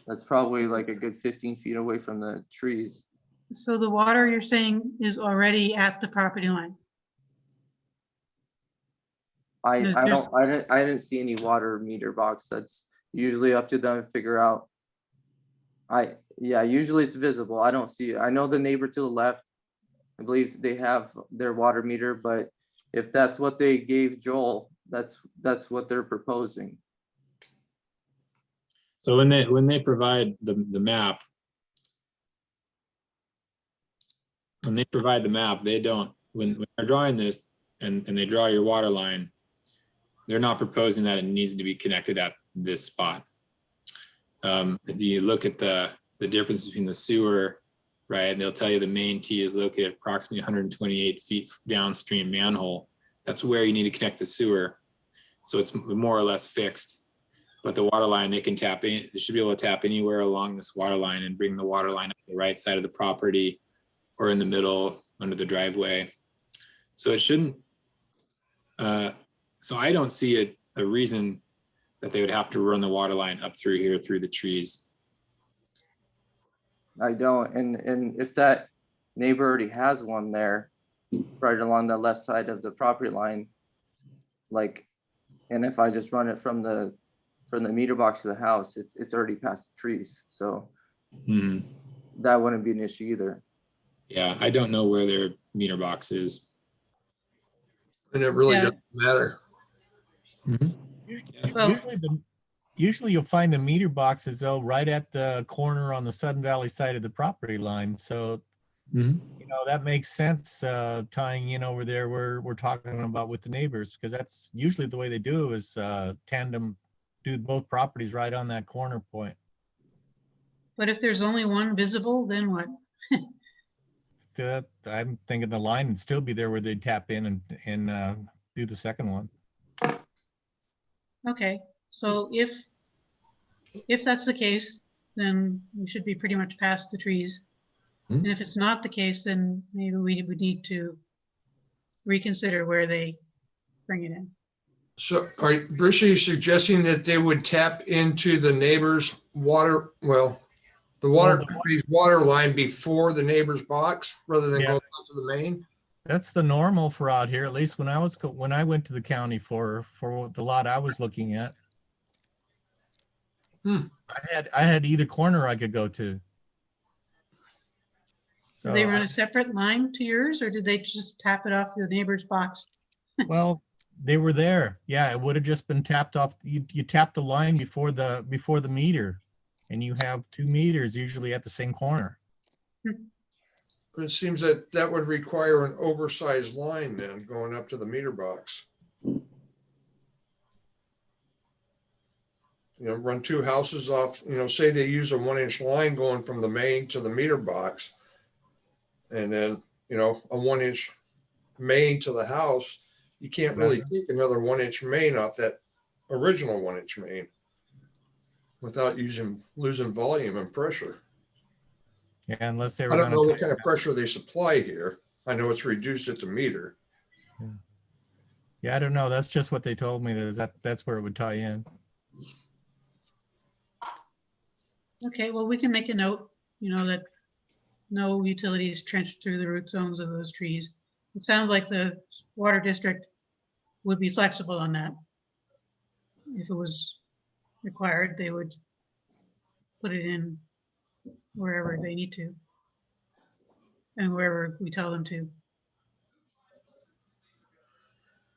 That's probably like a good 15 feet away from the trees. So the water you're saying is already at the property line? I didn't see any water meter box. That's usually up to them to figure out. Yeah, usually it's visible. I don't see it. I know the neighbor to the left, I believe they have their water meter, but if that's what they gave Joel, that's what they're proposing. So when they provide the map, they don't, when they're drawing this and they draw your water line, they're not proposing that it needs to be connected at this spot. You look at the difference between the sewer, right? And they'll tell you the main T is located approximately 128 feet downstream manhole. That's where you need to connect the sewer. So it's more or less fixed. But the water line, they can tap in, they should be able to tap anywhere along this water line and bring the water line up the right side of the property or in the middle under the driveway. So it shouldn't, so I don't see a reason that they would have to run the water line up through here, through the trees. I don't, and if that neighbor already has one there, right along the left side of the property line, like, and if I just run it from the meter box to the house, it's already past the trees, so that wouldn't be an issue either. Yeah, I don't know where their meter box is. And it really doesn't matter. Usually you'll find the meter boxes though right at the corner on the Sudden Valley side of the property line. So you know that makes sense, tying in over there where we're talking about with the neighbors, because that's usually the way they do is tandem, do both properties right on that corner point. But if there's only one visible, then what? I'm thinking the line would still be there where they tap in and do the second one. Okay, so if that's the case, then we should be pretty much past the trees. And if it's not the case, then maybe we would need to reconsider where they bring it in. So Bruce, are you suggesting that they would tap into the neighbor's water, the company's water line before the neighbor's box rather than go out to the main? That's the normal for out here, at least when I went to the county for the lot I was looking at. I had either corner I could go to. So they run a separate line to yours, or did they just tap it off the neighbor's box? Well, they were there. Yeah, it would have just been tapped off. You tap the line before the meter, and you have 2 meters usually at the same corner. It seems that would require an oversized line then going up to the meter box. Run 2 houses off, say they use a 1-inch line going from the main to the meter box. And then, a 1-inch main to the house, you can't really take another 1-inch main off that original 1-inch main without losing volume and pressure. Yeah, unless they were. I don't know what kind of pressure they supply here. I know it's reduced at the meter. Yeah, I don't know. That's just what they told me. That's where it would tie in. Okay, well, we can make a note, that no utilities trenched through the root zones of those trees. It sounds like the water district would be flexible on that. If it was required, they would put it in wherever they need to. and wherever we tell them to.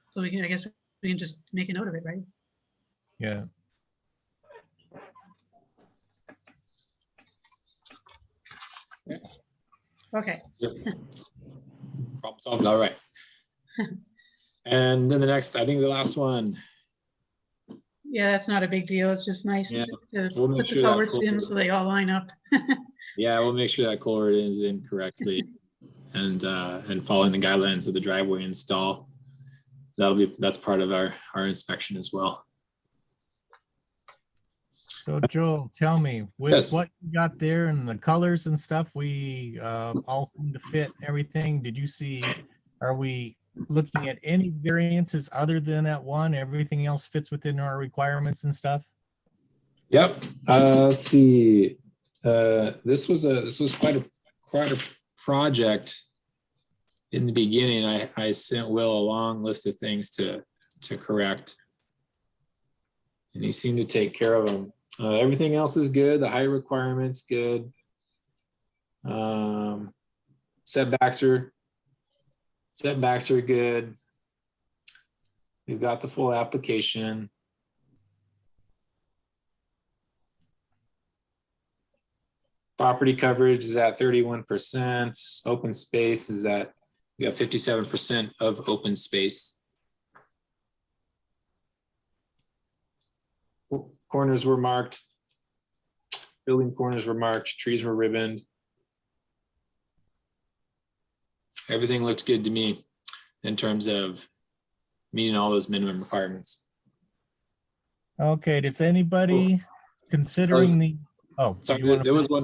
So we can, I guess we can just make a note of it, right? Yeah. Okay. Problem solved. All right. And then the next, I think the last one. Yeah, that's not a big deal. It's just nice Yeah, to we'll make put the sure that culverts in so they all line up. Yeah, we'll make sure that culvert is in correctly and following the guidelines of the driveway install. That's part of our inspection as well. So Joel, tell me, with Yes. what you got there and the colors and stuff, we all seem to fit everything. Did you see, are we looking at any variances other than that one? Everything else fits within our requirements and stuff? Yep. Let's see. This was quite a project. In the beginning, I sent Will a long list of things to correct, and he seemed to take care of them. Everything else is good. The height requirements good. Setbacks are good. We've got the full application. Property coverage is at 31%. Open space is at, we got 57% of open space. Corners were marked. Building corners were marked. Trees were ribboned. Everything looked good to me in terms of meeting all those minimum requirements. Okay, does anybody considering the, oh, Sorry, you wanna-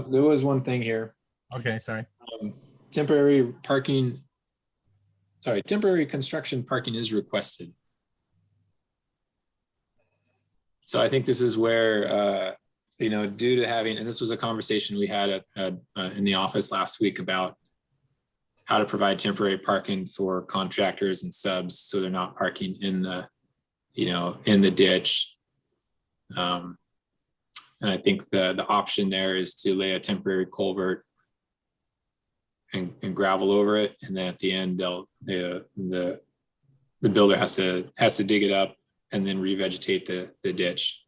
there was one thing here. Okay, sorry. Temporary construction parking is requested. So I think this is where, due to having, and this was a conversation we had in the office last week about how to provide temporary parking for contractors and subs, so they're not parking in the, in the ditch. And I think the option there is to lay a temporary culvert and gravel over it, and then at the end, the builder has to dig it up and then revegetate the ditch.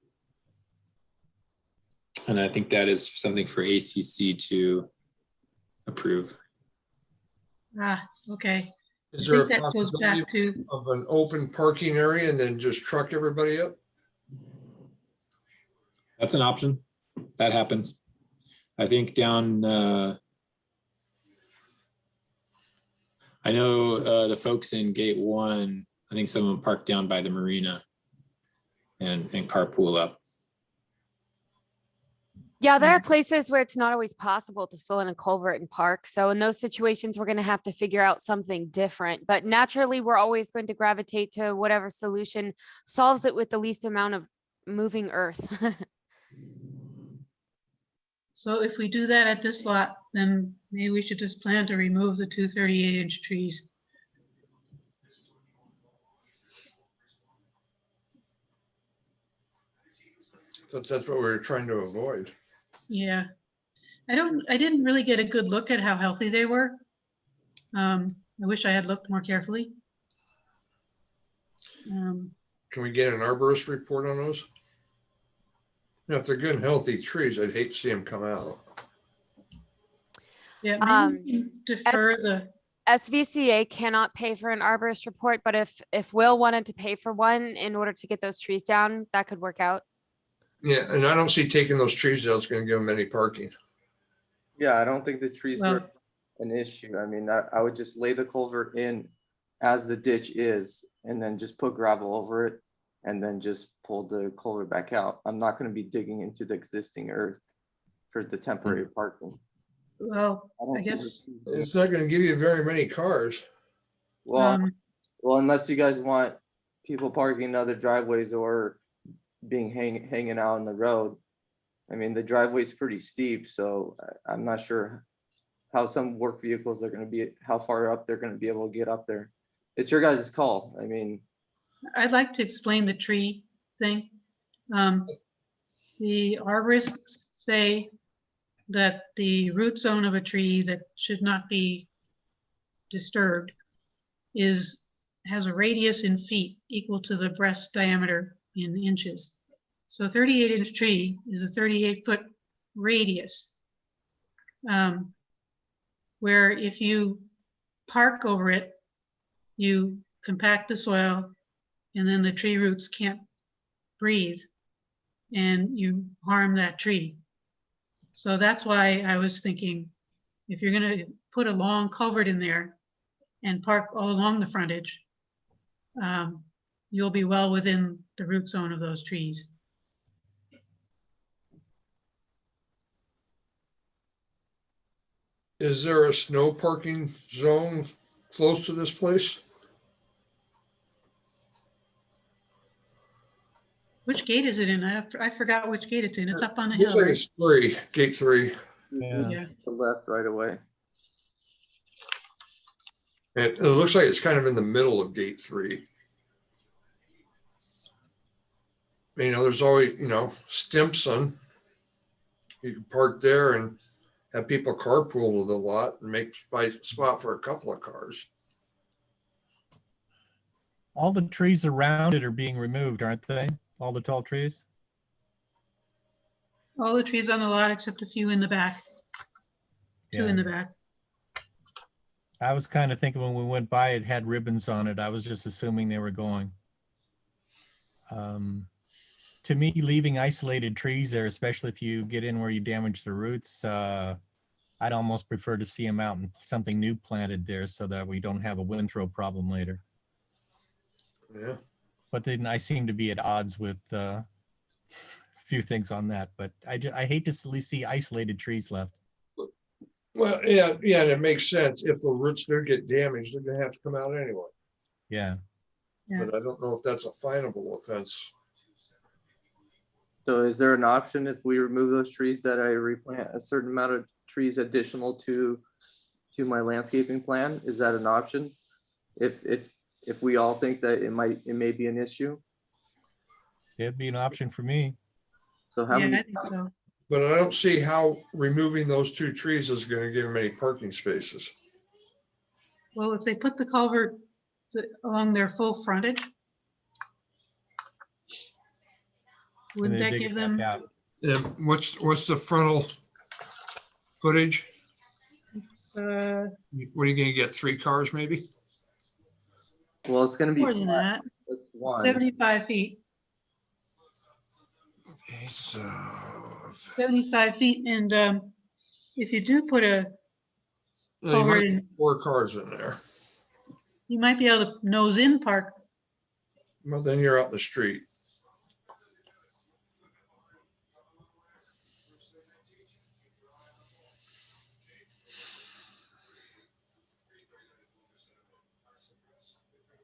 And I think that is something for ACC to approve. Ah, okay. Is I there a think that goes possibility back to, of an open parking area and then just truck everybody up? That's an option. That happens. I think down, I know the folks in gate 1, I think some of them park down by the marina and carpool up. Yeah, there are places where it's not always possible to fill in a culvert and park. So in those situations, we're going to have to figure out something different. But naturally, we're always going to gravitate to whatever solution solves it with the least amount of moving earth. so if we do that at this lot, then maybe we should just plan to remove the 2 38-inch trees. So that's what we're trying to avoid. Yeah, I didn't really get a good look at how healthy they were. I wish I had looked more carefully. Can we get an arborist report on those? If they're good and healthy trees, I'd hate to see them come out. Yeah, maybe we can defer the. SVCA cannot pay for an arborist report, but if Will wanted to pay for one in order to get those trees down, that could work out. Yeah, and I don't see taking those trees down is going to give them any parking. Yeah, I don't think the trees Well, are an issue. I mean, I would just lay the culvert in as the ditch is, and then just put gravel over it, and then just pull the culvert back out. I'm not going to be digging into the existing earth for the temporary parking. well, don't I see guess, the- It's not going to give you very many cars. Well, unless you guys want people parking in other driveways or being hanging out on the road. I mean, the driveway is pretty steep, so I'm not sure how some work vehicles are going to be, how far up they're going to be able to get up there. It's your guys' call. I mean, I'd like to explain the tree thing. The arborists say that the root zone of a tree that should not be disturbed has a radius in feet equal to the breast diameter in inches. So a 38-inch tree is a 38-foot radius. Where if you park over it, you compact the soil and then the tree roots can't breathe and you harm that tree. So that's why I was thinking, if you're going to put a long culvert in there and park all along the frontage, you'll be well within the root zone of those trees. Is there a snow parking zone close to this place? Which gate is it in? I forgot which gate it's in. It's up on the Looks hill, like right? it's 3, gate 3. Yeah. Yeah. The left right away. It looks like it's kind of in the middle of gate 3. You know, there's always, you know, Stimson. You can park there and have people carpool to the lot and make spot for a couple of cars. All the trees around it are being removed, aren't they? All the tall trees? All the trees on the lot except a few in the back. Two in the back. I was kind of thinking when we went by, it had ribbons on it. I was just assuming they were going. To me, leaving isolated trees there, especially if you get in where you damage the roots, I'd almost prefer to see them out and something new planted there so that we don't have a wind throw problem later. Yeah. But then I seem to be at odds with a few things on that. But I hate to see isolated trees left. Well, yeah, and it makes sense. If the roots do get damaged, they're gonna have to come out anyway. Yeah. Yeah. But I don't know if that's a finable offense. So is there an option if we remove those trees that I replant a certain amount of trees additional to my landscaping plan? Is that an option? If we all think that it may be an issue? It'd be an option for me. So how Yeah, many? I think so. But I don't see how removing those 2 trees is gonna give them any parking spaces. Well, if they put the culvert along their full frontage, wouldn't they that dig give it back them, out. And what's the frontal footage? uh, What are you gonna get, 3 cars maybe? Well, it's gonna be more than flat. that, That's one. 75 feet, Okay, so 75 feet. And if you do put a you culvert might in, put 4 cars in there. you might be able to nose in park. Well, then you're out in the street.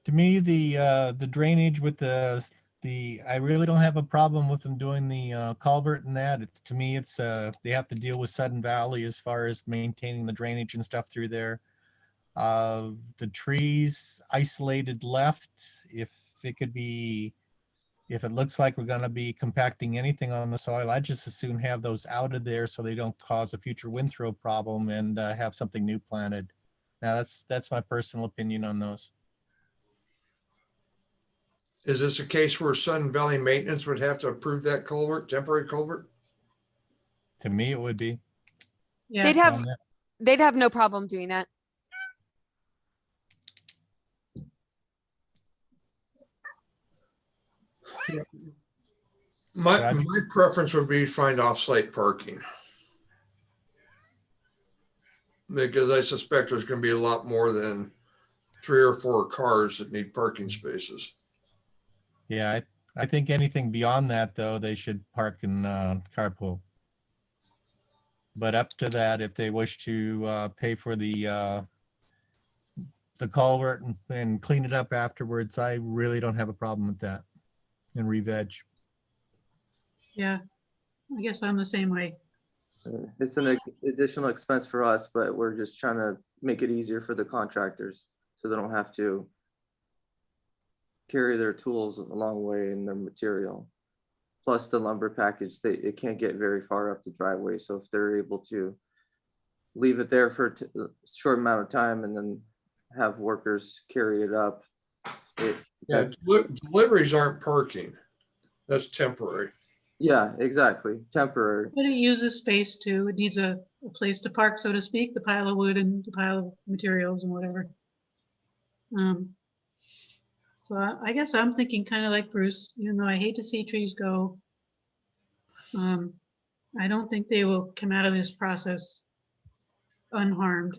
To me, the drainage with the I really don't have a problem with them doing the culvert and that. It's, to me, it's they have to deal with Sudden Valley as far as maintaining the drainage and stuff through there. The trees isolated left, if it could be, if it looks like we're gonna be compacting anything on the soil, I'd just as soon have those out of there so they don't cause a future wind throw problem and have something new planted. Now that's my personal opinion on those. Is this a case where Sun Valley Maintenance would have to approve that culvert, temporary culvert? To me, it would be. Yeah. They'd have no problem doing that. My preference would be to find off-site parking. Because I suspect there's gonna be a lot more than 3 or 4 cars that need parking spaces. Yeah, I think anything beyond that, though, they should park in carpool. But up to that, if they wish to pay for the culvert and clean it up afterwards, I really don't have a problem with that. And re-veg. Yeah, I guess I'm the same way. It's an additional expense for us, but we're just trying to make it easier for the contractors so they don't have to carry their tools a long way and their material. Plus the lumber package, it can't get very far up the driveway. So if they're able to leave it there for a short amount of time and then have workers carry it up. Yeah, deliveries aren't parking. That's temporary. Yeah, exactly. Temporary. But it uses space too. It needs a place to park, so to speak, the pile of wood and the pile of materials and whatever. So I guess I'm thinking kind of like Bruce, even though I hate to see trees go. I don't think they will come out of this process unharmed.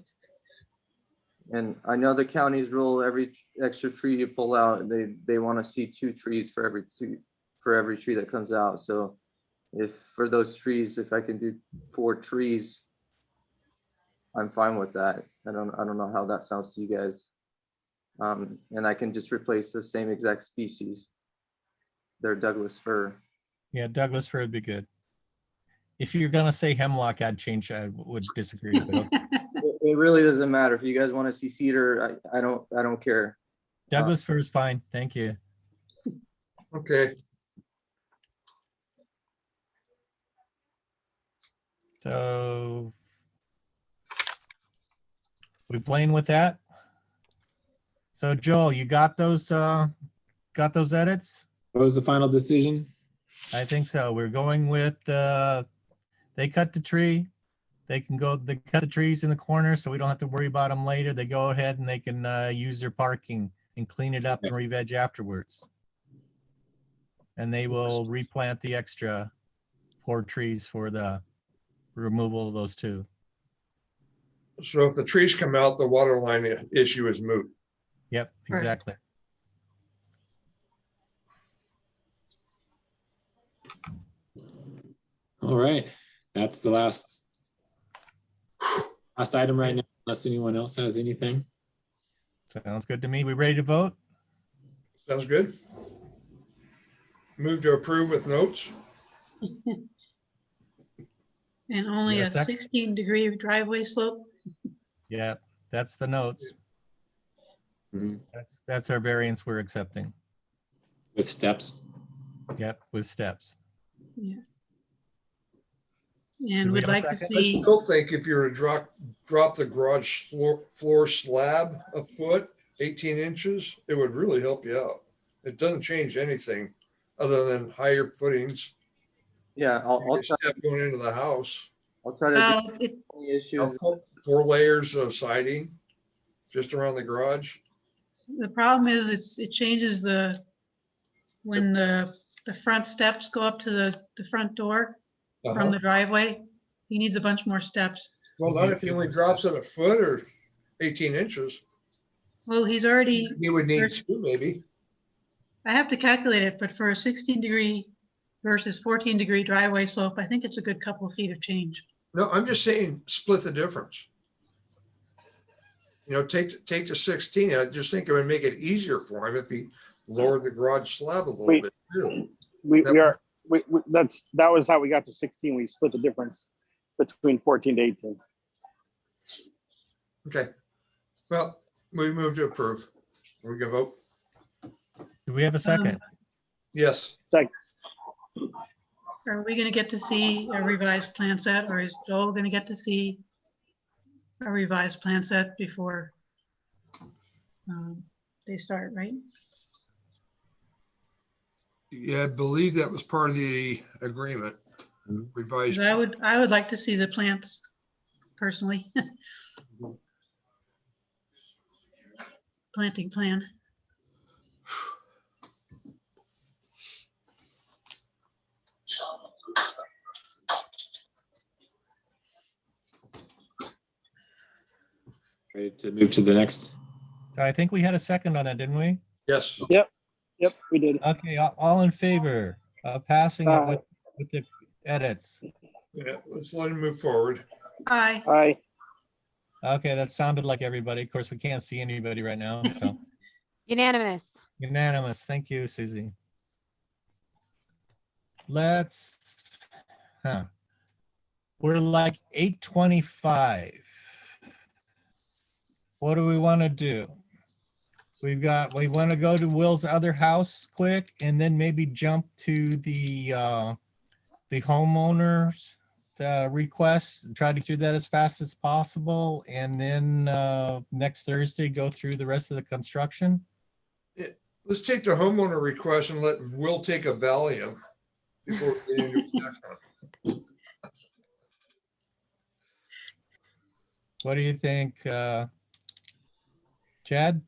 And I know the county's rule, every extra tree you pull out, they want to see 2 trees for every tree that comes out. So if for those trees, if I can do 4 trees, I'm fine with that. I don't know how that sounds to you guys. And I can just replace the same exact species. They're Douglas fir. Yeah, Douglas fir would be good. If you're gonna say hemlock, I would disagree. But okay. It really doesn't matter. If you guys want to see cedar, I don't care. Douglas fir is fine. Thank you. Okay. So we playing with that? So Joel, you got those edits? What was the final decision? I think so. We're going with they cut the tree. They cut the trees in the corner so we don't have to worry about them later. They go ahead and they can use their parking and clean it up and re-veg afterwards. And they will replant the extra 4 trees for the removal of those 2. So if the trees come out, the water line issue is moot. Yep, exactly. All right, that's the last item right now, unless anyone else has anything. Sounds good to me. We ready to vote? Sounds good. Move to approve with notes. And only Yeah, a 16-degree driveway slope. Yeah, that's the notes. Mhm. That's our variance we're accepting. With steps. Yep, with steps. Yeah. Do And we we'd have a like to second? I see, still think if you were to drop the garage floor slab a foot, 18 inches, it would really help you out. It doesn't change anything other than higher footings. Yeah, I'll try. Step going into the house. I'll try to well, do it, any issues. 4 layers of siding just around the garage. the problem is it changes when the front steps go up to the front door from the driveway. He needs a bunch more steps. Well, not if he only drops it a foot or 18 inches. Well, he's already, He would need 2 maybe. I have to calculate it, but for a 16-degree versus 14-degree driveway slope, I think it's a good couple of feet of change. No, I'm just saying split the difference. You know, take the 16. I just think it would make it easier for him if he lowered the garage slab a little bit too. That was how we got to 16. We split the difference between 14 to 18. Okay. Well, we move to approve. We can vote. Do we have a second? Yes. Are we gonna get to see a revised plan set, or is Joel gonna get to see a revised plan set before they start, right? Yeah, I believe that was part of the agreement. Revised. 'Cause I would like to see the plants personally. Planting plan. Ready to move to the next? I think we had a second on that, didn't we? Yes. Yep, we did. Okay, all in favor of passing it with the edits? Yeah, let's let him move forward. Aye. Aye. Okay, that sounded like everybody. Of course, we can't see anybody right now, so Unanimous. unanimous. Thank you, Susie. We're like 8:25. What do we want to do? We want to go to Will's other house quick and then maybe jump to the homeowners request, try to get through that as fast as possible, and then next Thursday, go through the rest of the construction? Let's take the homeowner request and let Will take a Valium before we get into session. What do you think, Chad?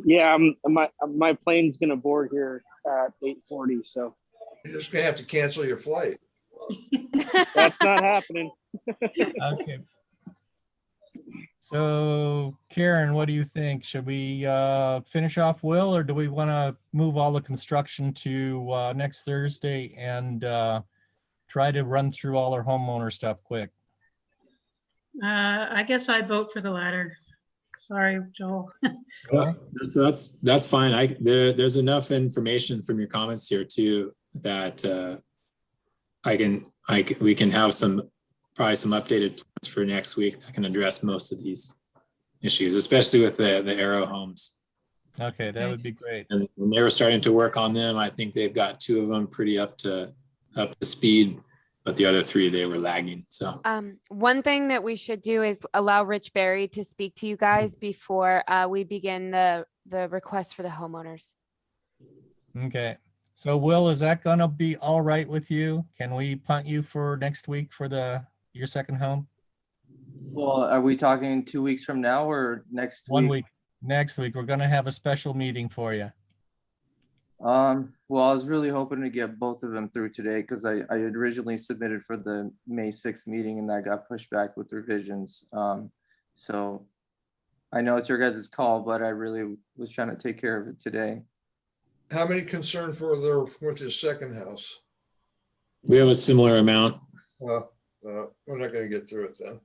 Yeah, my plane's gonna board here at 8:40, so You're just gonna have to cancel your flight. that's not happening. Okay. So Karen, what do you think? Should we finish off Will, or do we want to move all the construction to next Thursday and try to run through all our homeowner stuff quick? I guess I'd vote for the latter. Sorry, Joel. So that's fine. There's enough information from your comments here too that we can have probably some updated plans for next week that can address most of these issues, especially with the Arrow homes. Okay, that would be great. And they were starting to work on them. I think they've got 2 of them pretty up to speed, but the other 3, they were lagging. So one thing that we should do is allow Rich Berry to speak to you guys before we begin the request for the homeowners. Okay. So Will, is that gonna be all right with you? Can we punt you for next week for your second home? Well, are we talking 2 weeks from now or next week? 1 week. Next week, we're gonna have a special meeting for you. Well, I was really hoping to get both of them through today because I had originally submitted for the May 6th meeting and that got pushed back with revisions. So I know it's your guys' call, but I really was trying to take care of it today. How many concerns were there with his second house? we have a similar amount. We're not gonna get through it then.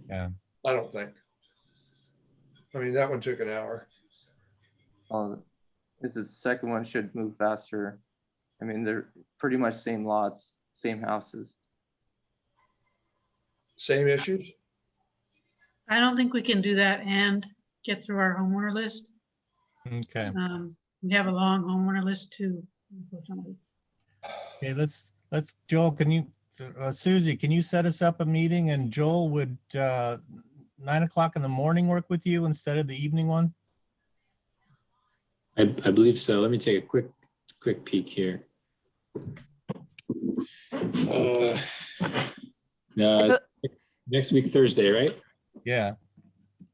Yeah. I don't think. I mean, that one took an hour. The second one should move faster. I mean, they're pretty much same lots, same houses. Same issues? I don't think we can do that and get through our homeowner list. Okay. We have a long homeowner list too, unfortunately. Okay, let's Joel, can you, Susie, can you set us up a meeting, and Joel, would 9 o'clock in the morning work with you instead of the evening one? I believe so. Let me take a quick peek here. No, next week, Thursday, right? Yeah.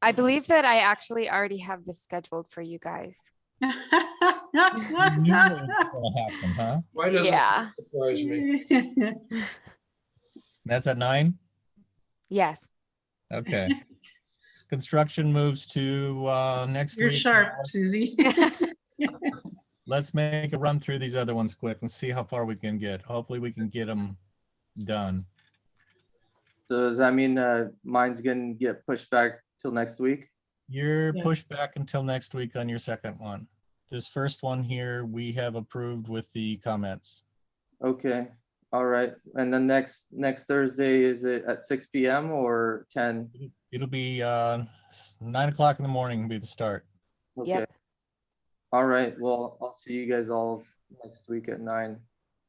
I believe that I actually already have this scheduled for you guys. You knew it was gonna happen, huh? Why doesn't Yeah. it surprise me? That's at 9? Yes. Okay. Construction moves to next You're week. sharp, Susie. Let's make a run through these other ones quick and see how far we can get. Hopefully we can get them done. So does that mean mine's gonna get pushed back till next week? You're Yeah. pushed back until next week on your second one. This first one here, we have approved with the comments. Okay, all right. And then next Thursday, is it at 6 p.m. or 10? It'll be 9 o'clock in the morning will be the start. Okay. Yep. All right, well, I'll see you guys all next week at 9.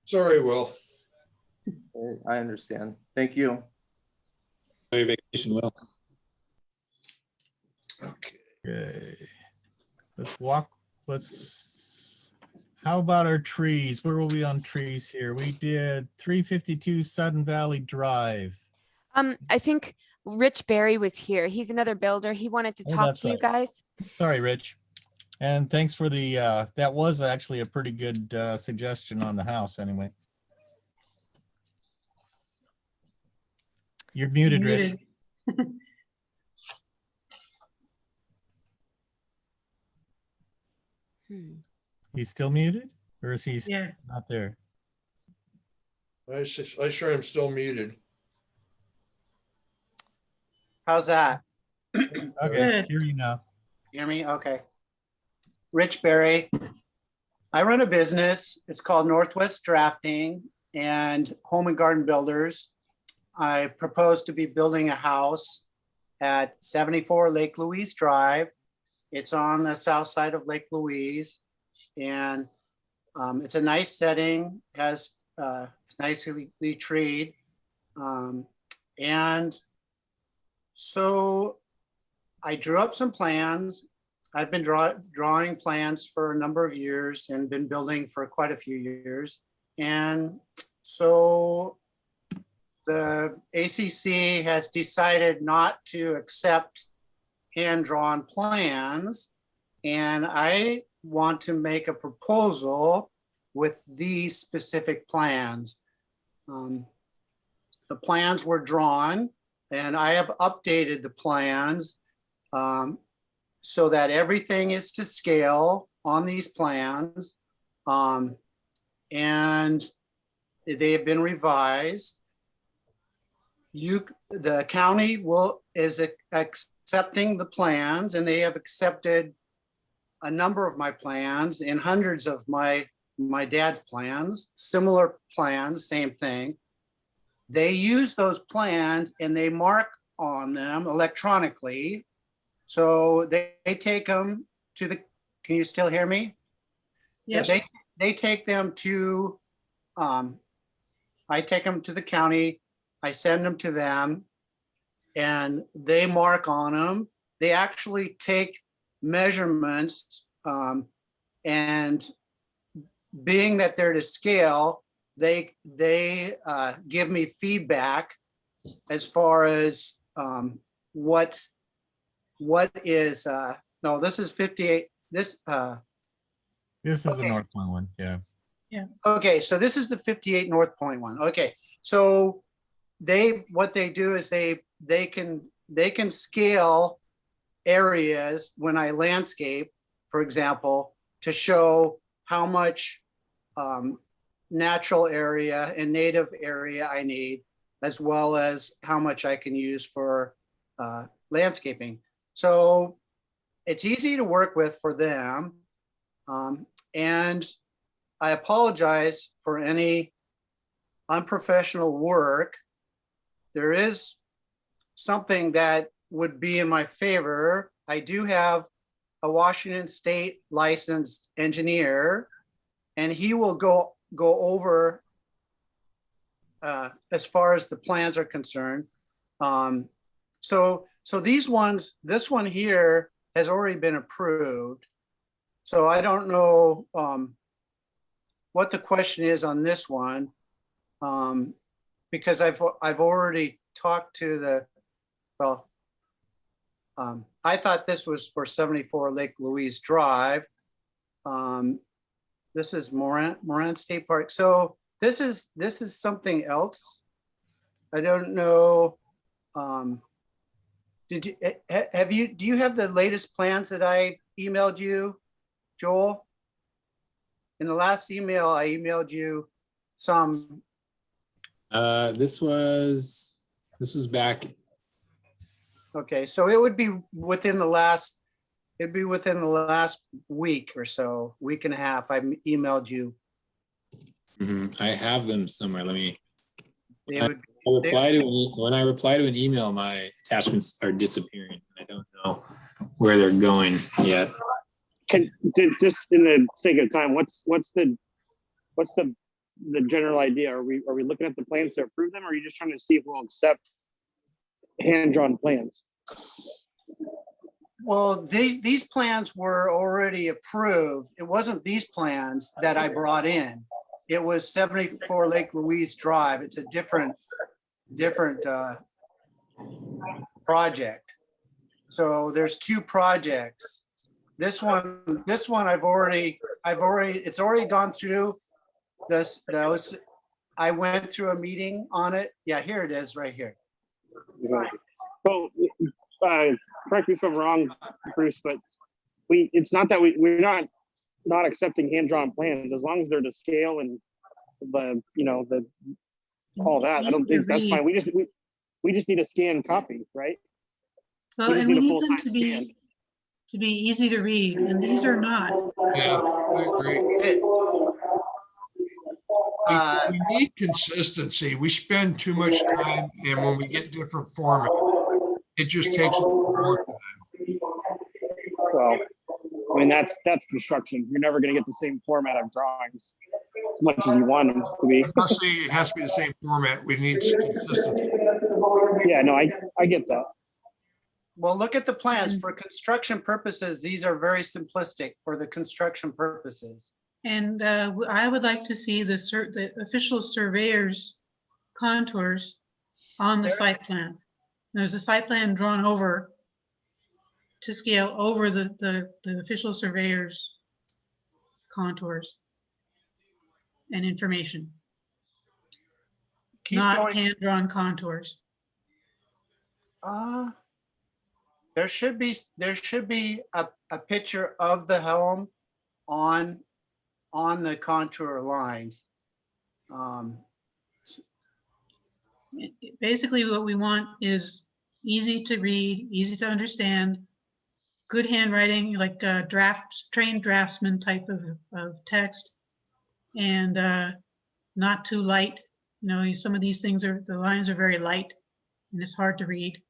Sorry, Will. I understand. Thank you. Enjoy your vacation, Will. Okay. Okay. How about our trees? Where were we on trees here? We did 352 Sudden Valley Drive. I think Rich Berry was here. He's another builder. He wanted to Oh, talk that's to you right. guys. Sorry, Rich. And thanks for the, that was actually a pretty good suggestion on the house anyway. You're muted, Rich. He's still muted, or is he Yeah. not there? I sure am still muted. How's that? Okay, Good. hear you now. Hear me? Okay. Rich Berry. I run a business. It's called Northwest Drafting and Home and Garden Builders. I propose to be building a house at 74 Lake Louise Drive. It's on the south side of Lake Louise, and it's a nice setting, has nicely treed. And so I drew up some plans. I've been drawing plans for a number of years and been building for quite a few years. And so the ACC has decided not to accept hand-drawn plans. And I want to make a proposal with these specific plans. The plans were drawn and I have updated the plans so that everything is to scale on these plans. And they have been revised. The county is accepting the plans, and they have accepted a number of my plans and hundreds of my dad's plans, similar plans, same thing. They use those plans and they mark on them electronically. So they take them to the, can you still hear me? Yes. They take them to, I take them to the county, I send them to them and they mark on them. They actually take measurements and being that they're to scale, they give me feedback as far as what is, no, this is 58, this is the North Point one, yeah. Yeah. Okay, so this is the 58 North Point one. Okay, so what they do is they can scale areas when I landscape, for example, to show how much natural area and native area I need, as well as how much I can use for landscaping. So it's easy to work with for them. And I apologize for any unprofessional work. There is something that would be in my favor. I do have a Washington State licensed engineer, and he will go over as far as the plans are concerned. So these ones, this one here has already been approved. So I don't know what the question is on this one, because I've already talked to the, well, I thought this was for 74 Lake Louise Drive. This is Moran State Park. So this is something else. I don't know. Do you have the latest plans that I emailed you, Joel? In the last email, I emailed you some. This was back. Okay, so it would be within the last, week or so, week and a half. I emailed you. I have them somewhere. Let me. When I reply to an email, my attachments are disappearing. I don't know where they're going yet. Just in the sake of time, what's the general idea? Are we looking at the plans to approve them, or are you just trying to see if we'll accept hand-drawn plans? Well, these plans were already approved. It wasn't these plans that I brought in. It was 74 Lake Louise Drive. It's a different project. So there's two projects. This one it's already gone through those. I went through a meeting on it. Yeah, here it is right here. Well, correct me if I'm wrong, Bruce, but it's not that we're not accepting hand-drawn plans, as long as they're to scale and all that. I don't think that's fine. We just need a scanned copy, right? Well, and we need them to be easy to read, and these are not. Yeah, I agree. We need consistency. We spend too much time, and when we get different format, it just takes more time. Well, I mean, that's construction. You're never going to get the same format of drawings. much as you want them to be. I'm not saying it has to be the same format. We need consistency. Yeah, no, I get that. Well, look at the plans. For construction purposes, these are very simplistic for the construction purposes. And I would like to see the official surveyor's contours on the site plan. There's a site plan drawn over to scale over the official surveyor's contours and information, not hand-drawn contours. There should be a picture of the home on the contour lines. Basically, what we want is easy to read, easy to understand, good handwriting, like trained draftsman type of text, and not too light. You know, some of these things the lines are very light and it's hard to read.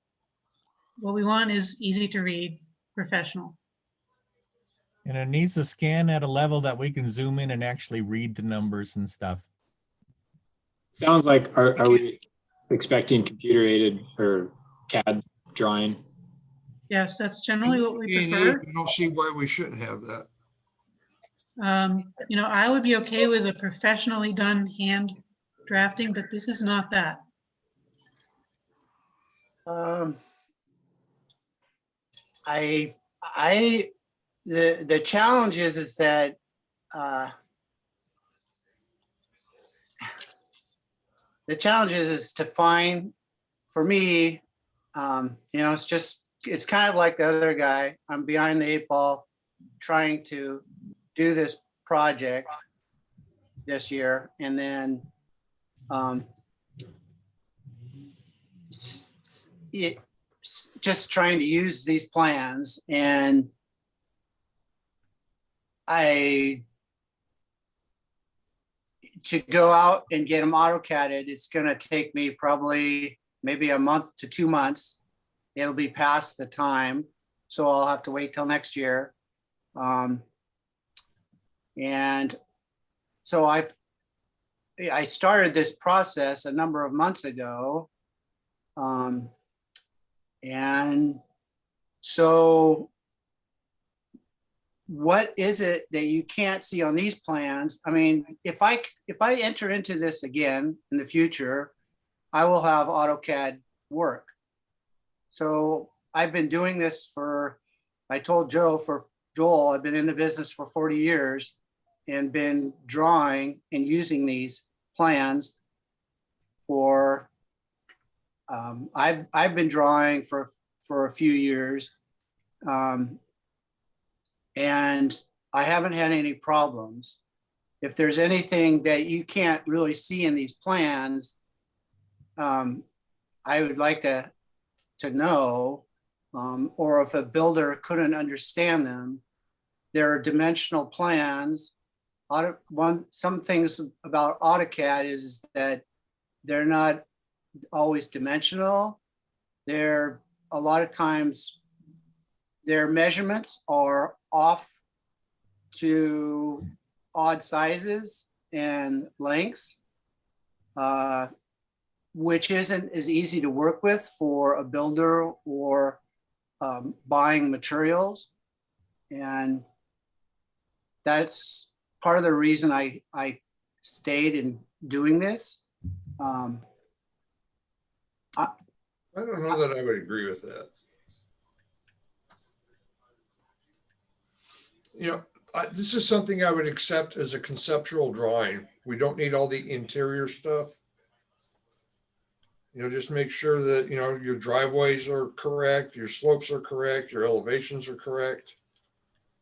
What we want is easy to read, professional. And it needs to scan at a level that we can zoom in and actually read the numbers and stuff. Sounds like, are we expecting computer aided or CAD drawing? Yes, that's generally what we prefer. I don't see why we shouldn't have that. You know, I would be okay with a professionally done hand drafting, but this is not that. The challenge is that the challenge is to find, for me, you know, it's kind of like the other guy. I'm behind the 8 ball trying to do this project this year, and then just trying to use these plans, and to go out and get them AutoCADed, it's going to take me probably maybe a month to 2 months. It'll be past the time, so I'll have to wait till next year. And so I started this process a number of months ago. And so what is it that you can't see on these plans? I mean, if I enter into this again in the future, I will have AutoCAD work. So I've been doing this I told Joel, I've been in the business for 40 years and been drawing and using these plans for, I've been drawing for a few years. And I haven't had any problems. If there's anything that you can't really see in these plans, I would like to know, or if a builder couldn't understand them. There are dimensional plans. Some things about AutoCAD is that they're not always dimensional. A lot of times their measurements are off to odd sizes and lengths, which isn't as easy to work with for a builder or buying materials. And that's part of the reason I stayed in doing this. I don't know that I would agree with that. You know, this is something I would accept as a conceptual drawing. We don't need all the interior stuff. You know, just make sure that, you know, your driveways are correct, your slopes are correct, your elevations are correct.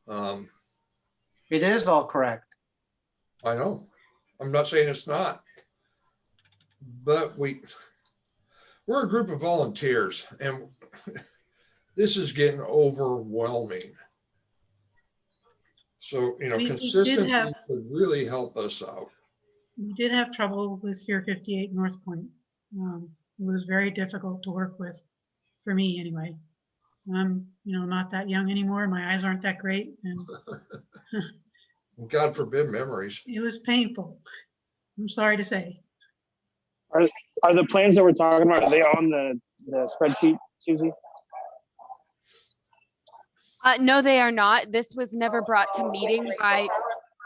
It is all correct. I know. I'm not saying it's not. But we're a group of volunteers, and this is getting overwhelming. So, you know, consistency would really help us out. We did have trouble with your 58 North Point. It was very difficult to work with, for me anyway. I'm, you know, not that young anymore. My eyes aren't that great. And God forbid memories. It was painful. I'm sorry to say. Are the plans that we're talking about, are they on the spreadsheet, Susie? No, they are not. This was never brought to meeting by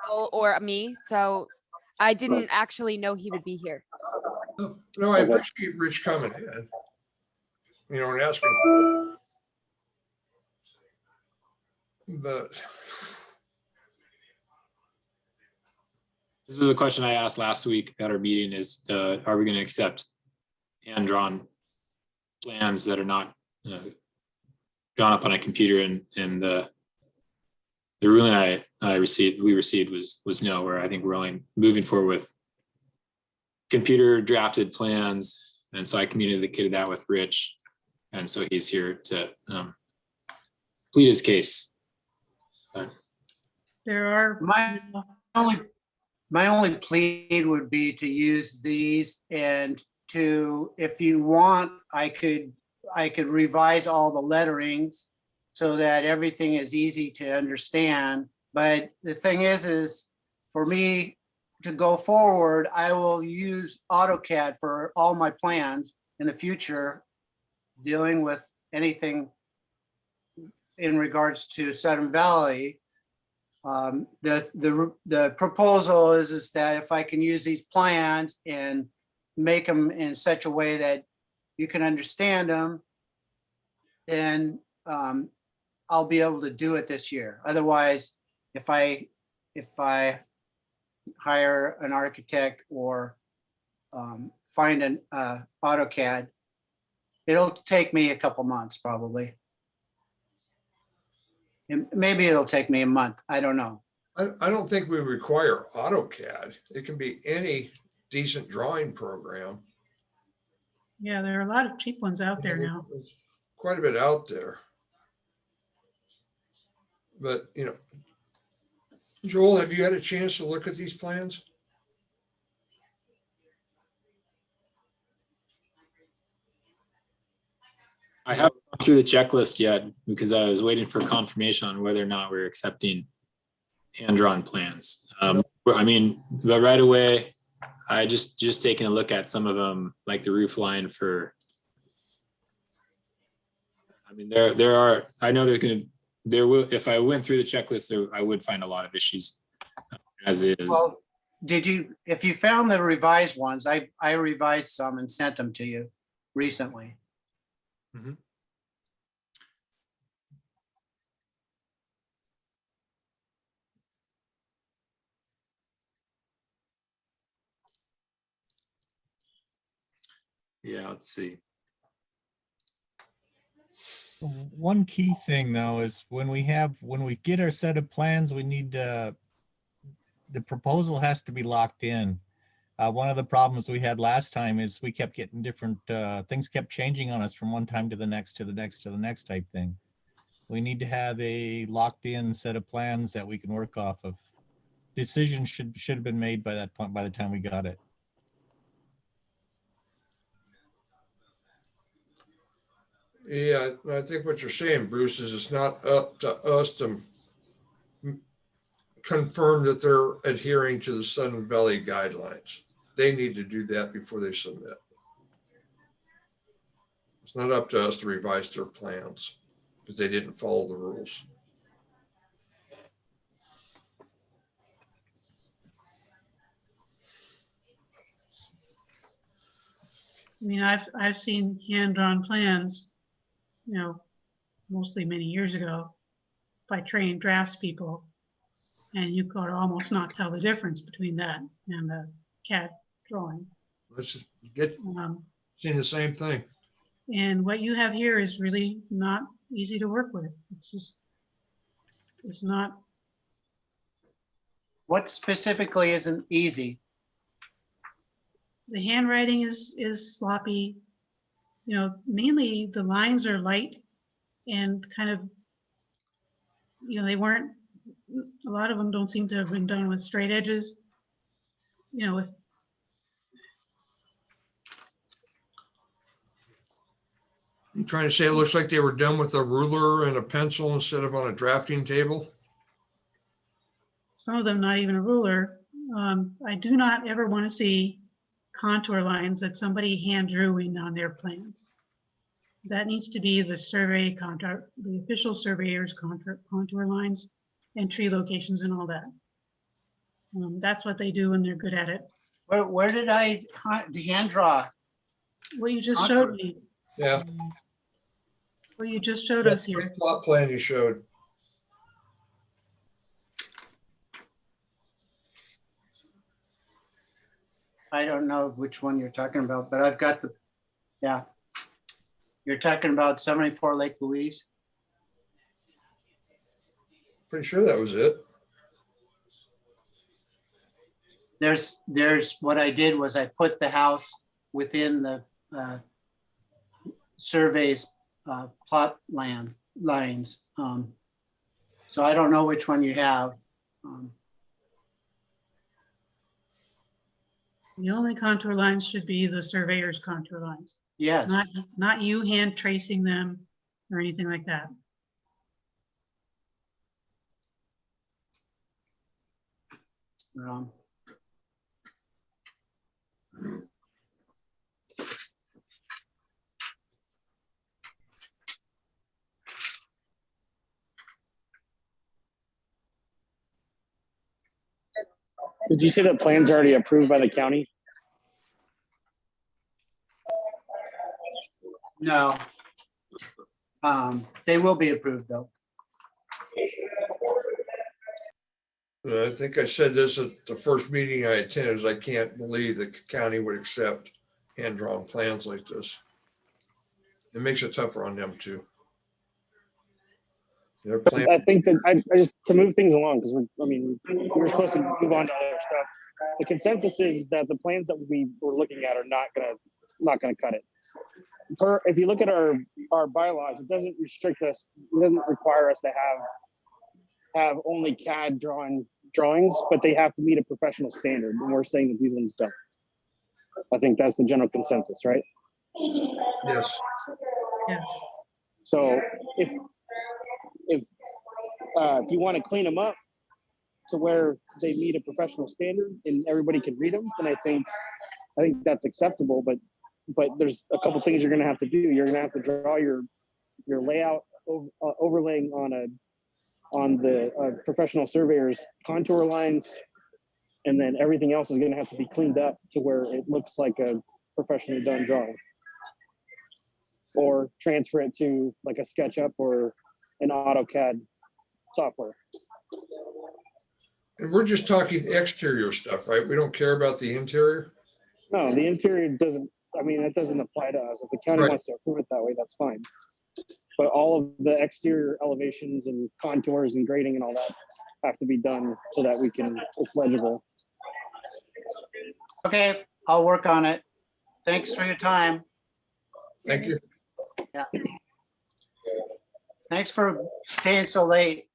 Phil or me, so I didn't actually know he would be here. No, I appreciate Rich coming in, and asking. But this is a question I asked last week at our meeting is, are we going to accept hand-drawn plans that are not drawn up on a computer? And the ruling we received was no, where I think we're only moving forward with computer drafted plans. And so I communicated that with Rich. And so he's here to plead his case. There are my only plea would be to use these, and to, if you want, I could revise all the letterings so that everything is easy to understand. But the thing is for me to go forward, I will use AutoCAD for all my plans in the future, dealing with anything in regards to Sudden Valley. The proposal is that if I can use these plans and make them in such a way that you can understand them, then I'll be able to do it this year. Otherwise, if I hire an architect or find an AutoCAD, it'll take me a couple months probably. And maybe it'll take me a month. I don't know. I don't think we require AutoCAD. It can be any decent drawing program. Yeah, there are a lot of cheap ones out there now. There's quite a bit out there. But, Joel, have you had a chance to look at these plans? I haven't gone through the checklist yet because I was waiting for confirmation on whether or not we're accepting hand-drawn plans. But right away, I just taking a look at some of them, like the roof line for. There are. I know there will. If I went through the checklist, I would find a lot of issues as is. Well, if you found the revised ones, I revised some and sent them to you recently. Mm-hmm. Yeah, let's see. One key thing though is when we get our set of plans, we need the proposal has to be locked in. One of the problems we had last time is we kept getting different things kept changing on us from one time to the next type thing. We need to have a locked in set of plans that we can work off of. Decisions should have been made by that point by the time we got it. Yeah, I think what you're saying, Bruce, is it's not up to us to confirm that they're adhering to the Sudden Valley guidelines. They need to do that before they submit. It's not up to us to revise their plans because they didn't follow the rules. I've seen hand-drawn plans, mostly many years ago by trained draftspeople, and you could almost not tell the difference between that and the CAD drawing. Let's just get seeing the same thing. And what you have here is really not easy to work with. It's not. What specifically isn't easy? The handwriting is sloppy. Mainly the lines are light and kind of, they weren't, a lot of them don't seem to have been done with straight edges, with. You trying to say it looks like they were done with a ruler and a pencil instead of on a drafting table? some of them not even a ruler. I do not ever want to see contour lines that somebody hand drew in on their plans. That needs to be the survey contour, the official surveyor's contour lines and tree locations and all that. That's what they do when they're good at it. Where did I hand draw? Well, you just showed me. Yeah. Well, you just showed us here. Plot plan you showed. I don't know which one you're talking about, but I've got the, yeah. You're talking about 74 Lake Louise? Pretty sure that was it. There's what I did was I put the house within the survey's plot lines. So I don't know which one you have. The only contour lines should be the surveyor's contour lines. Yes. Not you hand tracing them or anything like that. Did you say that plans are already approved by the county? No. They will be approved though. I think I said this at the first meeting I attended, is I can't believe the county would accept hand-drawn plans like this. It makes it tougher on them too. I think that I just, to move things along, because we're supposed to move on to other stuff. The consensus is that the plans that we were looking at are not gonna cut it. If you look at our bylaws, it doesn't restrict us, it doesn't require us to have only CAD drawings, but they have to meet a professional standard, and we're saying that these ones don't. I think that's the general consensus, right? Yes. Yeah. So if you want to clean them up to where they meet a professional standard and everybody can read them, then I think that's acceptable. But there's a couple things you're going to have to do. You're going to have to draw your layout overlaying on the professional surveyor's contour lines, and then everything else is going to have to be cleaned up to where it looks like a professionally done drawing, or transfer it to like a SketchUp or an AutoCAD software. And we're just talking exterior stuff, right? We don't care about the interior? No, the interior doesn't, that doesn't apply to us. If the county wants to approve it that way, that's fine. But all of the exterior elevations and contours and grading and all that have to be done so that it's legible. Okay, I'll work on it. Thanks for your time. Thank you. Yeah. Thanks for staying so late.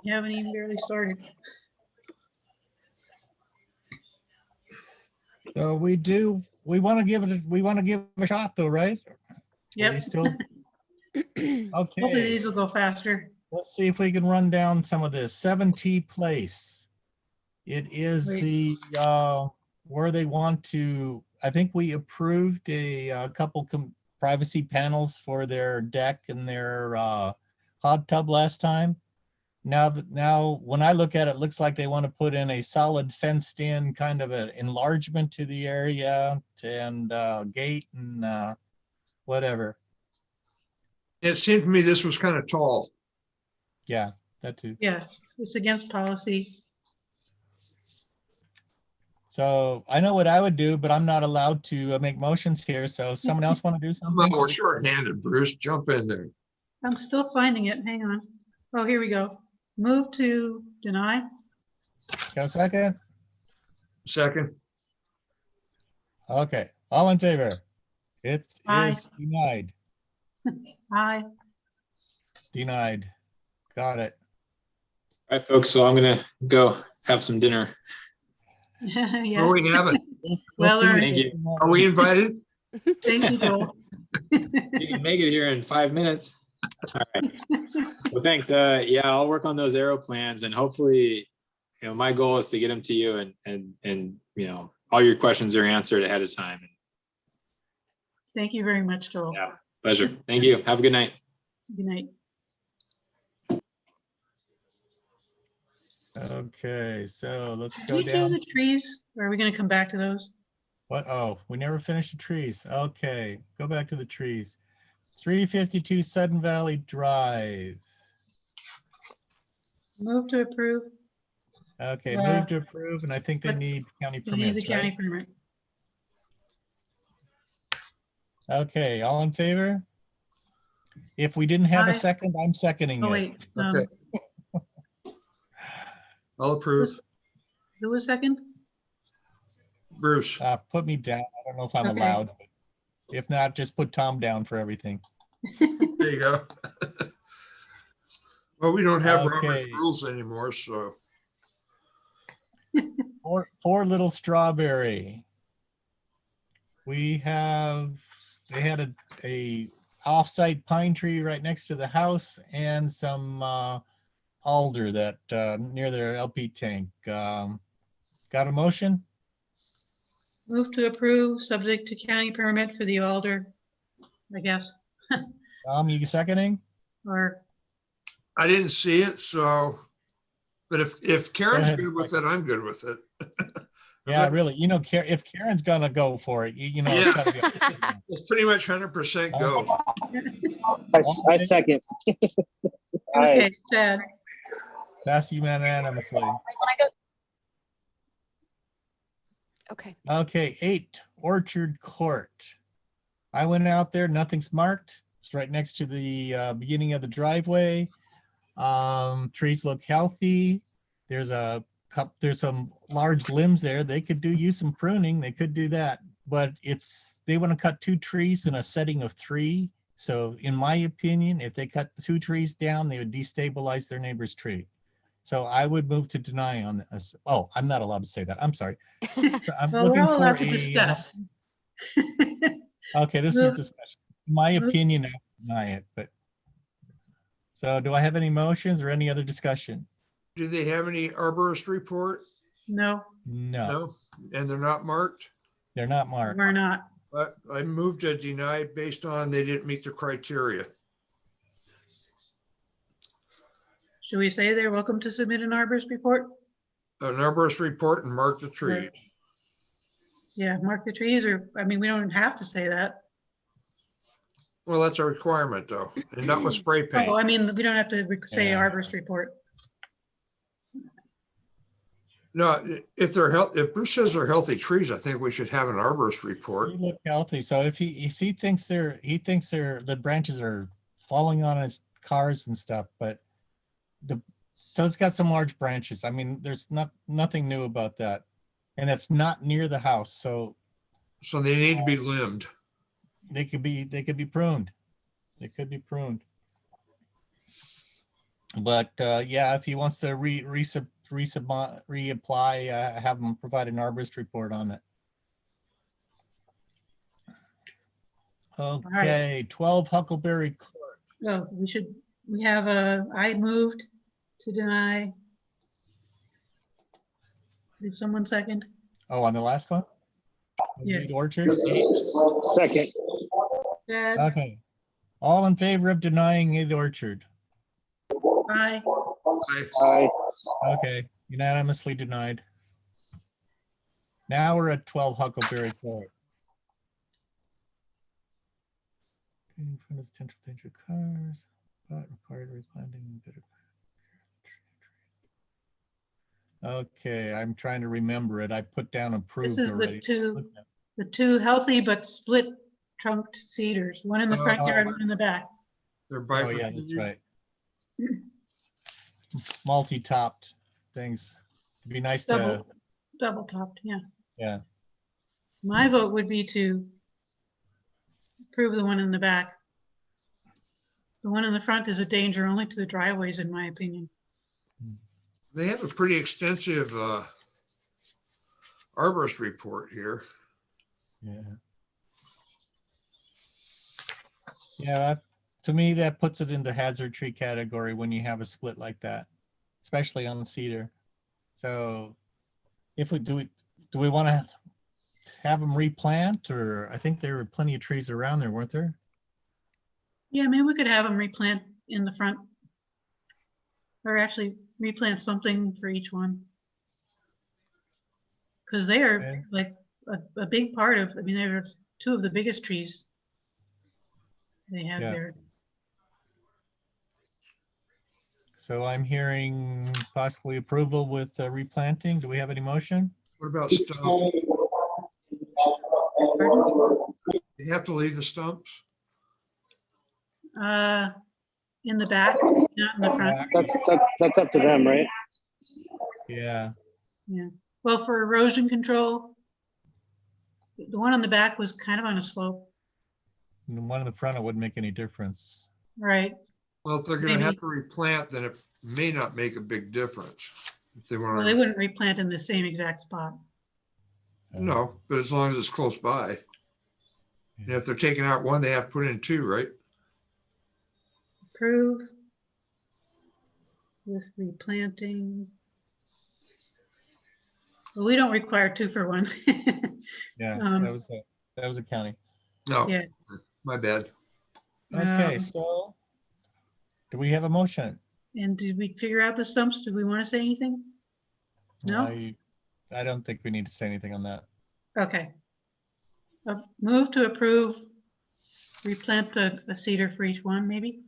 You haven't even barely started. So we want to give it a shot though, right? Yep. Are we still okay. Hopefully these will go faster. Let's see if we can run down some of this. 7T Place. It is the where they want to, I think we approved a couple privacy panels for their deck and their hot tub last time. Now when I look at it, it looks like they want to put in a solid fenced in kind of an enlargement to the area and gate and whatever. It seemed to me this was kind of tall. Yeah, that too. Yeah, it's against policy. So I know what I would do, but I'm not allowed to make motions here. So someone else want to do something? Well, we're short-handed, Bruce. Jump in there. I'm still finding it. Hang on. Oh, here we go. Move to deny. Got a second? Second. Okay. All in favor? It Aye. is denied. Aye. Denied. Got it. All right, folks. So I'm going to go have some dinner. Yeah. Oh, we have it. Well earned. Thank you. Are we invited? Thank you, Joel. You can make it here in 5 minutes. All right. Well, thanks. Yeah, I'll work on those arrow plans and hopefully, my goal is to get them to you and all your questions are answered ahead of time. Thank you very much, Joel. Yeah, pleasure. Thank you. Have a good night. Good night. Okay, so let's Did go we do down. the trees? Or are we going to come back to those? What? Oh, we never finished the trees. Okay, go back to the trees. 352 Sudden Valley Drive. Move to approve. Okay, move to approve, and I think they but need county We need the permits, county right? permit. Okay, all in favor? If we didn't have Aye. a second, I'm seconding Oh, it. wait. Okay. I'll approve. Who was second? Bruce. Put me down. I don't know if I'm Okay. allowed. But if not, just put Tom down for everything. There you go. Well, we don't have Robert's Okay. rules anymore, so. Four Little Strawberry. They had a off-site pine tree right next to the house and some alder that near their LP tank. Got a motion? Move to approve, subject to county permit for the alder, I guess. You seconding? Or, I didn't see it, so, but if Karen's ahead. good with it, I'm good with it. Yeah, really. If Karen's gonna go for it, it's Yeah. gotta be. It's pretty much 100% go. I second. okay, Chad. Pass unanimously. Okay. Okay, 8 Orchard Court. I went out there, nothing's marked. It's right next to the beginning of the driveway. Trees look healthy. There's some large limbs there. They could use some pruning. They could do that, but they want to cut 2 trees in a setting of 3. So in my opinion, if they cut 2 trees down, they would destabilize their neighbor's tree. So I would move to deny on this. Oh, I'm not allowed to say that. I'm sorry. I'm Well, we're looking all for allowed to discuss. Okay, this is discussion. In my opinion, I would deny it, but. So do I have any motions or any other discussion? Do they have any arborist report? No, No, No, and they're not marked? they're not marked. we're not. I moved to deny based on they didn't meet the criteria. Should we say they're welcome to submit an arborist report? An arborist report and mark the trees. Yeah, mark the trees, or, we don't have to say that. Well, that's a requirement though, and not with spray paint. Oh, we don't have to say Yeah. arborist report. No, if Bruce says they're healthy trees, I think we should have an arborist report. They look healthy. So if he thinks the branches are falling on his cars and stuff, but so it's got some large branches. There's nothing new about that. And it's not near the house. So they need to be limbed. they could be pruned. They could be pruned. But yeah, if he wants to reapply, have him provide an arborist report on it. Okay, 12 Huckleberry Court. Oh, I moved to deny. Did someone second? Oh, on the last one? Yeah. Lead Orchard? Second. Chad, Okay. All in favor of denying Lead Orchard? aye. Aye. Okay, unanimously denied. Now we're at 12 Huckleberry Court. In front of potential danger cars, but required replanting. Okay, I'm trying to remember it. I put down approved This is already. the two healthy but split trunked cedars, one in the front Oh. yard, one in the back. They're Oh, bifurcated. yeah, that's right. Multi-topped things. It'd be nice to, Double topped, yeah. yeah. My vote would be to approve the one in the back. The one in the front is a danger only to the driveways, in my opinion. They have a pretty extensive arborist report here. Yeah. Yeah, to me, that puts it into hazard tree category when you have a split like that, especially on the cedar. So if we do we want to have them replant, or I think there were plenty of trees around there, weren't there? Yeah, maybe we could have them replant in the front. Or actually replant something for each one. Because they are Okay. like a big part of, I mean, they're two of the biggest trees they have Yeah. there. So I'm hearing possibly approval with replanting. Do we have any motion? What about stumps? Pardon? You have to leave the stumps? In the back, not in the front. That's up to them, right? Yeah. Yeah. Well, for erosion control, the one on the back was kind of on a slope. And the one in the front, it wouldn't make any difference. Right. Well, if they're gonna Maybe. have to replant, then it may not make a big difference. If they Well, they want wouldn't replant in the same exact spot. to, no, but as long as it's close by. And if they're taking out one, they have to put in two, right? Approve with replanting. Well, we don't require 2 for 1. Yeah, that was a county. No, Yeah. my bad. Okay, so do we have a motion? And did we figure out the stumps? Do we want to say anything? No? I don't think we need to say anything on that. Okay. Move to approve, replant a cedar for each one, maybe?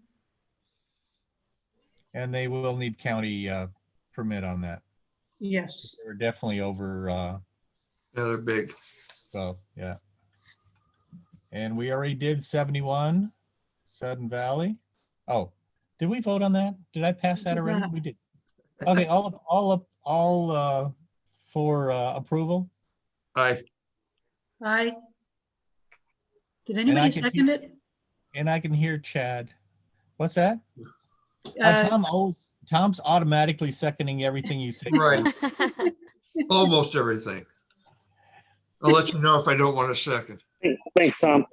And they will need county permit on that. Yes. They're definitely over. Yeah, they're big. So, yeah. And we already did 71, Sudden Valley. Oh, did we vote on that? Did I pass that already? We did. Okay, all for approval. Aye. Aye. Did anybody second it? And I can hear Chad. What's that? Uh, Tom's automatically seconding everything you say. Right. Almost everything. I'll let you know if I don't want a second. Thanks, Tom.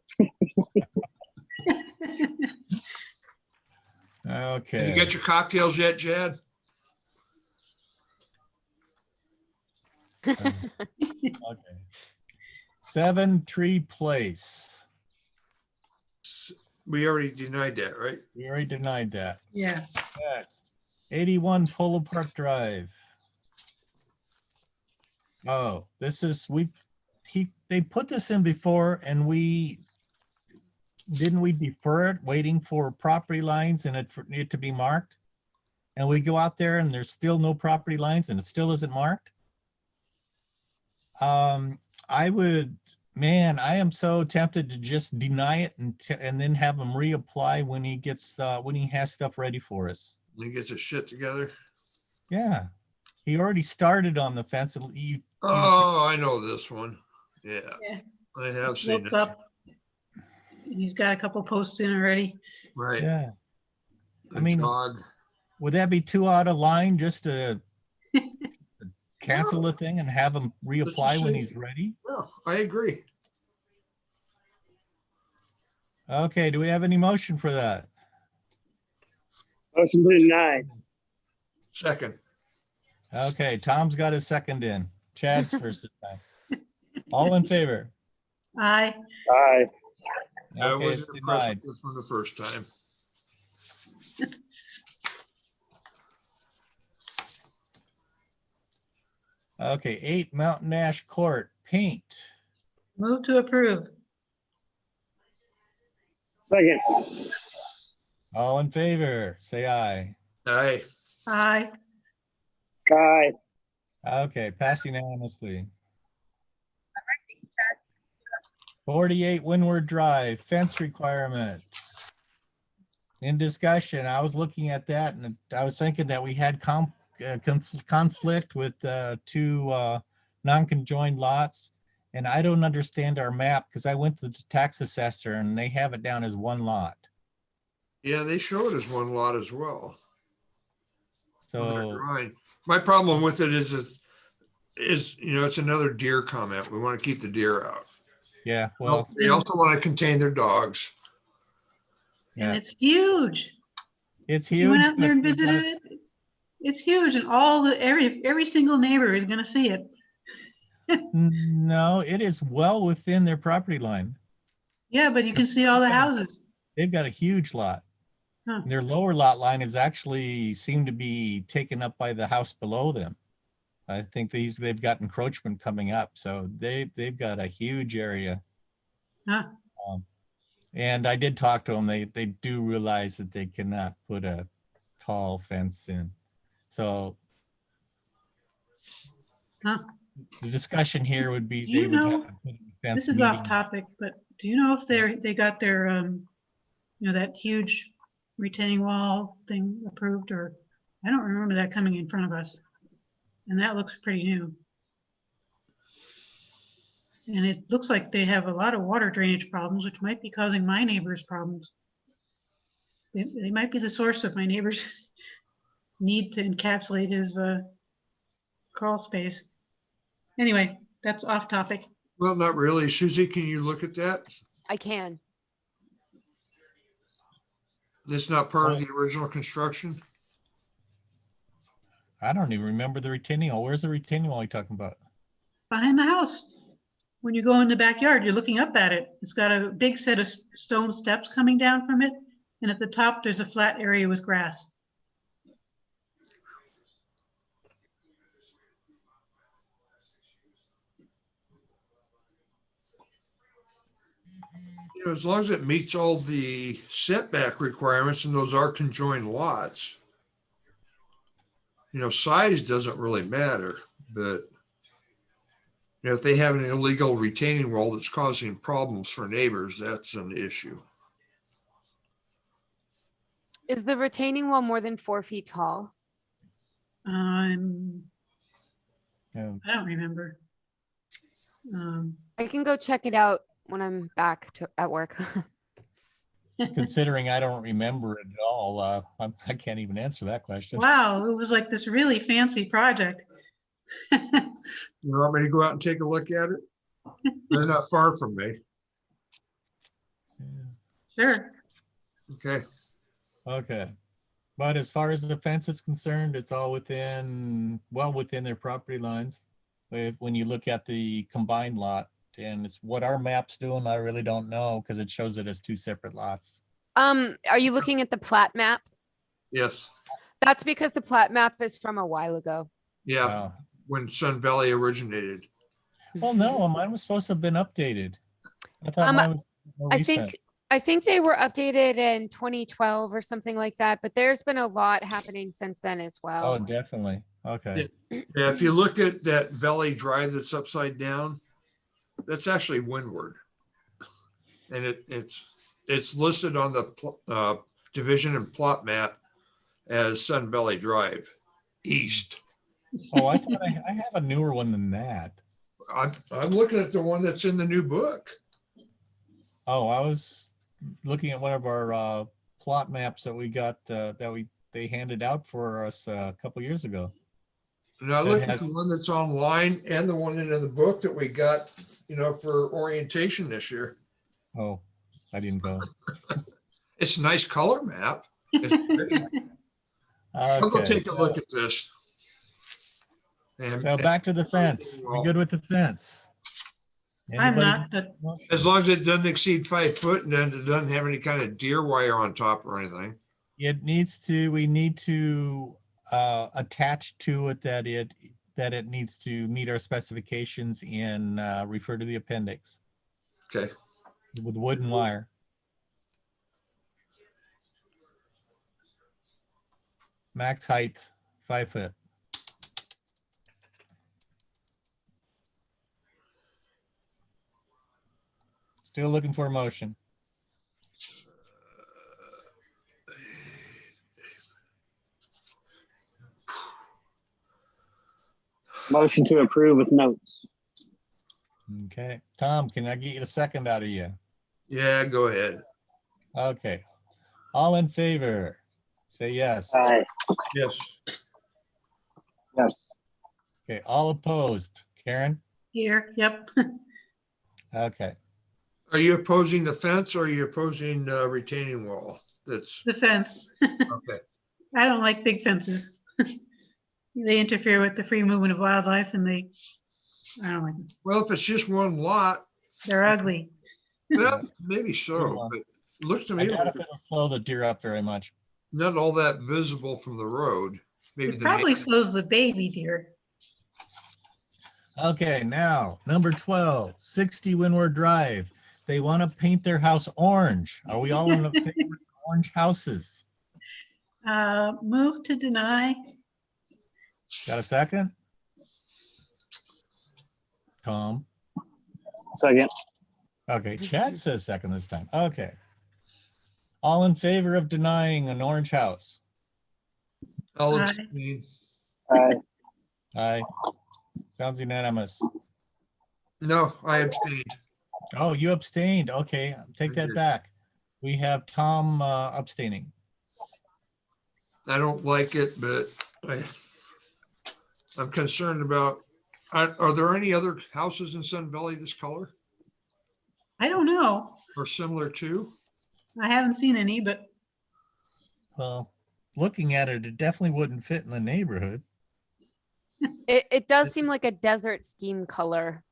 Okay. You get your cocktails yet, Chad? Okay. 7 Tree Place. We already denied that, right? We already denied that. Yeah. Next, 81 Polo Park Drive. Oh, this is, they put this in before and didn't we defer it, waiting for property lines and it for it to be marked? And we go out there and there's still no property lines and it still isn't marked? I am so tempted to just deny it and then have him reapply when he gets, when he has stuff ready for us. When he gets his shit together. Yeah, he already started on the fence. Oh, I know this one. Yeah, Yeah. I have seen Looked it. up. He's got a couple posts in already. Right. Yeah. The I mean, jog. would that be too out of line just to cancel the thing and have him reapply when he's ready? No, I agree. Okay, do we have any motion for that? Motion to deny. Second. Okay, Tom's got his second in. Chad's first this time. All in favor? Aye. Aye. I Okay, wasn't it's impressed denied. with this one the first time. Okay, 8 Mountain Ash Court, paint. Move to approve. Second. All in favor, say aye. Aye. Aye. Aye. Okay, pass unanimously. 48 Windward Drive, fence requirement. In discussion, I was looking at that and I was thinking that we had conflict with 2 non-conjoined lots. And I don't understand our map because I went to the tax assessor and they have it down as 1 lot. Yeah, they show it as one lot as well. on their So, drawing. My problem with it is it's another deer comment. We want to keep the deer out. yeah, well, They also want to contain their dogs. And it's huge. It's You went huge. out there and but they visited got- it. It's huge, and every single neighbor is going to see it. No, it is well within their property line. Yeah, but you can see all the houses. They've got a huge lot. Huh. Their lower lot line is actually seemed to be taken up by the house below them. I think they've got encroachment coming up, so they've got a huge area. Huh. And I did talk to them. They do realize that they cannot put a tall fence in. So Huh. the discussion here would be Do you they would know- have to put a fence This is off meeting. topic, but do you know if they got their that huge retaining wall thing approved? Or I don't remember that coming in front of us, and that looks pretty new. And it looks like they have a lot of water drainage problems, which might be causing my neighbors problems. They might be the source of my neighbor's need to encapsulate his crawl space. Anyway, that's off topic. Well, not really. Susie, can you look at that? I can. It's not part of the original construction? I don't even remember the retaining wall. Where's the retaining wall you're talking about? Behind the house. When you go in the backyard, you're looking up at it. It's got a big set of stone steps coming down from it. And at the top, there's a flat area with grass. You know, as long as it meets all the setback requirements and those are conjoined lots, you know, size doesn't really matter, but you know, if they have an illegal retaining wall that's causing problems for neighbors, that's an issue. Is the retaining wall more than 4 feet tall? I Yeah. don't remember. I can go check it out when I'm back at work. Considering I don't remember it at all, I can't even answer that question. Wow, it was like this really fancy project. You want me to go out and take a look at it? They're not far from me. Sure. Okay. Okay. But as far as the fence is concerned, it's all well within their property lines. When you look at the combined lot, and it's what our map's doing, I really don't know because it shows it as 2 separate lots. Are you looking at the plat map? Yes. That's because the plat map is from a while ago. Yeah. When Sun Valley originated. Well, no, mine was supposed to have been updated. I thought mine was more recent. I think they were updated in 2012 or something like that, but there's been a lot happening since then as well. Oh, definitely. Okay. Yeah, if you look at that Valley Drive that's upside down, that's actually windward. And it's listed on the division and plot map as Sun Valley Drive East. Oh, I thought I have a newer one than that. I'm looking at the one that's in the new book. Oh, I was looking at one of our plot maps that we got they handed out for us a couple years ago. And I look at the one that's online and the one in the book that we got, you know, for orientation this year. Oh, I didn't go. It's a nice color map. It's pretty. I'll go take a look at this. So back to the fence. We good with the fence? I'm not, but As long as it doesn't exceed 5 foot and then it doesn't have any kind of deer wire on top or anything. We need to attach to it that it needs to meet our specifications and refer to the appendix. Okay. With wood and wire. Max height, 5 foot. Still looking for a motion. Motion to approve with notes. Okay, Tom, can I get a second out of you? Yeah, go ahead. Okay, all in favor, say yes. Aye. Yes. Yes. Okay, all opposed, Karen? here, yep. Okay, Are you opposing the fence or are you opposing retaining wall? That's The fence. okay. I don't like big fences. They interfere with the free movement of wildlife and I don't like them. Well, if it's just one lot, They're ugly. well, maybe so, Yeah. but it looks to I me doubt like if it'll slow the deer up very much. not all that visible from the road. Maybe It the probably main- slows the baby deer. Okay, now number 12, 60 Windward Drive. They want to paint their house orange. Are we all in favor of orange houses? Move to deny. Got a second? Tom? Second. Okay, Chad says second this time. Okay. All in favor of denying an orange house? I'll Aye. abstain. Aye. Sounds unanimous. No, I abstained. Oh, you abstained. Okay, take I that did. back. We have Tom abstaining. I don't like it, but I'm concerned about, are there any other houses in Sun Valley this color I don't know. or similar to? I haven't seen any, but Well, looking at it, it definitely wouldn't fit in the neighborhood. It does seem like a desert scheme color.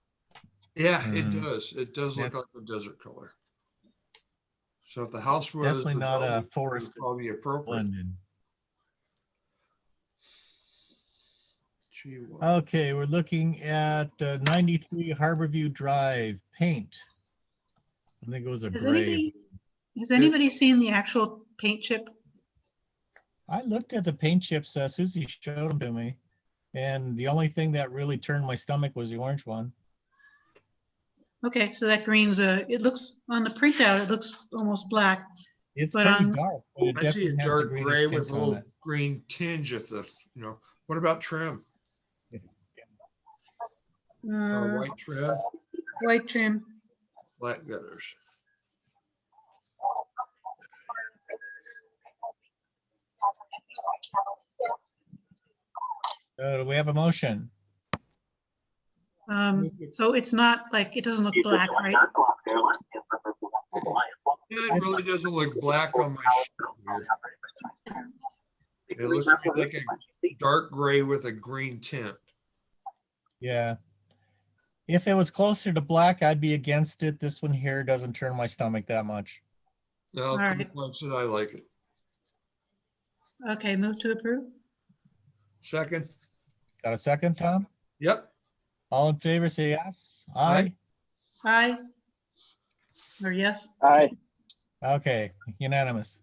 Yeah, it Mhm. does. It does look Yeah. like a desert color. So if the house was Definitely not a developed, it would forest probably appropriate. blended. Gee, what- Okay, we're looking at 93 Harborview Drive, paint. I think it was a gray. has anybody seen the actual paint chip? I looked at the paint chips, Susie showed them to me. And the only thing that really turned my stomach was the orange one. Okay, so that green's it looks on the printout, it looks almost black. It's But, pretty um, dark. But it I see a definitely has the dark greenish gray with tint a on little it. green tinge at the, what about trim? White trim, White trim. black gutters. Do we have a motion? So it's not like, it doesn't look black, right? Yeah, it really doesn't look black on my shirt here. It looks to me like a dark gray with a green tint. Yeah. If it was closer to black, I'd be against it. This one here doesn't turn my stomach that much. No, All right. likes it, I like it. Okay, move to approve. Second, Got a second, Tom? yep, All in favor, say yes. Aye. Aye. Or yes? Aye. Okay, unanimous.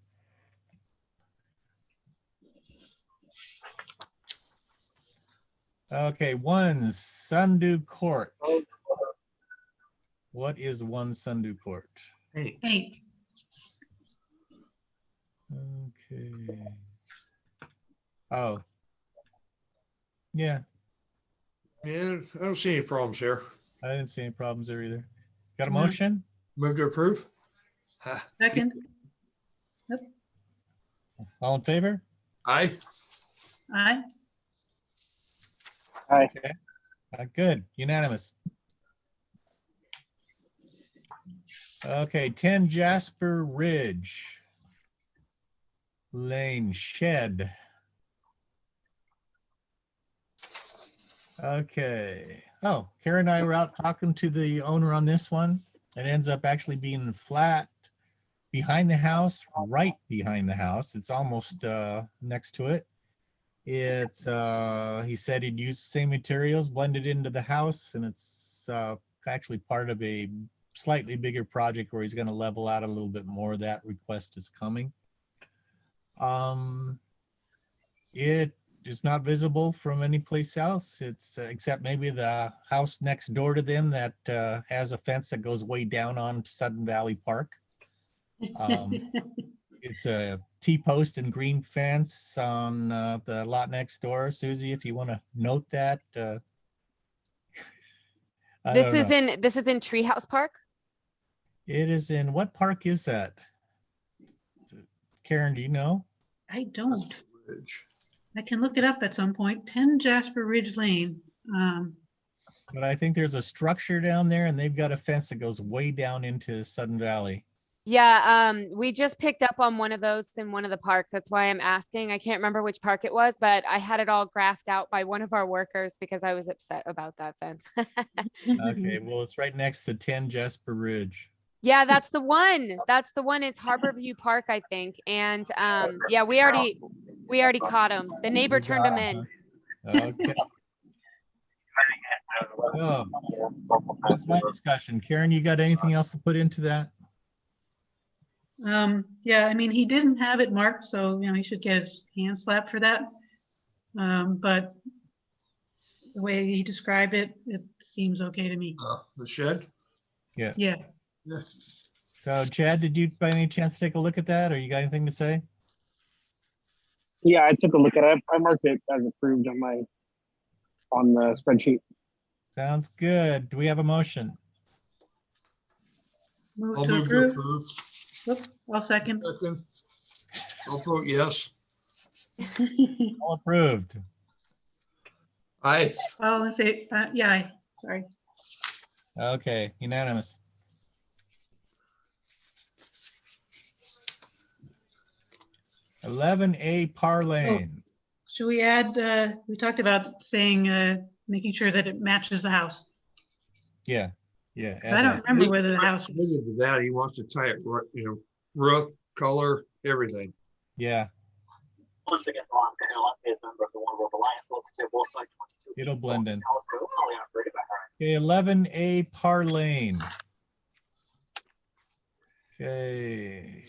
Okay, one Sundew Court. What is one Sundew Court? paint. Paint. Okay. Oh. Yeah, Yeah, I don't see any problems here. I didn't see any problems there either. Got a No. motion? Move to approve? Ha, Second. All in favor? aye, Aye. Aye. Good, unanimous. Okay, 10 Jasper Ridge Lane Shed. Okay. Oh, Karen and I were out talking to the owner on this one. It ends up actually being flat behind the house, right behind the house. It's almost next to it. It's he said he'd use the same materials blended into the house, and it's actually part of a slightly bigger project where he's going to level out a little bit more. That request is coming. It is not visible from any place else. It's except maybe the house next door to them that has a fence that goes way down on Sudden Valley Park. It's a T-post and green fence on the lot next door. Susie, if you want to note that. This is in Treehouse Park. It is in, what park is that? Karen, do you know? I don't. Ridge. I can look it up at some point. 10 Jasper Ridge Lane. But I think there's a structure down there and they've got a fence that goes way down into Sudden Valley. Yeah, we just picked up on one of those in one of the parks. That's why I'm asking. I can't remember which park it was, but I had it all graphed out by one of our workers because I was upset about that fence. Okay, well, it's right next to 10 Jasper Ridge. Yeah, that's the one. That's the one. It's Harborview Park, I think. And yeah, we already caught him. The neighbor turned him in. Okay. So that's my discussion. Karen, you got anything else to put into that? Yeah, I mean, he didn't have it marked, so, he should get his hand slapped for that. But the way he described it, it seems okay to me. The shed? Yeah. Yeah. Yeah. So Chad, did you by any chance take a look at that, or you got anything to say? Yeah, I took a look at it. I marked it as approved on the spreadsheet. Sounds good. Do we have a motion? I'll move to approve. Oops, I'll second. I'll vote yes. All approved. Aye. All in favor? Yeah, aye. Sorry. Okay, unanimous. (11A) Par Lane. Should we add, we talked about saying, making sure that it matches the house. Yeah, yeah. I don't remember whether the house was. That he wants to tie it, roof, color, everything. Yeah. It'll blend in. Okay, 11A Par Lane. Okay.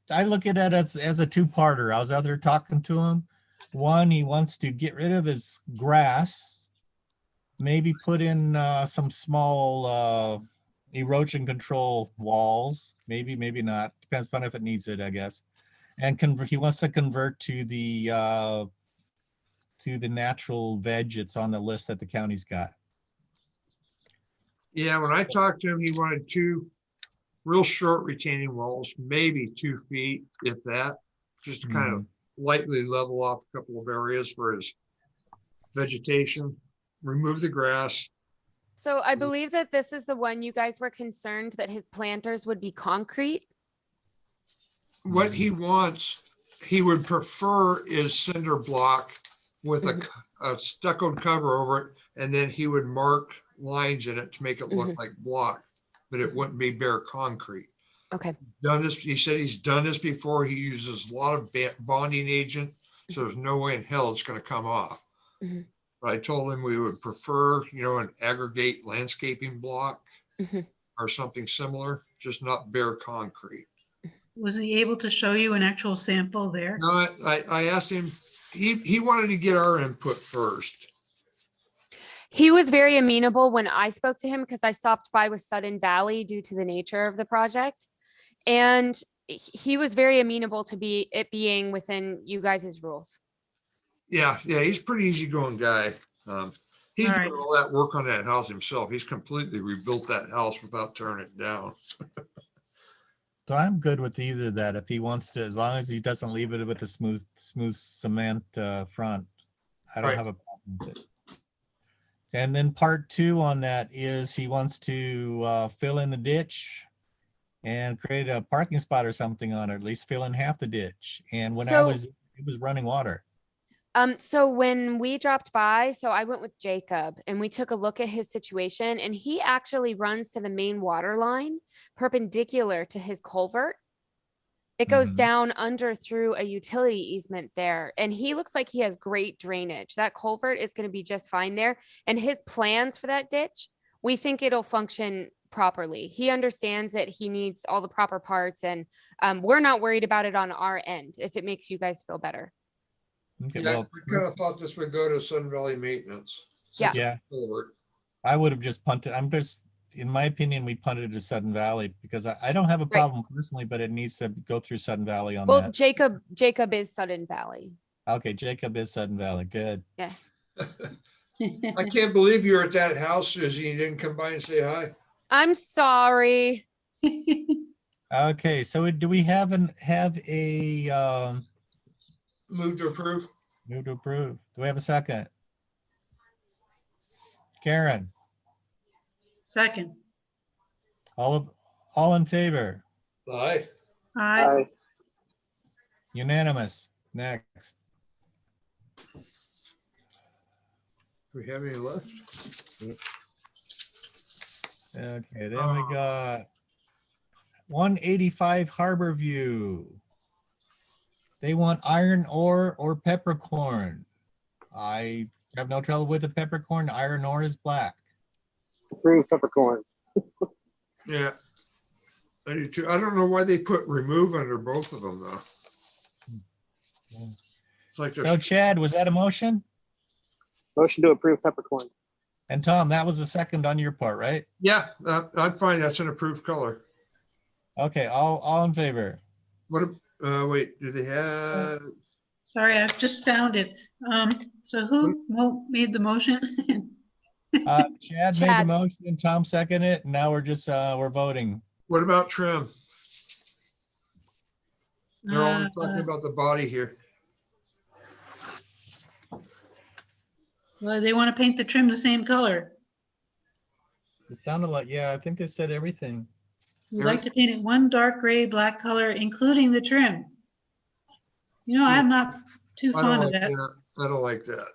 I look at it as a two-parter. I was out there talking to him. One, he wants to get rid of his grass, maybe put in some small erosion control walls, maybe not, depends on if it needs it, I guess. And he wants to convert to the natural veg that's on the list that the county's got. Yeah, when I talked to him, he wanted 2 real short retaining walls, maybe 2 feet, if that, just to kind of lightly level off a couple of areas for his vegetation, remove the grass. So I believe that this is the one you guys were concerned that his planters would be concrete. What he wants, he would prefer is cinder block with a stuccoed cover over it, and then he would mark lines in it to make it look like block, but it wouldn't be bare concrete. Okay. Done this, he said he's done this before. He uses a lot of bonding agent, so there's no way in hell it's going to come off. But I told him we would prefer, an aggregate landscaping block or something similar, just not bare concrete. Was he able to show you an actual sample there? No, I asked him, he wanted to get our input first. He was very amenable when I spoke to him because I stopped by with Sudden Valley due to the nature of the project. And he was very amenable to it being within you guys' rules. Yeah, he's a pretty easygoing guy. He's doing all that work on that house himself. He's completely rebuilt that house without tearing it down. So I'm good with either of that. If he wants to, as long as he doesn't leave it with a smooth cement front, I don't have a problem with it. And then part 2 on that is he wants to fill in the ditch and create a parking spot or something on it, at least fill in half the ditch. And when it was running water. So when we dropped by, so I went with Jacob and we took a look at his situation, and he actually runs to the main water line perpendicular to his culvert. It goes down under through a utility easement there. And he looks like he has great drainage. That culvert is going to be just fine there. And his plans for that ditch, we think it'll function properly. He understands that he needs all the proper parts, and we're not worried about it on our end, if it makes you guys feel better. Okay, Yeah, I kind of thought this would go to Sun Valley Maintenance. Yeah. I would have just punted. In my opinion, we punted to Sudden Valley because I don't have a problem personally, but it needs to go through Sudden Valley on that. Well, Jacob is Sudden Valley. Okay, Jacob is Sudden Valley. Good. Yeah. I can't believe you're at that house, Susie. You didn't come by and say hi. I'm sorry. Okay, so do we have a move to approve? Move to approve. Do we have a second? Karen, Second. all in favor? Aye. Aye. Unanimous. Next. Do we have any left? Okay, then we got 185 Harbor View. They want iron ore or peppercorn. I have no trouble with the peppercorn. Iron ore is black. Approve peppercorn. Yeah. I do too. I don't know why they put remove under both of them though. It's like So there's, Chad, was that a motion? Motion to approve peppercorn. And Tom, that was a second on your part, right? yeah, I'm fine. That's an approved color. Okay, all in favor? What, wait, do they have, Sorry, I just found it. So who made the motion? Chad made the Chad. motion and Tom seconded it. And now we're just, we're voting. what about trim? They're all Uh, talking about the body here. Well, they want to paint the trim the same color. It sounded like, yeah, I think they said everything. We'd like to paint it one dark gray, black color, including the trim. You know, I'm not too I don't fond of like that. that. I don't like that.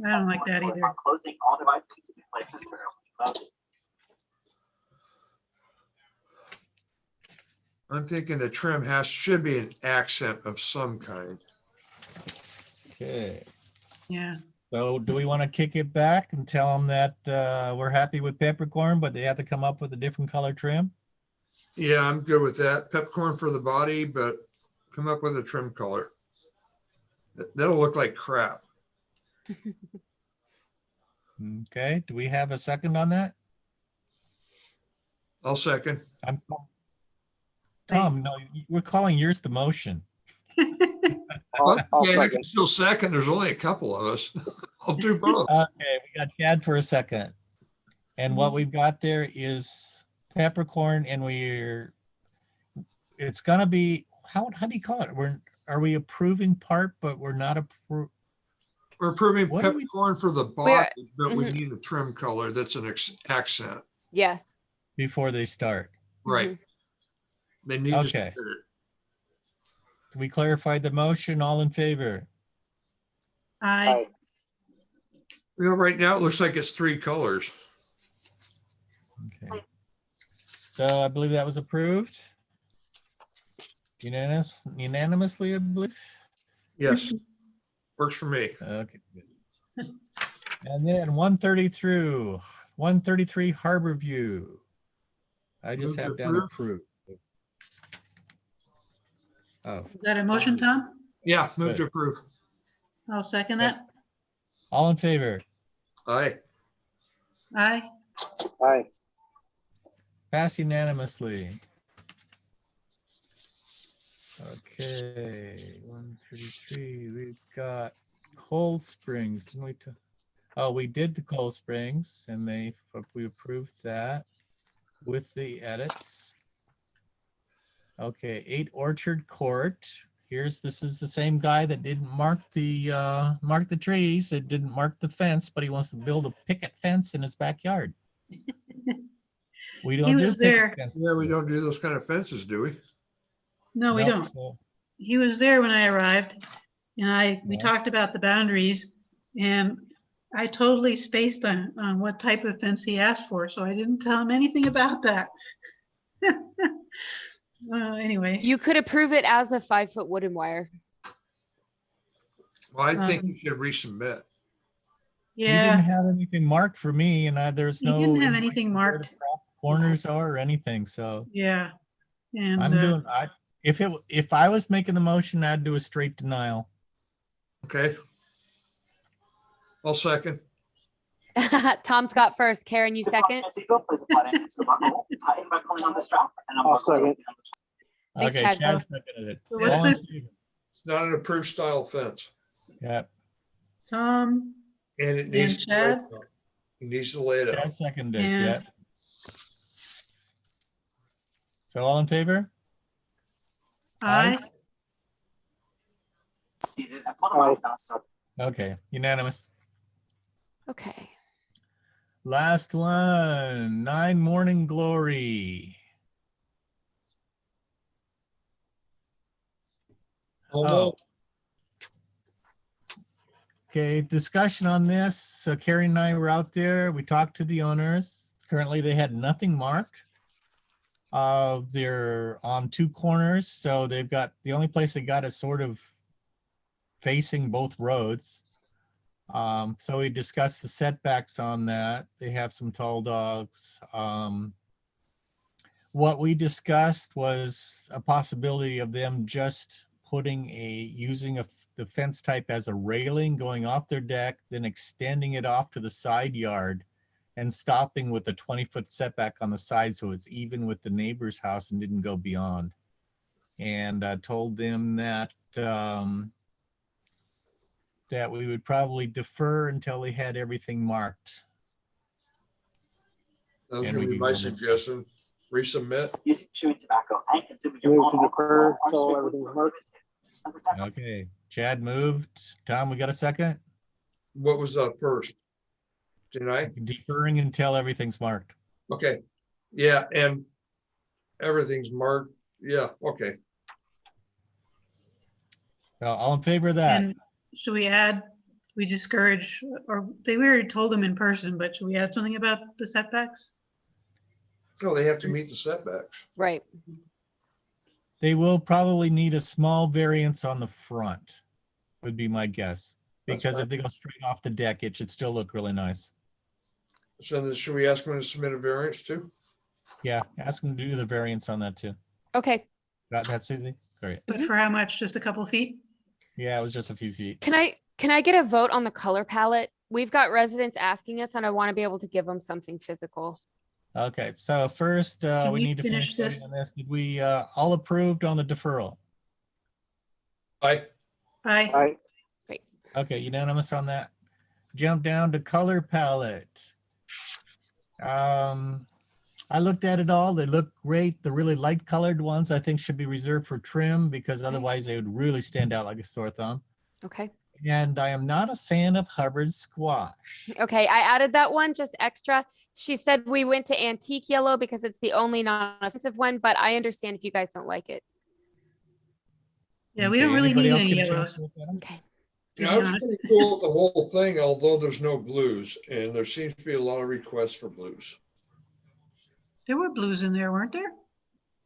I don't like that either. Closing all devices using placement where loaded. I'm thinking the trim should be an accent of some kind. Okay. Yeah. So do we want to kick it back and tell them that we're happy with peppercorn, but they have to come up with a different color trim? Yeah, I'm good with that. Peppercorn for the body, but come up with a trim color. That'll look like crap. Okay, do we have a second on that? I'll second. Tom, no, we're calling yours the motion. I'll Okay, I second. can still second. There's only a couple of us. I'll do both. Okay, we got Chad for a second. And what we've got there is peppercorn and it's gonna be, how do you call it? Are we approving part, but we're not We're approving What are we- peppercorn for the body, but we need a trim color that's an accent. Yes. before they start? Right. They need to Okay. say it. We clarified the motion, all in favor? Aye. You know, right now it looks like it's three colors. Okay. So I believe that was approved. Unanimously, I believe. Yes, works for me. Okay. Good. And then 133 Harbor View. I just Move to have down approve. approved. Oh, Is that a motion, Tom? Yeah, move Good. to approve. I'll second that. all in favor? Aye. Aye. Aye. Pass unanimously. Okay, 133. We've got Cold Springs. Didn't we? Oh, we did the Cold Springs, and we approved that with the edits. Okay, 8 Orchard Court. This is the same guy that didn't mark the trees. It didn't mark the fence, but he wants to build a picket fence in his backyard. We don't He do was picket there. fences. Yeah, we don't do those kind of fences, do we? No, we Nope, don't. so- He was there when I arrived, and we Yeah. talked about the boundaries, and I totally spaced on what type of fence he asked for, so I didn't tell him anything about that. Anyway, You could approve it as a 5-foot wooden wire. Well, I think you should resubmit. He didn't yeah, have anything marked for me, and there's he no. didn't have indication anything where the marked. corners are or anything, so Yeah, and I'm doing, if I was making the motion, I'd do a straight denial. Okay. I'll second. Tom Scott first. Karen, you second? Place a button into the buckle, tighten buckling on the strap, and I'll unbuckle second. it. Thanks, Okay, Chad. Chad seconded it. So what's All in this? favor? It's not an approved style fence. Yeah, Tom And it and needs to lay it Chad. out. It needs to lay it out. Chad seconded, And- yeah. So all in favor? Aye. Seated and put a mouse down so Okay, unanimous. Okay. Last one, 9 Morning Glory. Oh. Okay, discussion on this. So Carrie and I were out there. We talked to the owners. Currently, they had nothing marked. They're on 2 corners, so they've got, the only place they got is sort of facing both roads. So we discussed the setbacks on that. They have some tall dogs. What we discussed was a possibility of them just putting using the fence type as a railing going off their deck, then extending it off to the side yard and stopping with a 20-foot setback on the side so it's even with the neighbor's house and didn't go beyond. And I told them that that we would probably defer until they had everything marked. That was gonna be my suggestion. Resubmit. Using chewing tobacco. I continue Move to defer till everything's marked. Okay, Chad moved. Tom, we got a second? What was first? Did I? Deferring until everything's marked. Okay. Yeah, and everything's marked. Yeah, okay. All in favor of that? And should we add, we discourage, or we already told them in person, but should we add something about the setbacks? No, they have to meet the setbacks. Right. They will probably need a small variance on the front, would be my guess. Because if they go straight off the deck, it should still look really nice. So then should we ask them to submit a variance too? Yeah, ask them to do the variance on that too. Okay. Got that, Susie? Great. But for how much? Just a couple feet? Yeah, it was just a few feet. Can I get a vote on the color palette? We've got residents asking us and I want to be able to give them something physical. Okay, so first Can we we need to finish finish this? voting on this. Did we all approved on the deferral? Aye. Aye. Aye. Great. Okay, unanimous on that. Jump down to color palette. I looked at it all. They look great. The really light colored ones I think should be reserved for trim because otherwise they would really stand out like a sore thumb. Okay. And I am not a fan of Hubbard squash. Okay, I added that one just extra. She said we went to antique yellow because it's the only non-offensive one, but I understand if you guys don't like it. Yeah, we don't really anybody need else any get a yellows. chance to look at 'em? Okay. Yeah, I was pretty cool with the whole thing, although there's no blues, and there seems to be a lot of requests for blues. There were blues in there, weren't there?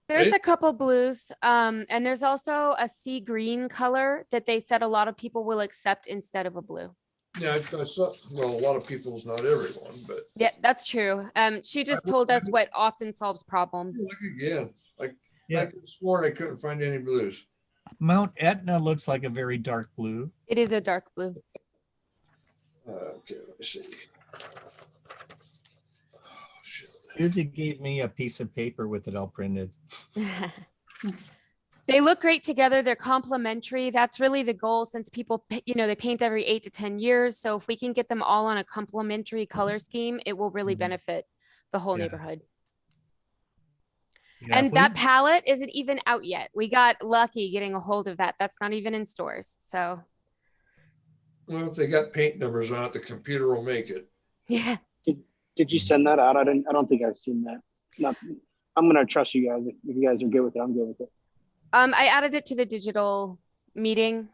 There's Right? a couple blues, and there's also a sea green color that they said a lot of people will accept instead of a blue. Yeah, I saw, well, a lot of people's, not everyone, but Yeah, that's true. She just told us what often solves problems. look again. I Yeah. could have sworn I couldn't find any blues. Mount Etna looks like a very dark blue. It is a dark blue. Okay, let me see. Oh, shit. Susie gave me a piece of paper with it all printed. They look great together. They're complementary. That's really the goal since people, they paint every 8 to 10 years. So if we can get them all on a complementary color scheme, it will really benefit the whole Yeah. neighborhood. Yeah, And if that we- palette isn't even out yet. We got lucky getting a hold of that. That's not even in stores. So Well, if they got paint numbers on it, the computer will make it. yeah. Did you send that out? I don't think I've seen that. Not, I'm gonna trust you guys. If you guys are good with it, I'm good with it. I added it to the digital meeting.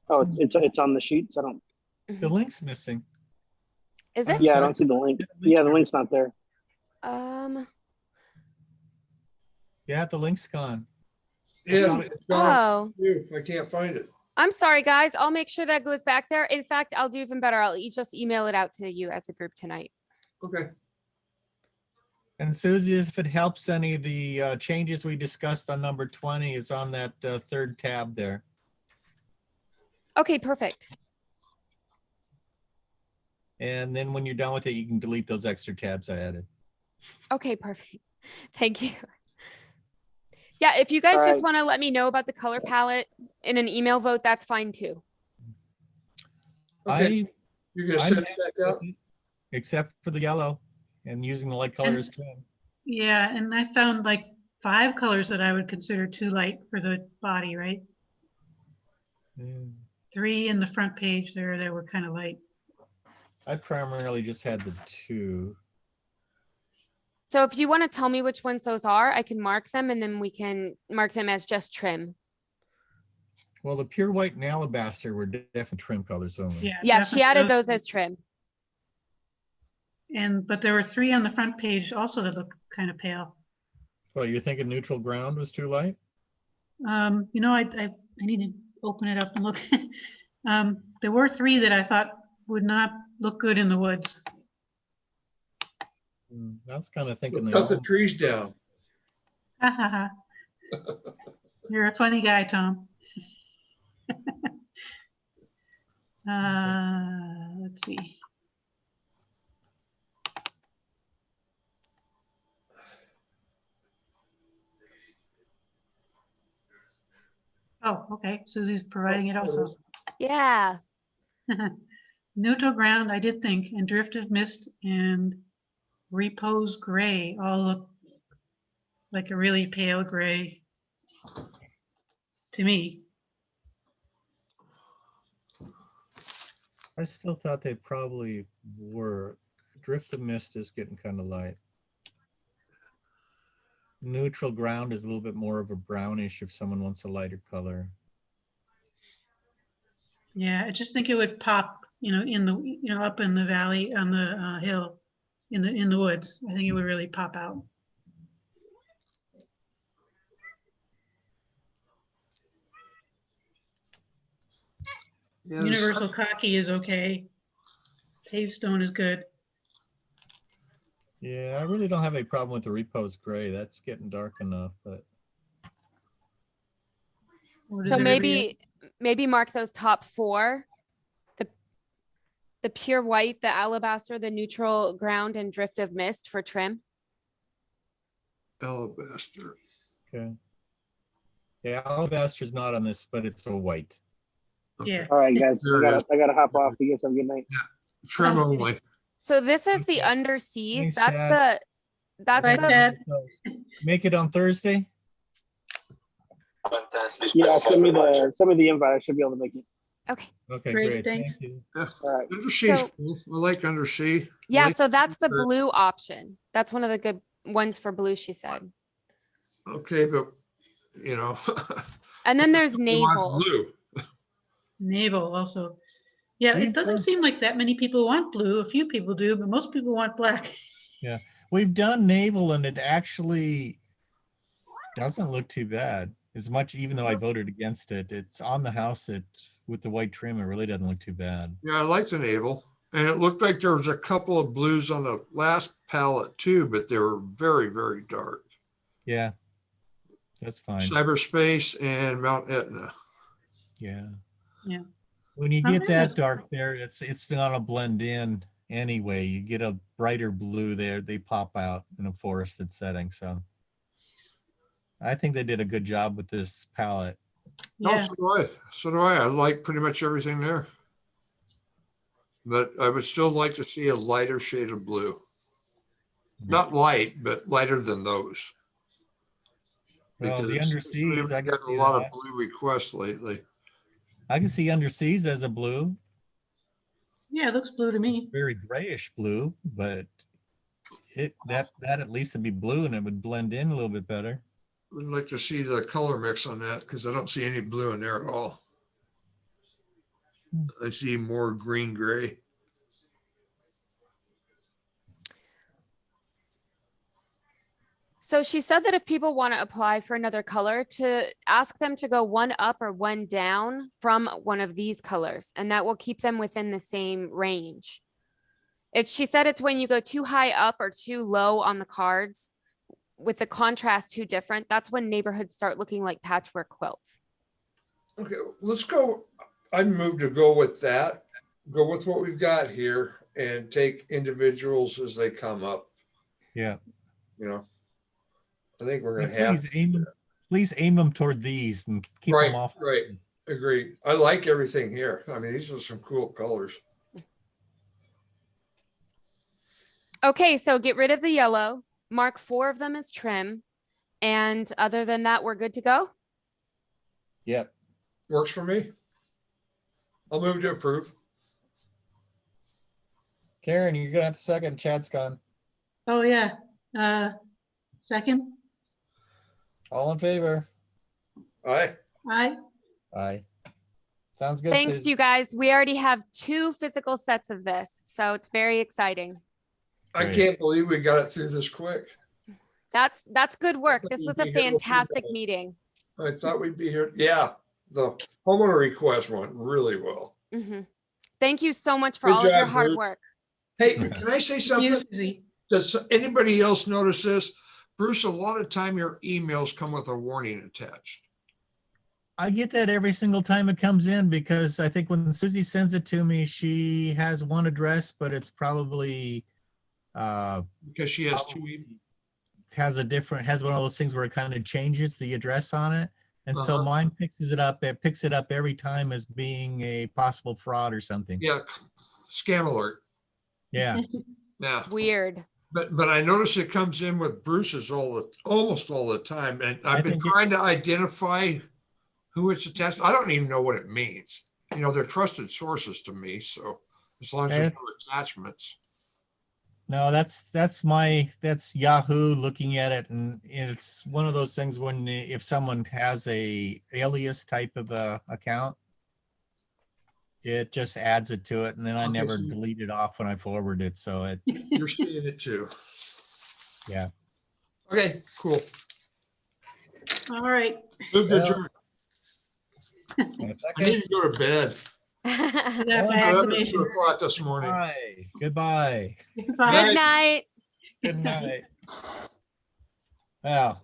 Oh, it's on the sheets. I don't. The link's missing. Is it? Yeah, I don't see the link. Yeah, the link's not there. Yeah, the link's gone. Yeah. it's gone. Oh, I can't find it. I'm sorry, guys. I'll make sure that goes back there. In fact, I'll do even better. I'll just email it out to you as a group tonight. Okay. And Susie, if it helps, any of the changes we discussed on number 20 is on that third tab there. Okay, perfect. And then when you're done with it, you can delete those extra tabs I added. Okay, perfect. Thank you. Yeah, if you guys All just right. want to let me know about the color palette in an email vote, that's fine too. Okay. You're gonna I'm set it back up? Except for the yellow and using the light color as trim. Yeah, and I found like 5 colors that I would consider too light for the body, right? 3 in the front page there that were kind of light. I primarily just had the two. So if you want to tell me which ones those are, I can mark them and then we can mark them as just trim. Well, the pure white and alabaster were definitely trim colors only. Yeah. Yeah, she definitely added those as trim. But there were 3 on the front page also that look kind of pale. Well, you're thinking neutral ground was too light? You know, I need to open it up and look. There were 3 that I thought would not look good in the woods. I was kind of thinking Cut the trees down. Ha ha ha. You're a funny guy, Tom. Let's see. Oh, okay. Susie's providing it also. Yeah. Neutral ground, I did think, and drifted mist and repose gray all look like a really pale gray to me. I still thought they probably were. Drift of mist is getting kind of light. Neutral ground is a little bit more of a brownish if someone wants a lighter color. Yeah, I just think it would pop, you know, in the, you know, up in the valley on the hill, in the woods. I think it would really pop out. Yes. Universal khaki is okay. Paved stone is good. Yeah, I really don't have a problem with the repose gray. That's getting dark enough, but So maybe mark those top 4. The pure white, the alabaster, the neutral ground, and drift of mist for trim. Alabaster. okay. Yeah, alabaster's not on this, but it's a white. Yeah. All right, guys, There it is. I gotta hop off. You guys have a good night. Trim only. So this is the underseas. Thanks, That's Chad. that's Bye, the Ted. Make it on Thursday? Yeah, send me the invite. I should be able to make it. okay. Okay, Great, great. thanks. Thank you. Yeah. All right. Undersea's So- cool. I like undersea. Yeah, Like- so that's the blue option. That's one of the good ones for blue, she said. Okay, but you know. And then there's He wants navel. blue. Naval also. Yeah, it doesn't seem like that many people want blue. A few people do, but most people want black. Yeah, we've done naval and it actually doesn't look too bad as much, even though I voted against it. It's on the house with the white trim. It really doesn't look too bad. Yeah, I like the navel. And it looked like there was a couple of blues on the last palette too, but they were very, very dark. Yeah, that's fine. Cyberspace and Mount Etna. Yeah. Yeah. When you Oh, get yeah, that dark there, it's gonna blend in anyway. You get a brighter blue there, they pop out in a forested setting. So I think they did a good job with this palette. No, Yeah. so do I. So do I. I like pretty much everything there. But I would still like to see a lighter shade of blue. Not light, but lighter than those. Well, the Because underseas, we've I can got a see lot of that. blue requests lately. I can see underseas as a blue, Yeah, it looks blue to me. very grayish blue, but that at least would be blue and it would blend in a little bit better. Would like to see the color mix on that because I don't see any blue in there at all. I see more green gray. So she said that if people want to apply for another color, to ask them to go one up or one down from one of these colors, and that will keep them within the same range. She said it's when you go too high up or too low on the cards with the contrast too different. That's when neighborhoods start looking like patchwork quilts. Okay, let's go. I'd move to go with that. Go with what we've got here and take individuals as they come up. Yeah. You know, I think we're going to And have. please aim them toward these and keep Right, them off. right. Agreed. I like everything here. I mean, these are some cool colors. Okay, so get rid of the yellow, mark 4 of them as trim. And other than that, we're good to go. Yep. Works for me. I'll move to approve. Karen, you're gonna have to second. Chad's gone. Oh, yeah. Second? All in favor? Aye. Aye. Aye. Sounds good. Thanks, Susie. you guys. We already have 2 physical sets of this, so it's very exciting. I Great. can't believe we got it through this quick. That's good work. thought This we'd was a be here with you fantastic guys. meeting. I thought we'd be here. Yeah, the homeowner request went really well. Mhm. Thank you so much for Good all of your job, hard Bruce. work. Hey, can I say something? Susie. Does anybody else notice this? Bruce, a lot of time your emails come with a warning attached. I get that every single time it comes in because I think when Susie sends it to me, she has one address, but it's probably Because she has 2 has one of those things where it kind of changes the address on it. And so Uh-huh. mine picks it up every time as being a possible fraud or something. Yeah, scam alert. Yeah. Yeah. Weird. But I notice it comes in with Bruce's almost all the time. And I've been trying to identify who it's attached. I don't even know what it means. You know, they're trusted sources to me. So as long as there's no attachments. No, that's Yahoo looking at it, and it's one of those things when if someone has a alias type of a account, it just adds it to it, and then I Okay, never so delete it off when I forward it. So it, you're seeing it too. yeah. Okay, cool. All right. Move to Well, adjourn. I need to go to bed. That by I was up at activation. 2 o'clock this morning. Bye. Goodbye. Bye. Good night. Good night. Well,